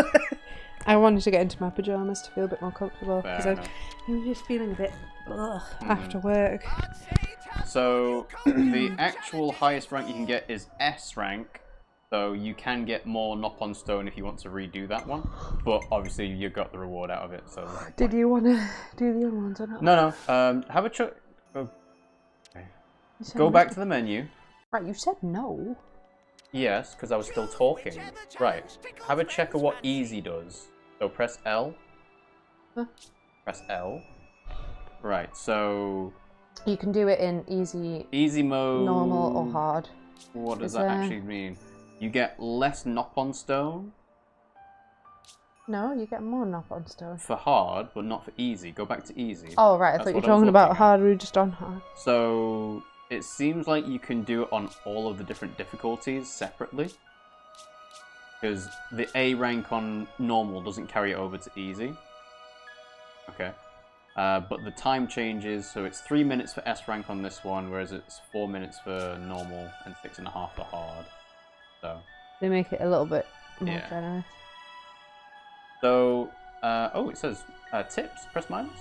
I wanted to get into my pajamas to feel a bit more comfortable because I enough. was just feeling a bit after work. So the actual highest rank you can get is S rank. So you can get more Nopon stone if you want to redo that one, but obviously you got the reward out of it. So did you want to do the other ones or not? No. Have a check. Go back to the menu. Right, you said no. Yes, because I was still talking. Right. Have a check of what easy does. So press L. Huh? Press L. Right. So you can do it in easy mode, normal, or hard. What does that actually mean? You get less Nopon stone. No, you get more Nopon stone. For hard, but not for easy. Go back to easy. Oh, right. I thought you were talking about hard. We were just on hard. So it seems like you can do it on all of the different difficulties separately. Because the A rank on normal doesn't carry it over to easy. Okay. But the time changes, so it's 3 minutes for S rank on this one, whereas it's 4 minutes for normal and 6.5 for hard. So they make it a little bit more generous. So, it says tips. Press minus.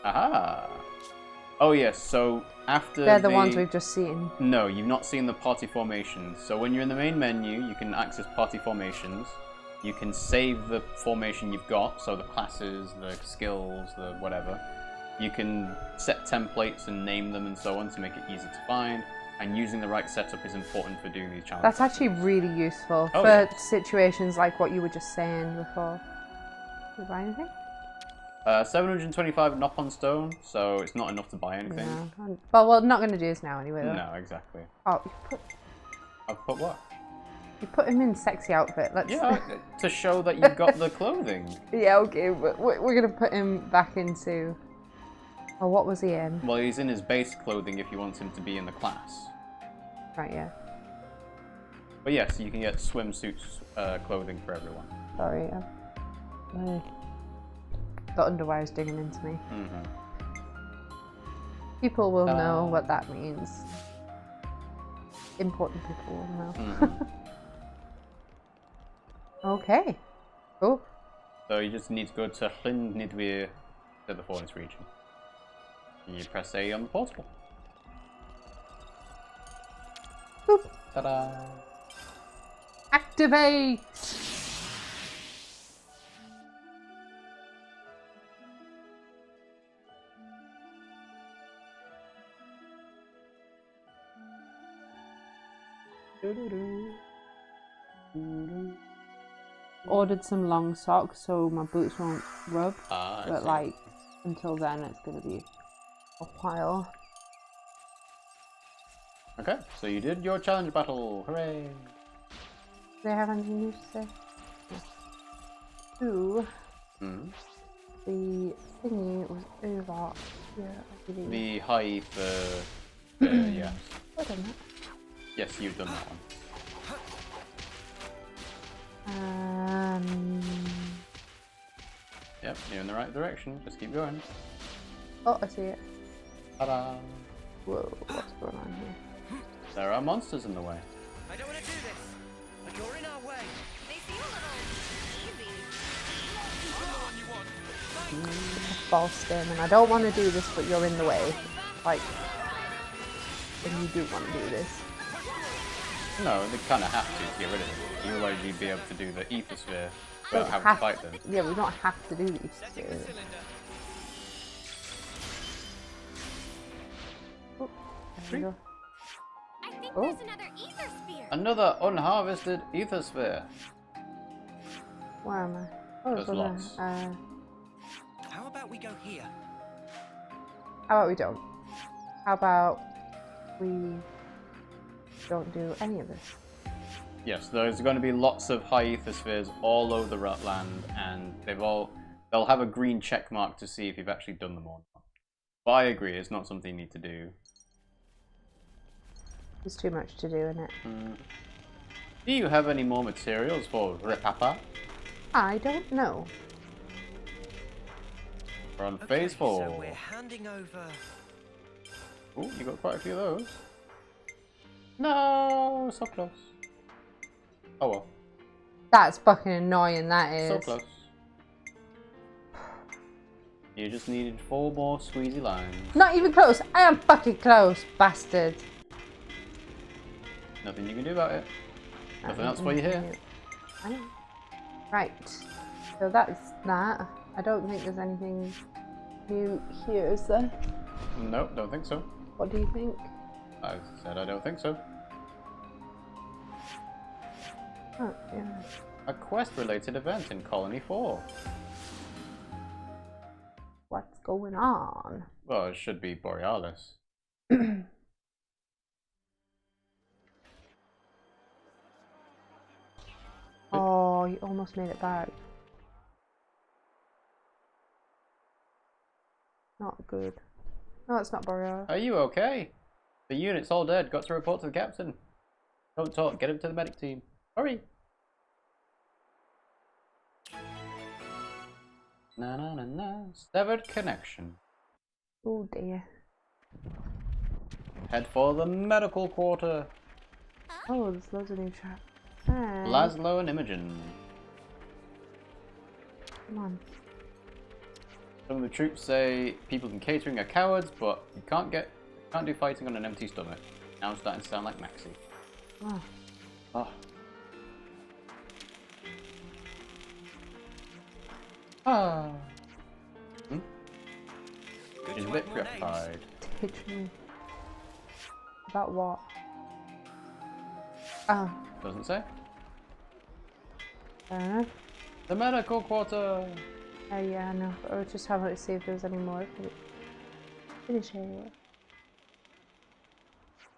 Aha. Oh yes. So after they're the ones we've just seen. No, you've not seen the party formations. So when you're in the main menu, you can access party formations. You can save the formation you've got, so the classes, the skills, the whatever. You can set templates and name them and so on to make it easy to find. And using the right setup is important for doing these challenges. That's actually really useful for situations like what you were just saying before. Did you buy anything? 725 Nopon stone, so it's not enough to buy anything. No. Well, we're not going to do this now anyway, though. No, exactly. Oh, you put... I've put what? You put him in sexy outfit. Let's... Yeah, to show that you've got the clothing. Yeah, okay, but we're going to put him back into... Oh, what was he in? Well, he's in his base clothing if you want him to be in the class. Right, yeah. But yes, you can get swimsuits clothing for everyone. Sorry, the underwear is digging into me. People will know what that means. Important people will know. Okay. Cool. So you just need to go to Hlindnidwir to the Forest region. You press A on the portable. Boop. Ta-da! Activate! Ordered some long socks so my boots won't rub, but like until then it's gonna be a while. Okay, so you did your challenge battle, hooray! Do they have anything new to say? No. The thingy was over here. The high for yes. I've done that. Yes, you've done that one. Yep, you're in the right direction. Just keep going. Oh, I see it. Ta-da! Whoa, what's going on here? There are monsters in the way. I don't want to do this, but you're in our way. They seem a little easy. False statement. I don't want to do this, but you're in the way. Like, and you do want to do this. No, they kind of have to get rid of it. Otherwise, you'd be able to do the ethosphere without having to fight them. Yeah, we don't have to do these. Oh, there we go. I think there's another ether sphere. Another unharvested ethosphere. Where am I? Oh, there's over lots. there. How about we go here? How about we don't? How about we don't do any of this? Yes, there's going to be lots of high ethospheres all over the Rutland, and they'll have a green check mark to see if you've actually done them or not. But I agree, it's not something you need to do. There's too much to do in it. Do you have any more materials for Repapa? I don't know. We're on phase 4. So we're handing over. Oh, you got quite a few of those. No, so close. Oh well. That's fucking annoying, that is. So close. You just needed 4 more squeezy lines. Not even close. I am fucking close, bastard. Nothing you can do about it. Nothing else for you here. Right. So that's that. I don't think there's anything new here, is there? Nope, don't think so. What do you think? I said I don't think so. Oh, yeah. A quest-related event in Colony 4. What's going on? Well, it should be Borealis. Oh, you almost made it back. Not good. No, it's not Boreal. Are you okay? The unit's all dead. Got to report to the captain. Don't talk. Get him to the medic team. Hurry! Na na na na. Severed connection. Oh dear. Head for the medical quarter. Oh, there's loads of new chat. Hey. Laszlo and Imogen. Come on. Some of the troops say people in catering are cowards, but you can't do fighting on an empty stomach. Now I'm starting to sound like Maxi. Oh. Oh. Ah. Hmm? She's a bit preoccupied. Teach me. About what? Oh. Doesn't say. Fair enough. The medical quarter! Oh yeah, I know. I was just having to see if there was any more. Finish it.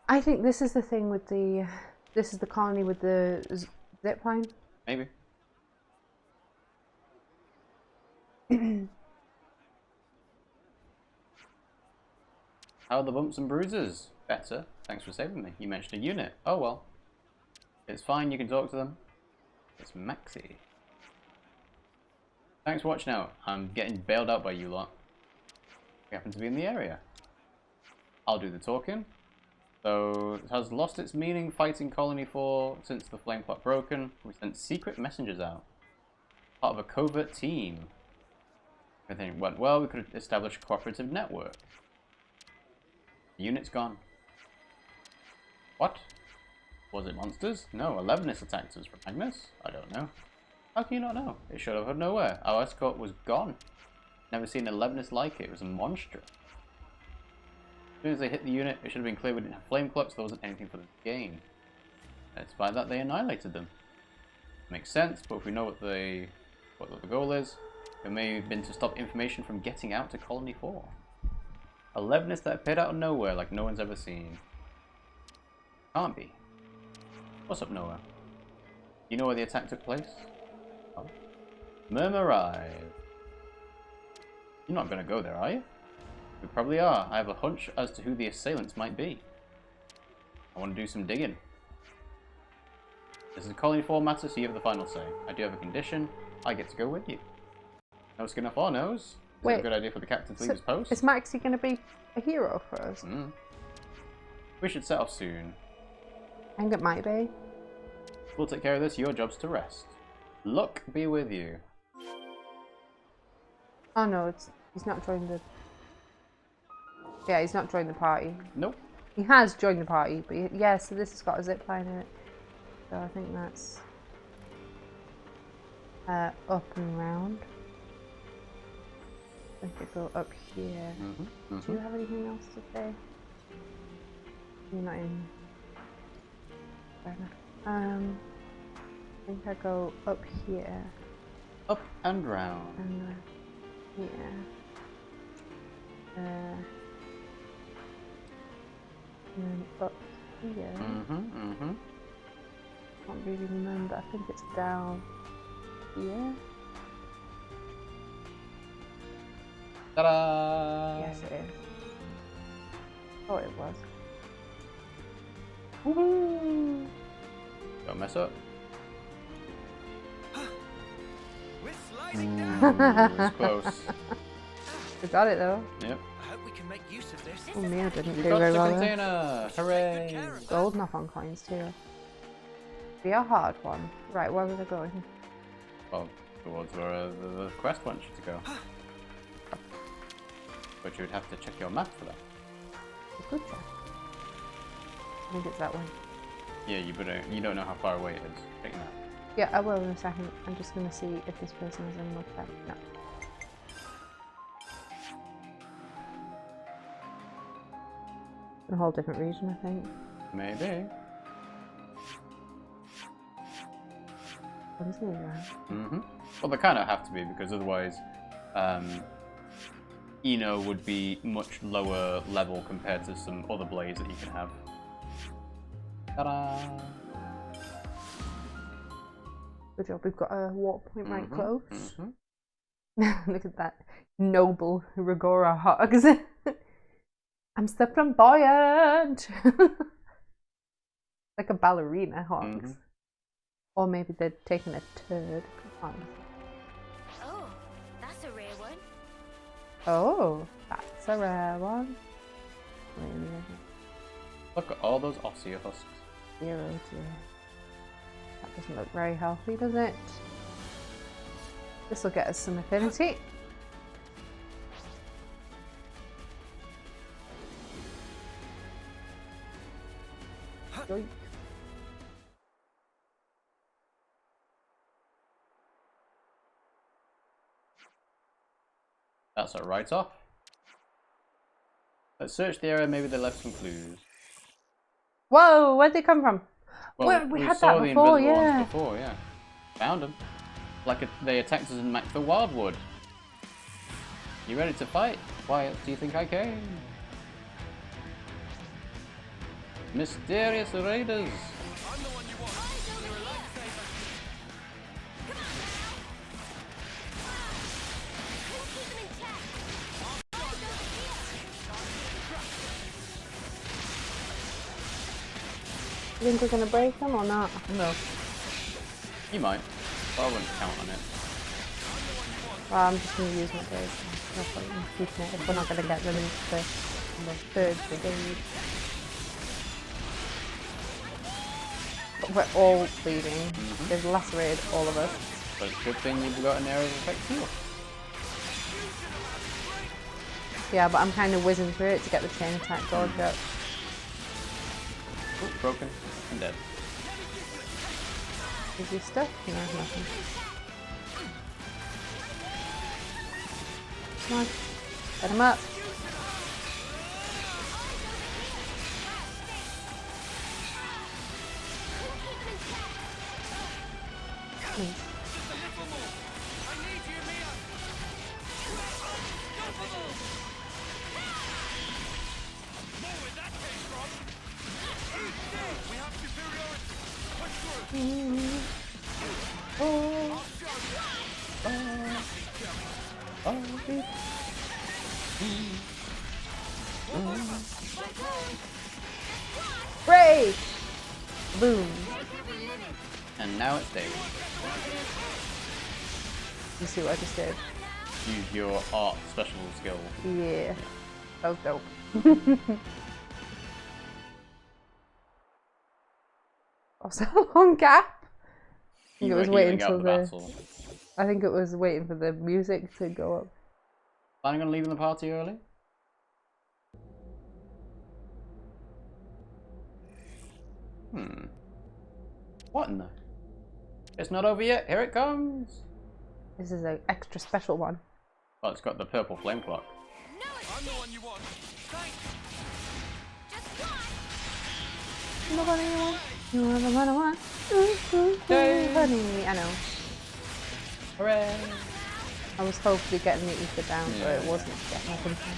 I think this is the thing with the... This is the colony with the zipline. Maybe. How are the bumps and bruises? Better. Thanks for saving me. You mentioned a unit. Oh well. It's fine, you can talk to them. It's Maxi. Thanks for watching out. I'm getting bailed out by you lot. We happen to be in the area. I'll do the talking. So, it has lost its meaning fighting Colony 4 since the flame clock broken. We sent secret messengers out. Part of a covert team. Everything went well, we could establish a cooperative network. The unit's gone. What? Was it monsters? No, 11th attacked us from Agnus? I don't know. How can you not know? It showed up out of nowhere. Our escort was gone. Never seen 11th like it. It was a monster. As soon as they hit the unit, it should have been clear we didn't have flame clocks, there wasn't anything for them to gain. And despite that, they annihilated them. Makes sense, but if we know what the goal is, it may have been to stop information from getting out to Colony 4. 11th that appeared out of nowhere like no one's ever seen. Can't be. What's up, Noah? You know where the attack took place? Oh. Murmurai. You're not going to go there, are you? We probably are. I have a hunch as to who the assailants might be. I want to do some digging. This is a Colony 4 matter, so you have the final say. I do have a condition. I get to go with you. No skin off our nose. Is that a good idea for the captain to leave his post? Is Maxi going to be a hero for us? We should set off soon. I think it might be. We'll take care of this. Your job's to rest. Luck be with you. Oh no, he's not joined the... Yeah, he's not joined the party. Nope. He has joined the party, but yeah, so this has got a zipline in it. So I think that's up and round. I think it go up here. Do you have anything else to say? You're not in. Fair enough. I think I go up here. Up and round. And here. And then up here. Can't really remember. I think it's down here. Ta-da! Yes, it is. Oh, it was. Woohoo! Don't mess up. We're sliding down. It's close. We got it though. Yep. I hope we can make use of this. Oh, Mia didn't do Got very the well. container! Hooray! Gold Nopon coins too. Be a hard one. Right, where was I going? Well, towards where the quest wants you to go. But you would have to check your map for that. Good job. I think it's that way. Yeah, you don't know how far away it is. Check your map. Yeah, I will in a second. I'm just gonna see if this person is in Mudfell. No. In a whole different region, I think. Maybe. What is it, right? Mm-hmm. Well, they kind of have to be, because otherwise, Eno would be much lower level compared to some other blades that you can have. Ta-da! Good job, we've got a water point right close. Mm-hmm. Look at that noble Rigora hugs. I'm so flamboyant! Like a ballerina hugs. Or maybe they're taking a turd. Come on. Oh, that's a rare one. Oh, that's a rare one. Really? Look at all those osseo husks. Dear, oh dear. That doesn't look very healthy, does it? This will get us some affinity. Yoink. That's a write-off. Let's search the area, maybe they left some clues. Whoa, where'd they come from? Well, we we had saw that the before, invisible yeah. ones before, yeah. Found them. Like they attacked us in the Wildwood. You ready to fight? Why do you think I came? Mysterious raiders. You think we're gonna break them or not? No. You might, but I wouldn't count on it. Well, I'm just gonna use my days. No point in keeping it if we're not gonna get rid of the third brigade. But we're all bleeding. They've lacerated all of us. But it's a good thing you've got an area of effect heal. Yeah, but I'm kind of whizzing through it to get the chain attack dodge out. Ooh, broken and dead. Is he stuck? No, nothing. Come on, get him up. Please. Break! Boom. And now it's David. You see what I just did? Use your art special skill. Yeah. That was dope. Also, a long gap. I think it was waiting till I think it was waiting for the music to go up. Planning on leaving the party early? What in the? It's not over yet. Here it comes. This is an extra special one. Well, it's got the purple flame clock. I'm the one you want. Nobody wants. You are the one I want. Honey, I know. Hooray! I was hopefully getting the ether down, but it wasn't getting up in time.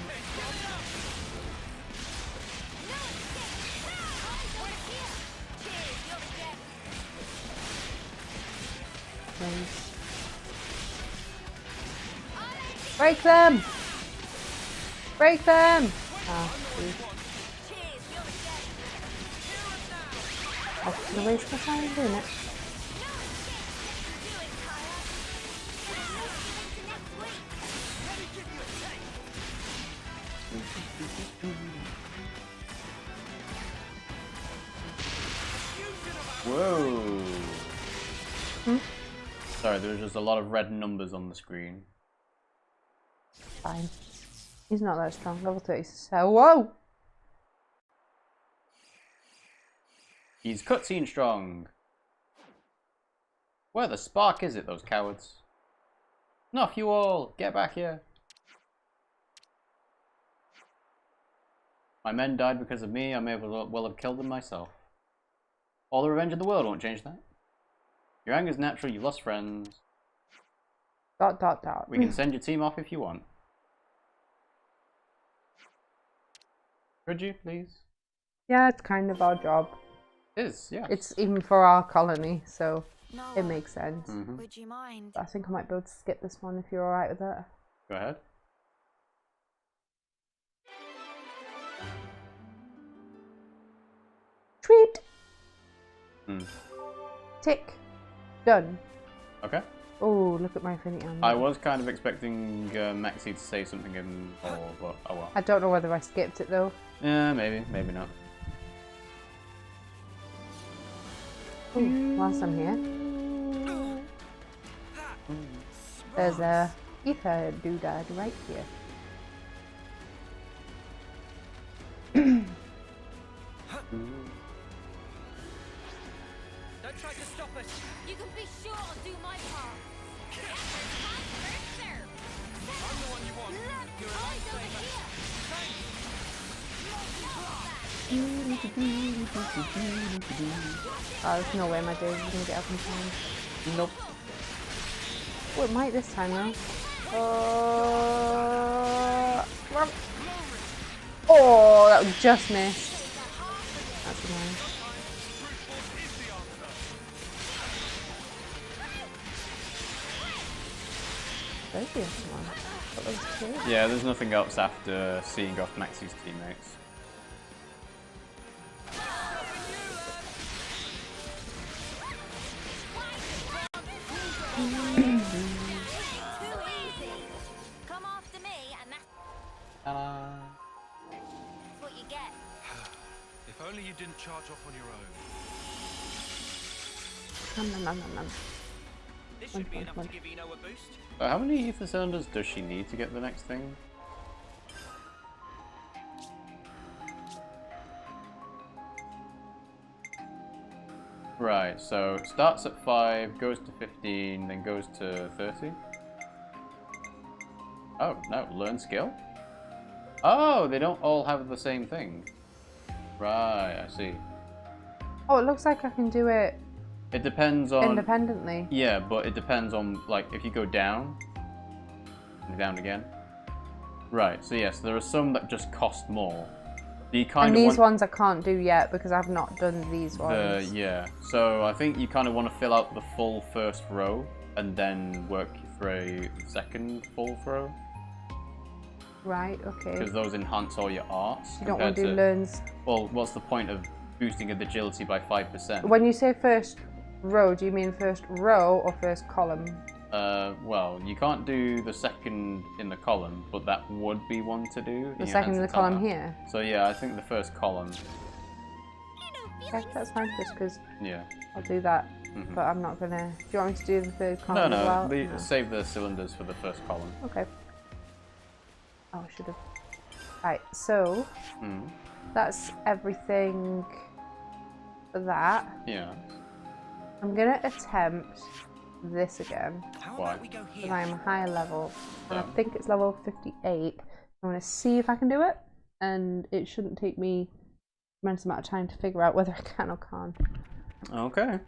Break them! Break them! Ah, geez. Oh, the waste of time doing it. Whoa. Hmm? Sorry, there's just a lot of red numbers on the screen. Fine. He's not that strong. Level 30. So, whoa! He's cutscene strong. Where the spark is it, those cowards? Enough, you all! Get back here! My men died because of me. I may well have killed them myself. All the revenge in the world won't change that. Your anger's natural. You lost friends. ... We can send your team off if you want. Could you, please? Yeah, it's kind of our job. It is, yeah. It's even for our colony, so No, it makes sense. would you mind? I think I might be able to skip this one if you're alright with that. Go ahead. Treat! Hmm. Tick. Done. Okay. Oh, look at my Infinity Armor. I was kind of expecting Maxi to say something in all, but oh well. I don't know whether I skipped it though. Yeah, maybe, maybe not. Ooh, whilst I'm here. There's a ether doodad right here. Don't try to stop us. You can be sure I'll do my part. I'm the one you want. You're a lifesaver. Oh, there's no way my dude is gonna get up in time. Nope. Oh, it might this time though. Oh, that was just missed. That's annoying. There's the other one. That was cute. Yeah, there's nothing else after seeing off Maxi's teammates. Come after me, and that's what you get. If only you didn't charge off on your own. Nom, nom, nom, nom, nom. This should be enough to give Eno a boost. How many ether cylinders does she need to get the next thing? Right, so it starts at 5, goes to 15, then goes to 30. Oh, no, learn skill? Oh, they don't all have the same thing. Right, I see. Oh, it looks like I can do it It depends on... independently. Yeah, but it depends on, like, if you go down, and down again. Right, so yes, there are some that just cost more. You kind And of these ones I can't do yet because I've not done these ones. Yeah, so I think you kind of want to fill out the full first row and then work through a second full row. Right, okay. Because those enhance all your arts. You don't want to do learns. Well, what's the point of boosting his agility by 5%? When you say first row, do you mean first row or first column? Well, you can't do the second in the column, but that would be one to do. The second in the column here? So yeah, I think the first column. Okay, that's fine, just because Yeah. I'll do that. But I'm not gonna... Do you want me to do the third column No, as well? no, save the cylinders for the first column. Okay. Oh, I should have... Right, so... That's everything for that. Yeah. I'm gonna attempt this again. Why? Because I am higher level. And I think it's level 58. I'm gonna see if I can do it. And it shouldn't take me a tremendous amount of time to figure out whether I can or can't. Okay.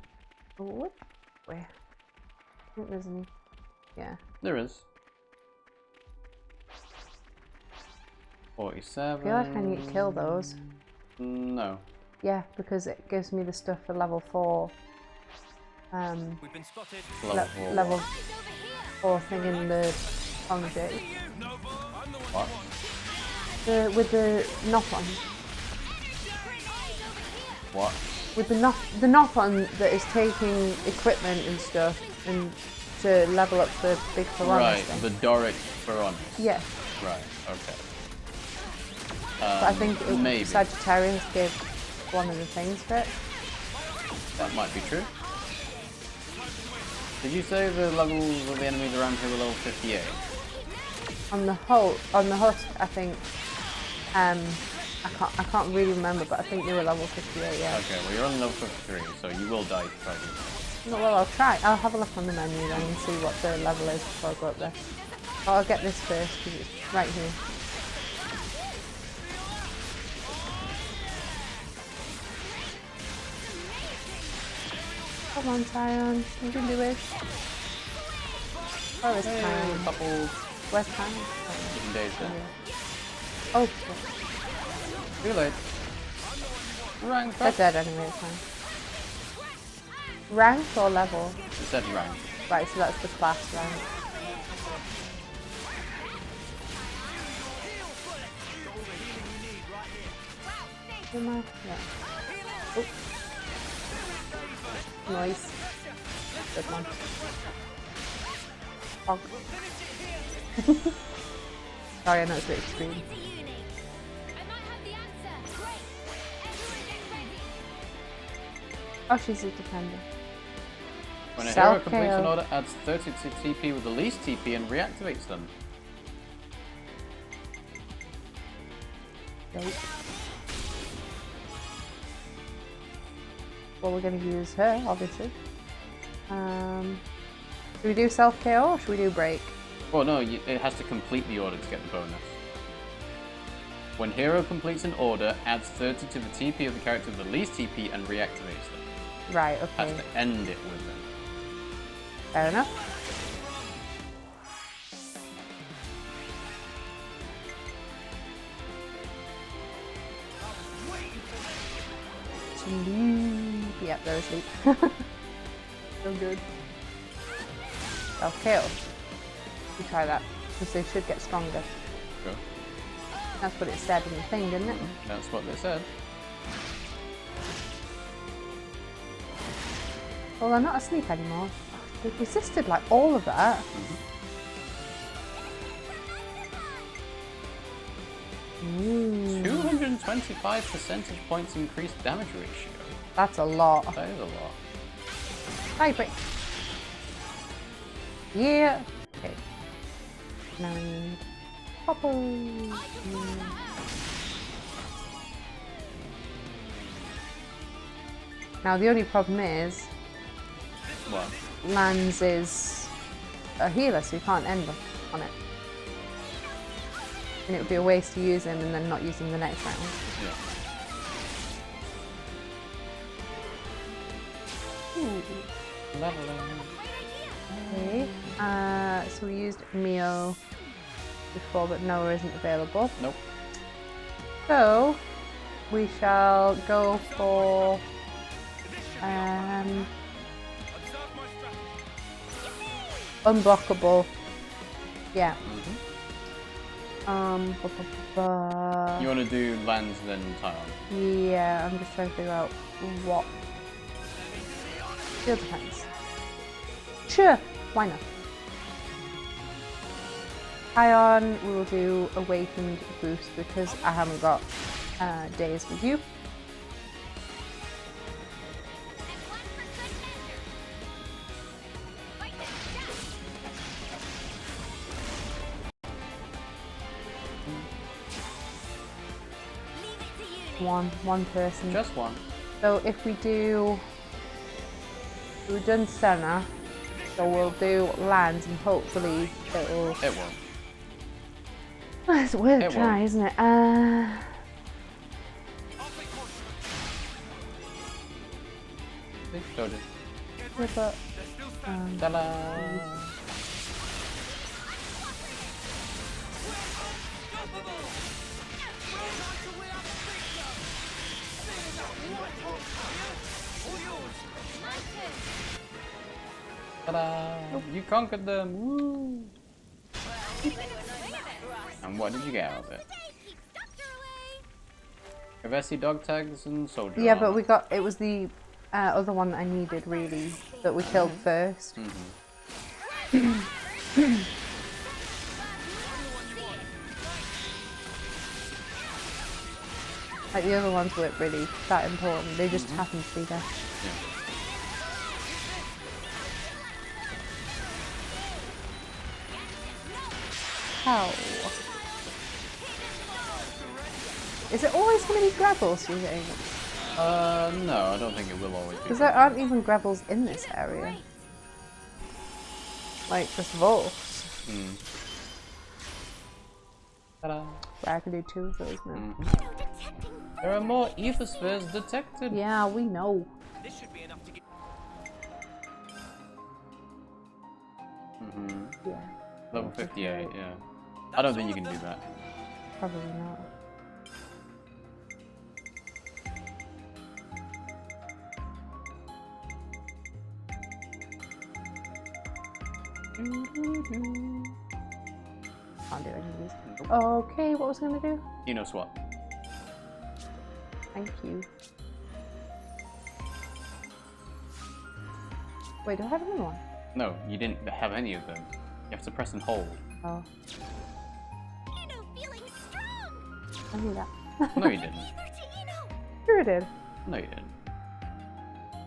Oh, what? Where? I think there's any... Yeah. There is. 47. I feel like I need to kill those. No. Yeah, because it gives me the stuff for level 4. We've been spotted. Level 4 thing in the object. What? With the Nopon. What? With the Nopon that is taking equipment and stuff and to level up the big Piranha Right, thing. the Doric Piranha. Yeah. Right, okay. But I think maybe. Sagittarians give one of the things for it. That might be true. Did you say the levels of the enemies around here were level 58? On the husk, I think. I can't really remember, but I think they were level 58. Yeah. Okay, well you're on level 53, so you will die if you try to. No, well, I'll try. I'll have a look on the menu then and see what the level is before I go up there. But I'll get this first because it's right here. Come on, Taion. You can do it. Where is Taion? Where's Taion? Oh, shit. Too late. Rank. They're dead anyway, it's fine. Rank or level? It said rank. Right, so that's the class rank. Yeah. Oh. Nice. Good one. Oh. Sorry, I know it's a bit extreme. Oh, she's a defender. When a hero completes an order, adds 30 to TP with the least TP and reactivates them. Nope. Well, we're going to use her, obviously. Should we do self-KO or should we do break? Well, no, it has to complete the order to get the bonus. When hero completes an order, adds 30 to the TP of the character with the least TP and reactivates them. Right, okay. Has to end it with them. Fair enough. Yep, they're asleep. So good. Self-KO. You try that, because they should get stronger. Sure. That's what it said in the thing, didn't it? That's what they said. Well, they're not asleep anymore. They've resisted like all of that. Mm-hmm. 225 percentage points increased damage ratio. That's a lot. That is a lot. Hi, break. Yeah. Okay. Now we need poppers. Now the only problem is, what? Lanz is a healer, so you can't end on it. And it would be a waste to use him and then not use him the next round. Yeah. Okay. So we used Mio before, but Noah isn't available. Nope. So we shall go for unblockable. Yeah. You want to do Lanz then Taion? Yeah, I'm just trying to figure out what. Field defense. Sure, why not? Taion, we will do awakened boost because I haven't got days with you. One person. Just one. So if we do, we've done Sena, so we'll do Lanz and hopefully it'll. It won't. Well, it's worth a try, isn't it? Loaded. Yeah, but. Ta-da! Ta-da! You conquered them! Woo! And what did you get out of it? Kevesi dog tags and soldier. Yeah, but we got, it was the other one that I needed really, that we killed first. Like the other ones weren't really that important, they just happened to be there. Yeah. How? Is it always going to be Gravels, you think? No, I don't think it will always be. Because there aren't even Gravels in this area. Like, just Volks. Ta-da. Where I can do 2 of those now. There are more etherspheres detected. Yeah, we know. This should be enough to get. Yeah. Level 58, yeah. I don't think you can do that. Probably not. Can't do any of these. Okay, what was I going to do? Swap. Thank you. Wait, do I have another one? No, you didn't have any of them. You have to press and hold. Oh. Feeling strong. I knew that. No, you didn't. Sure I did. No, you didn't.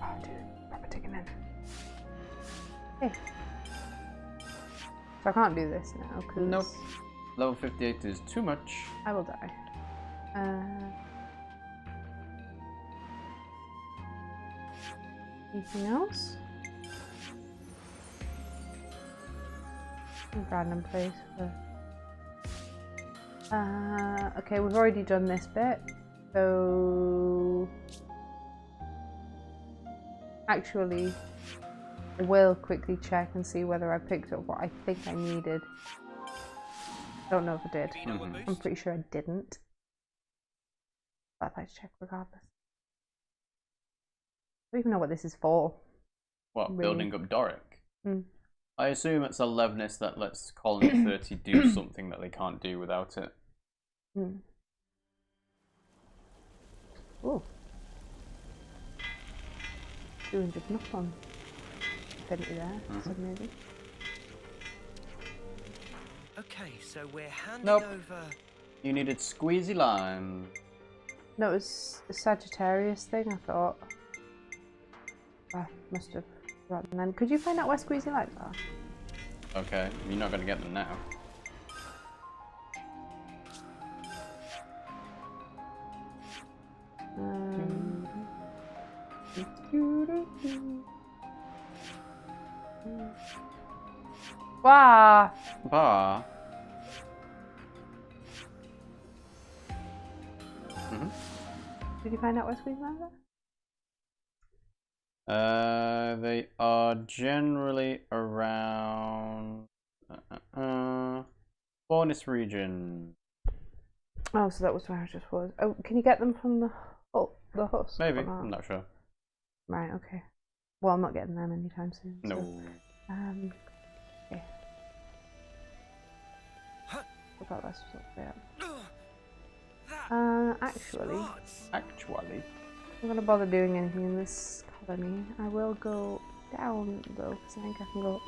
Oh, dude. Proper taking in. Hey. So I can't do this now, because... Nope. Level 58 is too much. I will die. Anything else? Random place for... okay, we've already done this bit, so... Actually, I will quickly check and see whether I picked up what I think I needed. Don't know if I did. I'm pretty sure I didn't. But I'd like to check regardless. I don't even know what this is for. What, really. building up Doric? Mm. I assume it's a Levness that lets Colony 30 do something that they can't do without it. Mm. Ooh. 200 Nopon. Infinity there, so maybe. Okay, so we're handing Nope. over. You needed squeezy lime. No, it was a Sagittarius thing, I thought. I must have forgotten then. Could you find out where squeezy lights are? Okay, you're not going to get them now. Wow. Bah. Did you find out where squeezy lights are? They are generally around bonus region. Oh, so that was where I just was. Oh, can you get them from the husk? Maybe, or not? I'm not sure. Right, okay. Well, I'm not getting them anytime soon. No. So, okay. Forgot that's what they are. Actually, I'm gonna bother doing anything in this colony. I will go down though, because I think I can go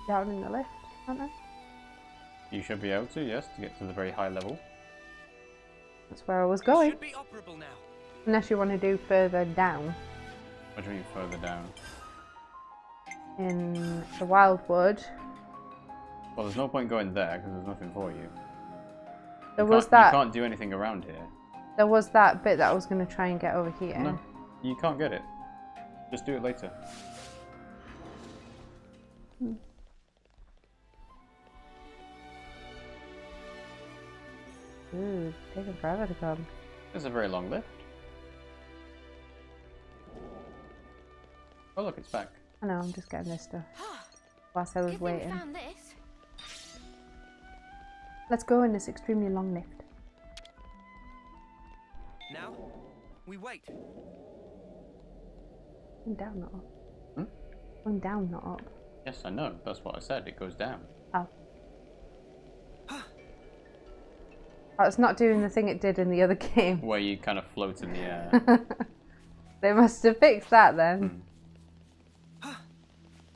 down in the lift, can't I? You should be able to, yes, to get to the very high level. That's where I was going. Should be operable now. Unless you want to do further down. What do you mean further down? In the Wildwood. Well, there's no point going there because there's nothing for you. There was that. You can't do anything around here. There was that bit that I was going to try and get over here. No, you can't get it. Just do it later. Ooh, it's taking forever to come. It's a very long lift. Oh look, it's back. I know, I'm just getting this stuff whilst I was waiting. Found this. Let's go in this extremely long lift. Now, we wait. I'm down, not up. Hmm? I'm down, not up. Yes, I know. That's what I said. It goes down. Oh. Oh, it's not doing the thing it did in the other game. Where you kind of float in the air. They must have fixed that then.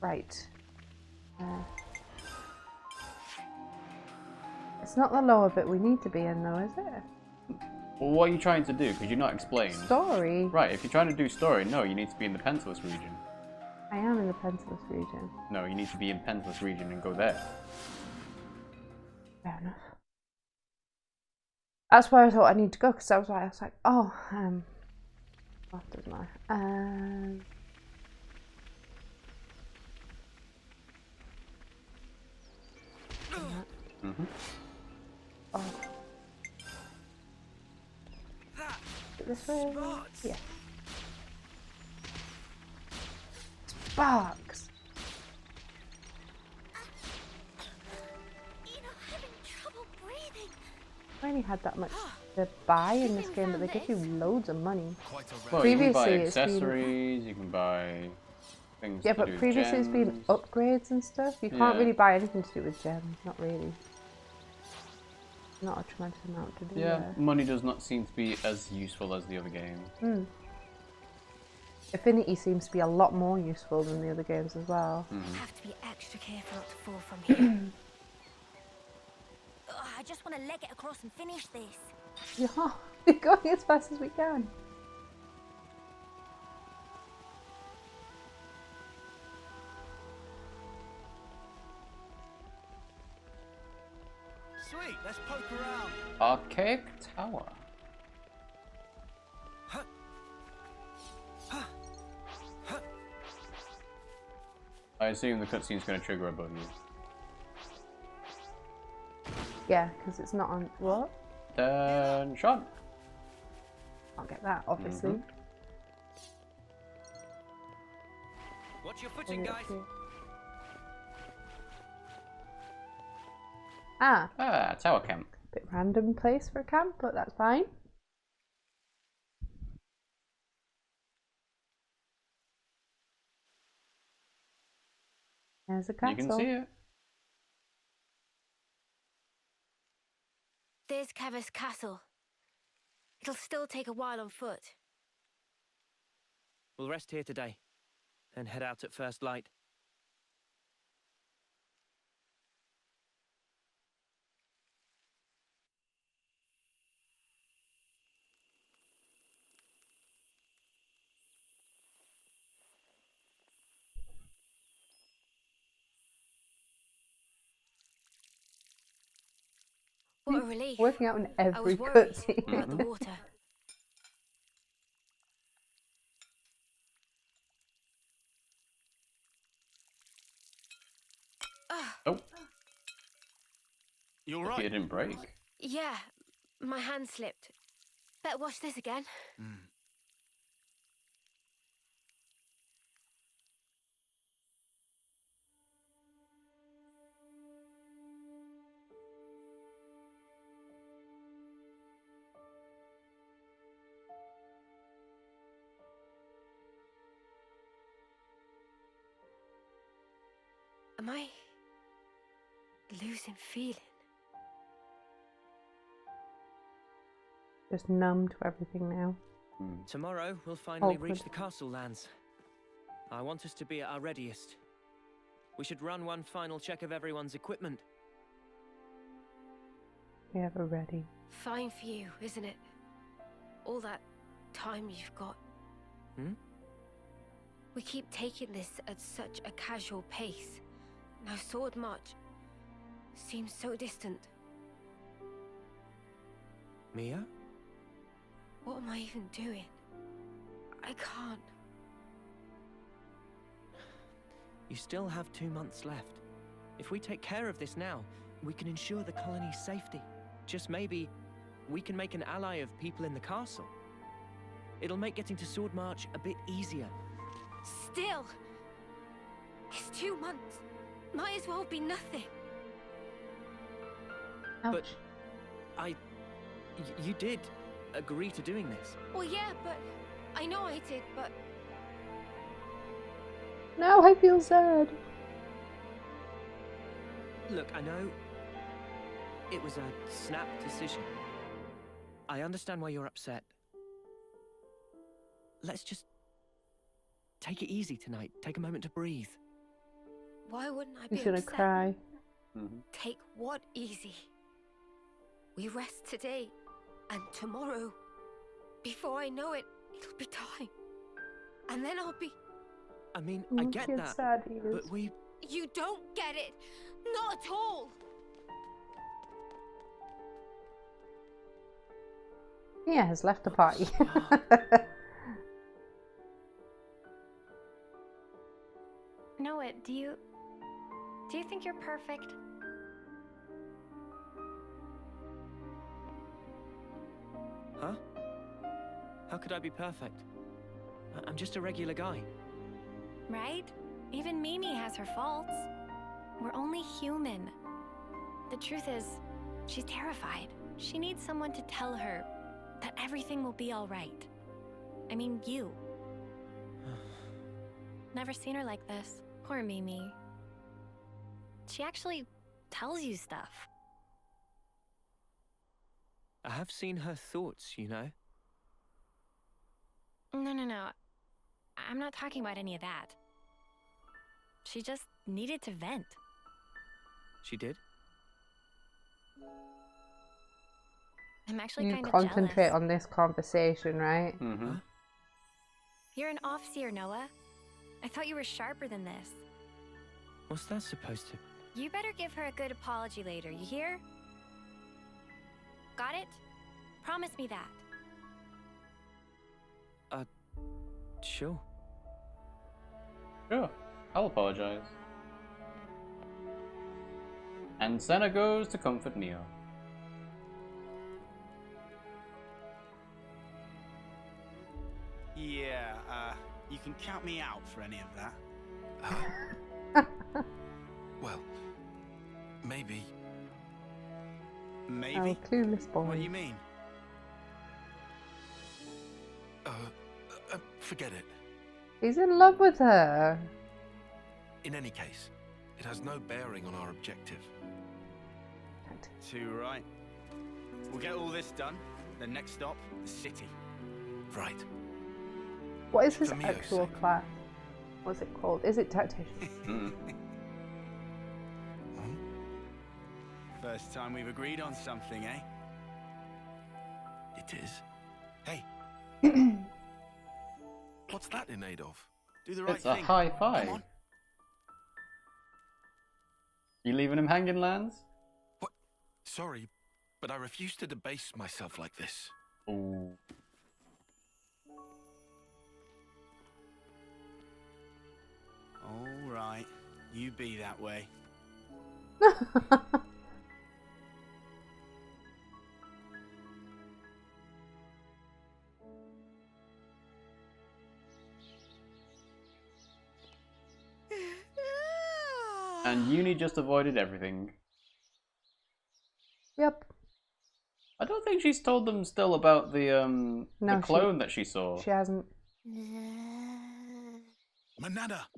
Right. It's not the lower bit we need to be in though, is it? Well, what are you trying to do? Could you not explain? Story? Right, if you're trying to do story, no, you need to be in the Penseless region. I am in the Penseless region. No, you need to be in Penseless region and go there. Fair enough. That's where I thought I need to go, because I was like, oh, well, doesn't matter. Oh. This way? Yeah. Sparks! I only had that much to buy in this game, but they give you loads of money. Well, you can buy accessories, you can buy things. Yeah, to but do with previously it's been gems. upgrades and stuff. You can't really buy anything to do with gems, not really. Not a tremendous amount to do. Yeah, there. money does not seem to be as useful as the other games. Affinity seems to be a lot more useful than the other games as well. Have to be extra careful not to fall from here. I just want to leg it across and finish this. Yeah, we're going as fast as we can. Sweet, let's poke around. Archaic Tower. I assume the cutscene's going to trigger above you. Yeah, because it's not on. What? Then shot. Can't get that, obviously. Watch your footing, guys. Ah, tower camp. Bit random place for a camp, but that's fine. There's a castle. You can see it. There's Keves Castle. It'll still take a while on foot. We'll rest here today, and head out at first light. What a relief. Working out in every I was worried cutscene. about the water. Oh. You all Lucky right? it didn't break. Yeah, my hand slipped. Better wash this again. Am I losing feeling? Just numb to everything now. Tomorrow, we'll finally Oh, reach good. the castle lands. I want us to be at our readiest. We should run one final check of everyone's equipment. We have a ready. Fine for you, isn't it? All that time you've got. We keep taking this at such a casual pace. Now Sword March seems so distant. Mia? What am I even doing? I can't. You still have 2 months left. If we take care of this now, we can ensure the colony's safety. Just maybe, we can make an ally of people in the castle. It'll make getting to Sword March a bit easier. Still! It's 2 months. Might as well be nothing. But you did agree to doing this. Well, yeah, but I know I did, but No, I feel sad. Look, I know it was a snap decision. I understand why you're upset. Let's just take it easy tonight. Take a moment to breathe. why wouldn't I be He's gonna upset? cry. Take what easy? We rest today, and tomorrow, before I know it, it'll be time. And then I'll be... I mean, I get Kid's that, sad, he but is. we... You don't get it! Not at all! Mia has left the party. Noah, do you think you're perfect? Huh? How could I be perfect? I'm just a regular guy. Right? Even Mimi has her faults. We're only human. The truth is, she's terrified. She needs someone to tell her that everything will be all right. I mean, you. Never seen her like this. Poor Mimi. She actually tells you stuff. I have seen her thoughts, you know. No. I'm not talking about any of that. She just needed to vent. She did? I'm actually You kind of concentrate jealous. on this conversation, right? Mm-hmm. You're an off-seer, Noah. I thought you were sharper than this. What's that supposed to... You better give her a good apology later, you hear? Got it? Promise me that. Sure. Sure, I'll apologize. And Sena goes to comfort Neo. Yeah, you can count me out for any of that. Well, maybe. Maybe? Oh, clueless boy. What do you mean? Forget it. He's in love with her. In any case, it has no bearing on our objective. Too right. We'll get all this done. The next stop, the city. Right. What is his For Mio's actual sake. class? What's it called? Is it tactician? First time we've agreed on something, eh? It is. Hey. What's that in aid of? Do the right It's a thing. high Come five. on. You leaving him hanging, Lanz? What? Sorry, but I refuse to debase myself like this. Ooh. All right. You be that way. And Eunie just avoided everything. Yep. I don't think she's told them still about the No, clone that she saw. She hasn't. Manada!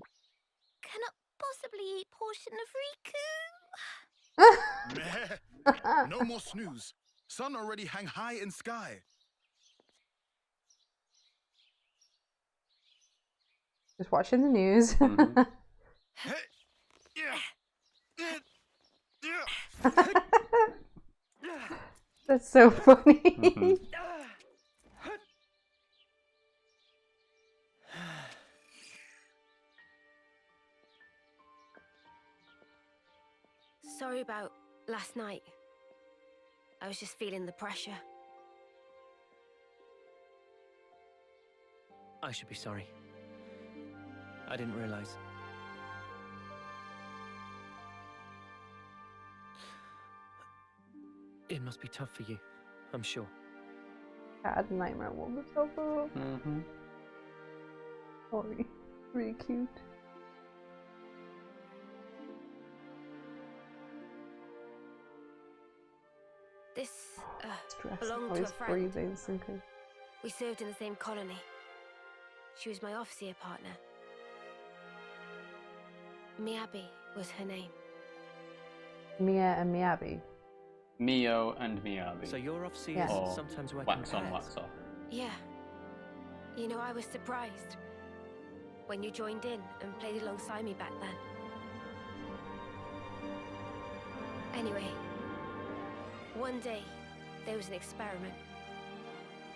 Cannot possibly eat portion of Riku. Meh. No more snooze. Sun already hang high in sky. Just watching the news. That's so funny. Sorry about last night. I was just feeling the pressure. I should be sorry. I didn't realize. It must be tough for you, I'm sure. I had a nightmare woke myself up. Sorry. Really cute. This Stress. belonged Oh, to a he's friend. breathing something. We served in the same colony. She was my officer partner. Miyabi was her name. Mia and Miyabi. Mio and Miyabi. So your officers Or sometimes work wax in on, pairs? wax off. Yeah. You know, I was surprised when you joined in and played alongside me back then. Anyway, one day there was an experiment,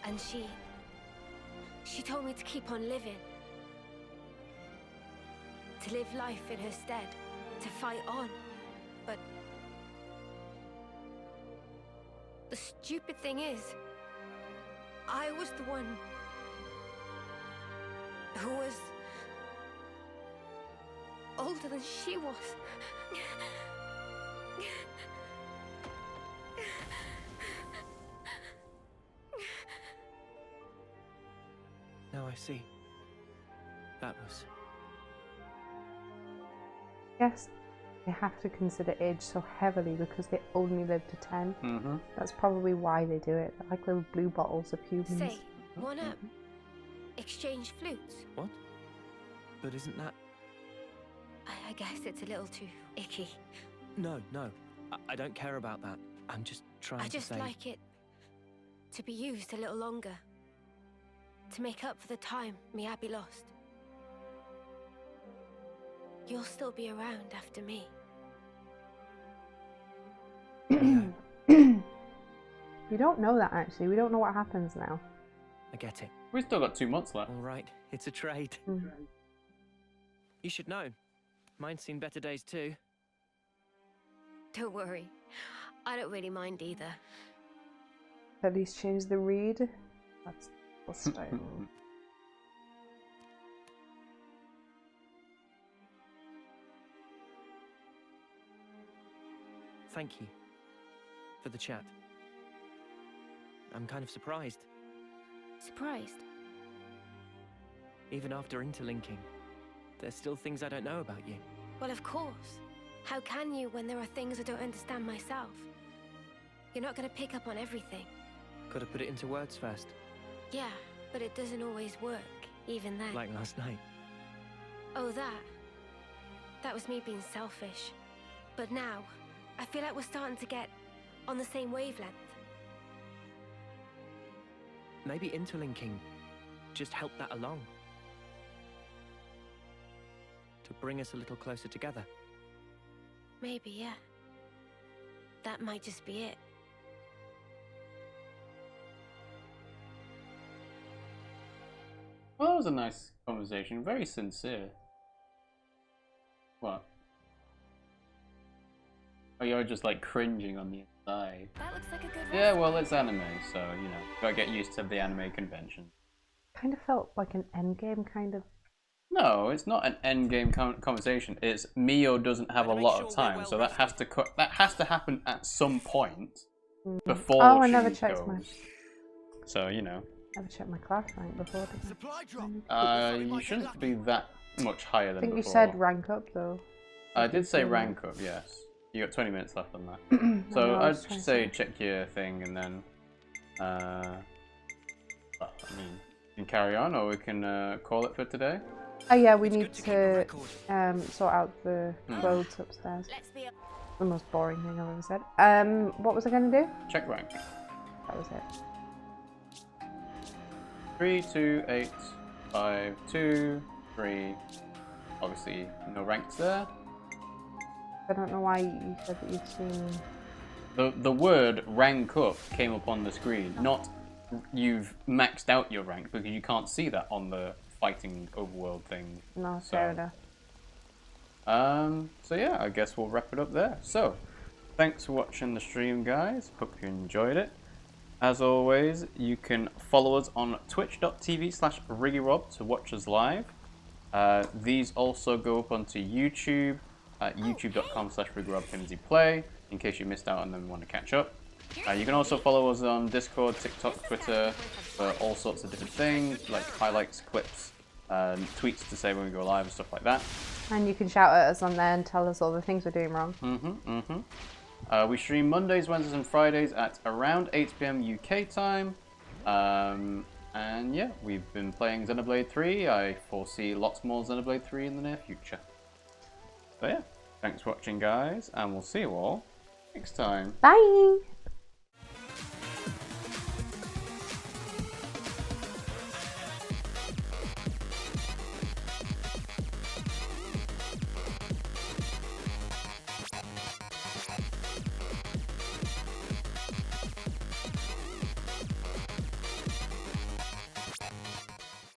and she told me to keep on living, to live life in her stead, to fight on. But the stupid thing is, I was the one who was older than she was. Now I see. That was... Yes, they have to consider age so heavily because they only live to 10. Mm-hmm. That's probably why they do it. They're like little blue bottles of humans. Say, wanna exchange flutes? What? But isn't that... I guess it's a little too icky. No, no. I don't care about that. I'm just trying I just to say... like it to be used a little longer. To make up for the time me Abby lost. You'll still be around after me. We don't know that actually. We don't know what happens now. I get it. We've still got 2 months left. All right, it's a trade. You should know. Mine's seen better days too. Don't worry. I don't really mind either. At least change the read. That's the style. Thank you for the chat. I'm kind of surprised. Surprised? Even after interlinking, there's still things I don't know about you. Well, of course. How can you when there are things I don't understand myself? You're not going to pick up on everything. Gotta put it into words first. Yeah, but it doesn't always work, even then. Like last night. Oh, that. That was me being selfish. But now, I feel like we're starting to get on the same wavelength. Maybe interlinking just helped that along. To bring us a little closer together. Maybe, yeah. That might just be it. Well, that was a nice conversation. Very sincere. What? Oh, you're just like cringing on the inside. That looks like a good Yeah, well, it's anime, so, you know, gotta get used to the anime convention. Kind of felt like an endgame kind of. No, it's not an endgame conversation. It's Mio doesn't have a lot of time, so that has to happen at some point before. Oh, I she never checked goes. my. So you know. Never checked my class rank before. Did You shouldn't be that much higher than I think before. you said rank up though. I did say rank up, yes. You got 20 minutes left on that. So I I'd say check your thing and then. Well, I mean, we can carry on, or we can call it for today. Oh yeah, we need to sort out the clothes upstairs. The most boring thing I've ever said. What was I going to do? Check rank. That was it. 3, 2, 8, 5, 2, 3. Obviously, no ranks there. I don't know why you said that you've seen. The word rank up came up on the screen, not you've maxed out your rank, because you can't see that on the fighting overworld thing. No, fair enough. So yeah, I guess we'll wrap it up there. So, thanks for watching the stream, guys. Hope you enjoyed it. As always, you can follow us on twitch.tv/RiggyRob to watch us live. These also go up onto YouTube at youtube.com/RiggyRobPimmsyPlay in case you missed out on them and want to catch up. You can also follow us on Discord, TikTok, Twitter for all sorts of different things, like highlights, clips, tweets to say when we go live and stuff like that. And you can shout at us on there and tell us all the things we're doing wrong. We stream Mondays, Wednesdays and Fridays at around 8 PM UK time. And yeah, we've been playing Xenoblade 3. I foresee lots more Xenoblade 3 in the near future. So yeah, thanks for watching, guys, and we'll see you all next time. Bye!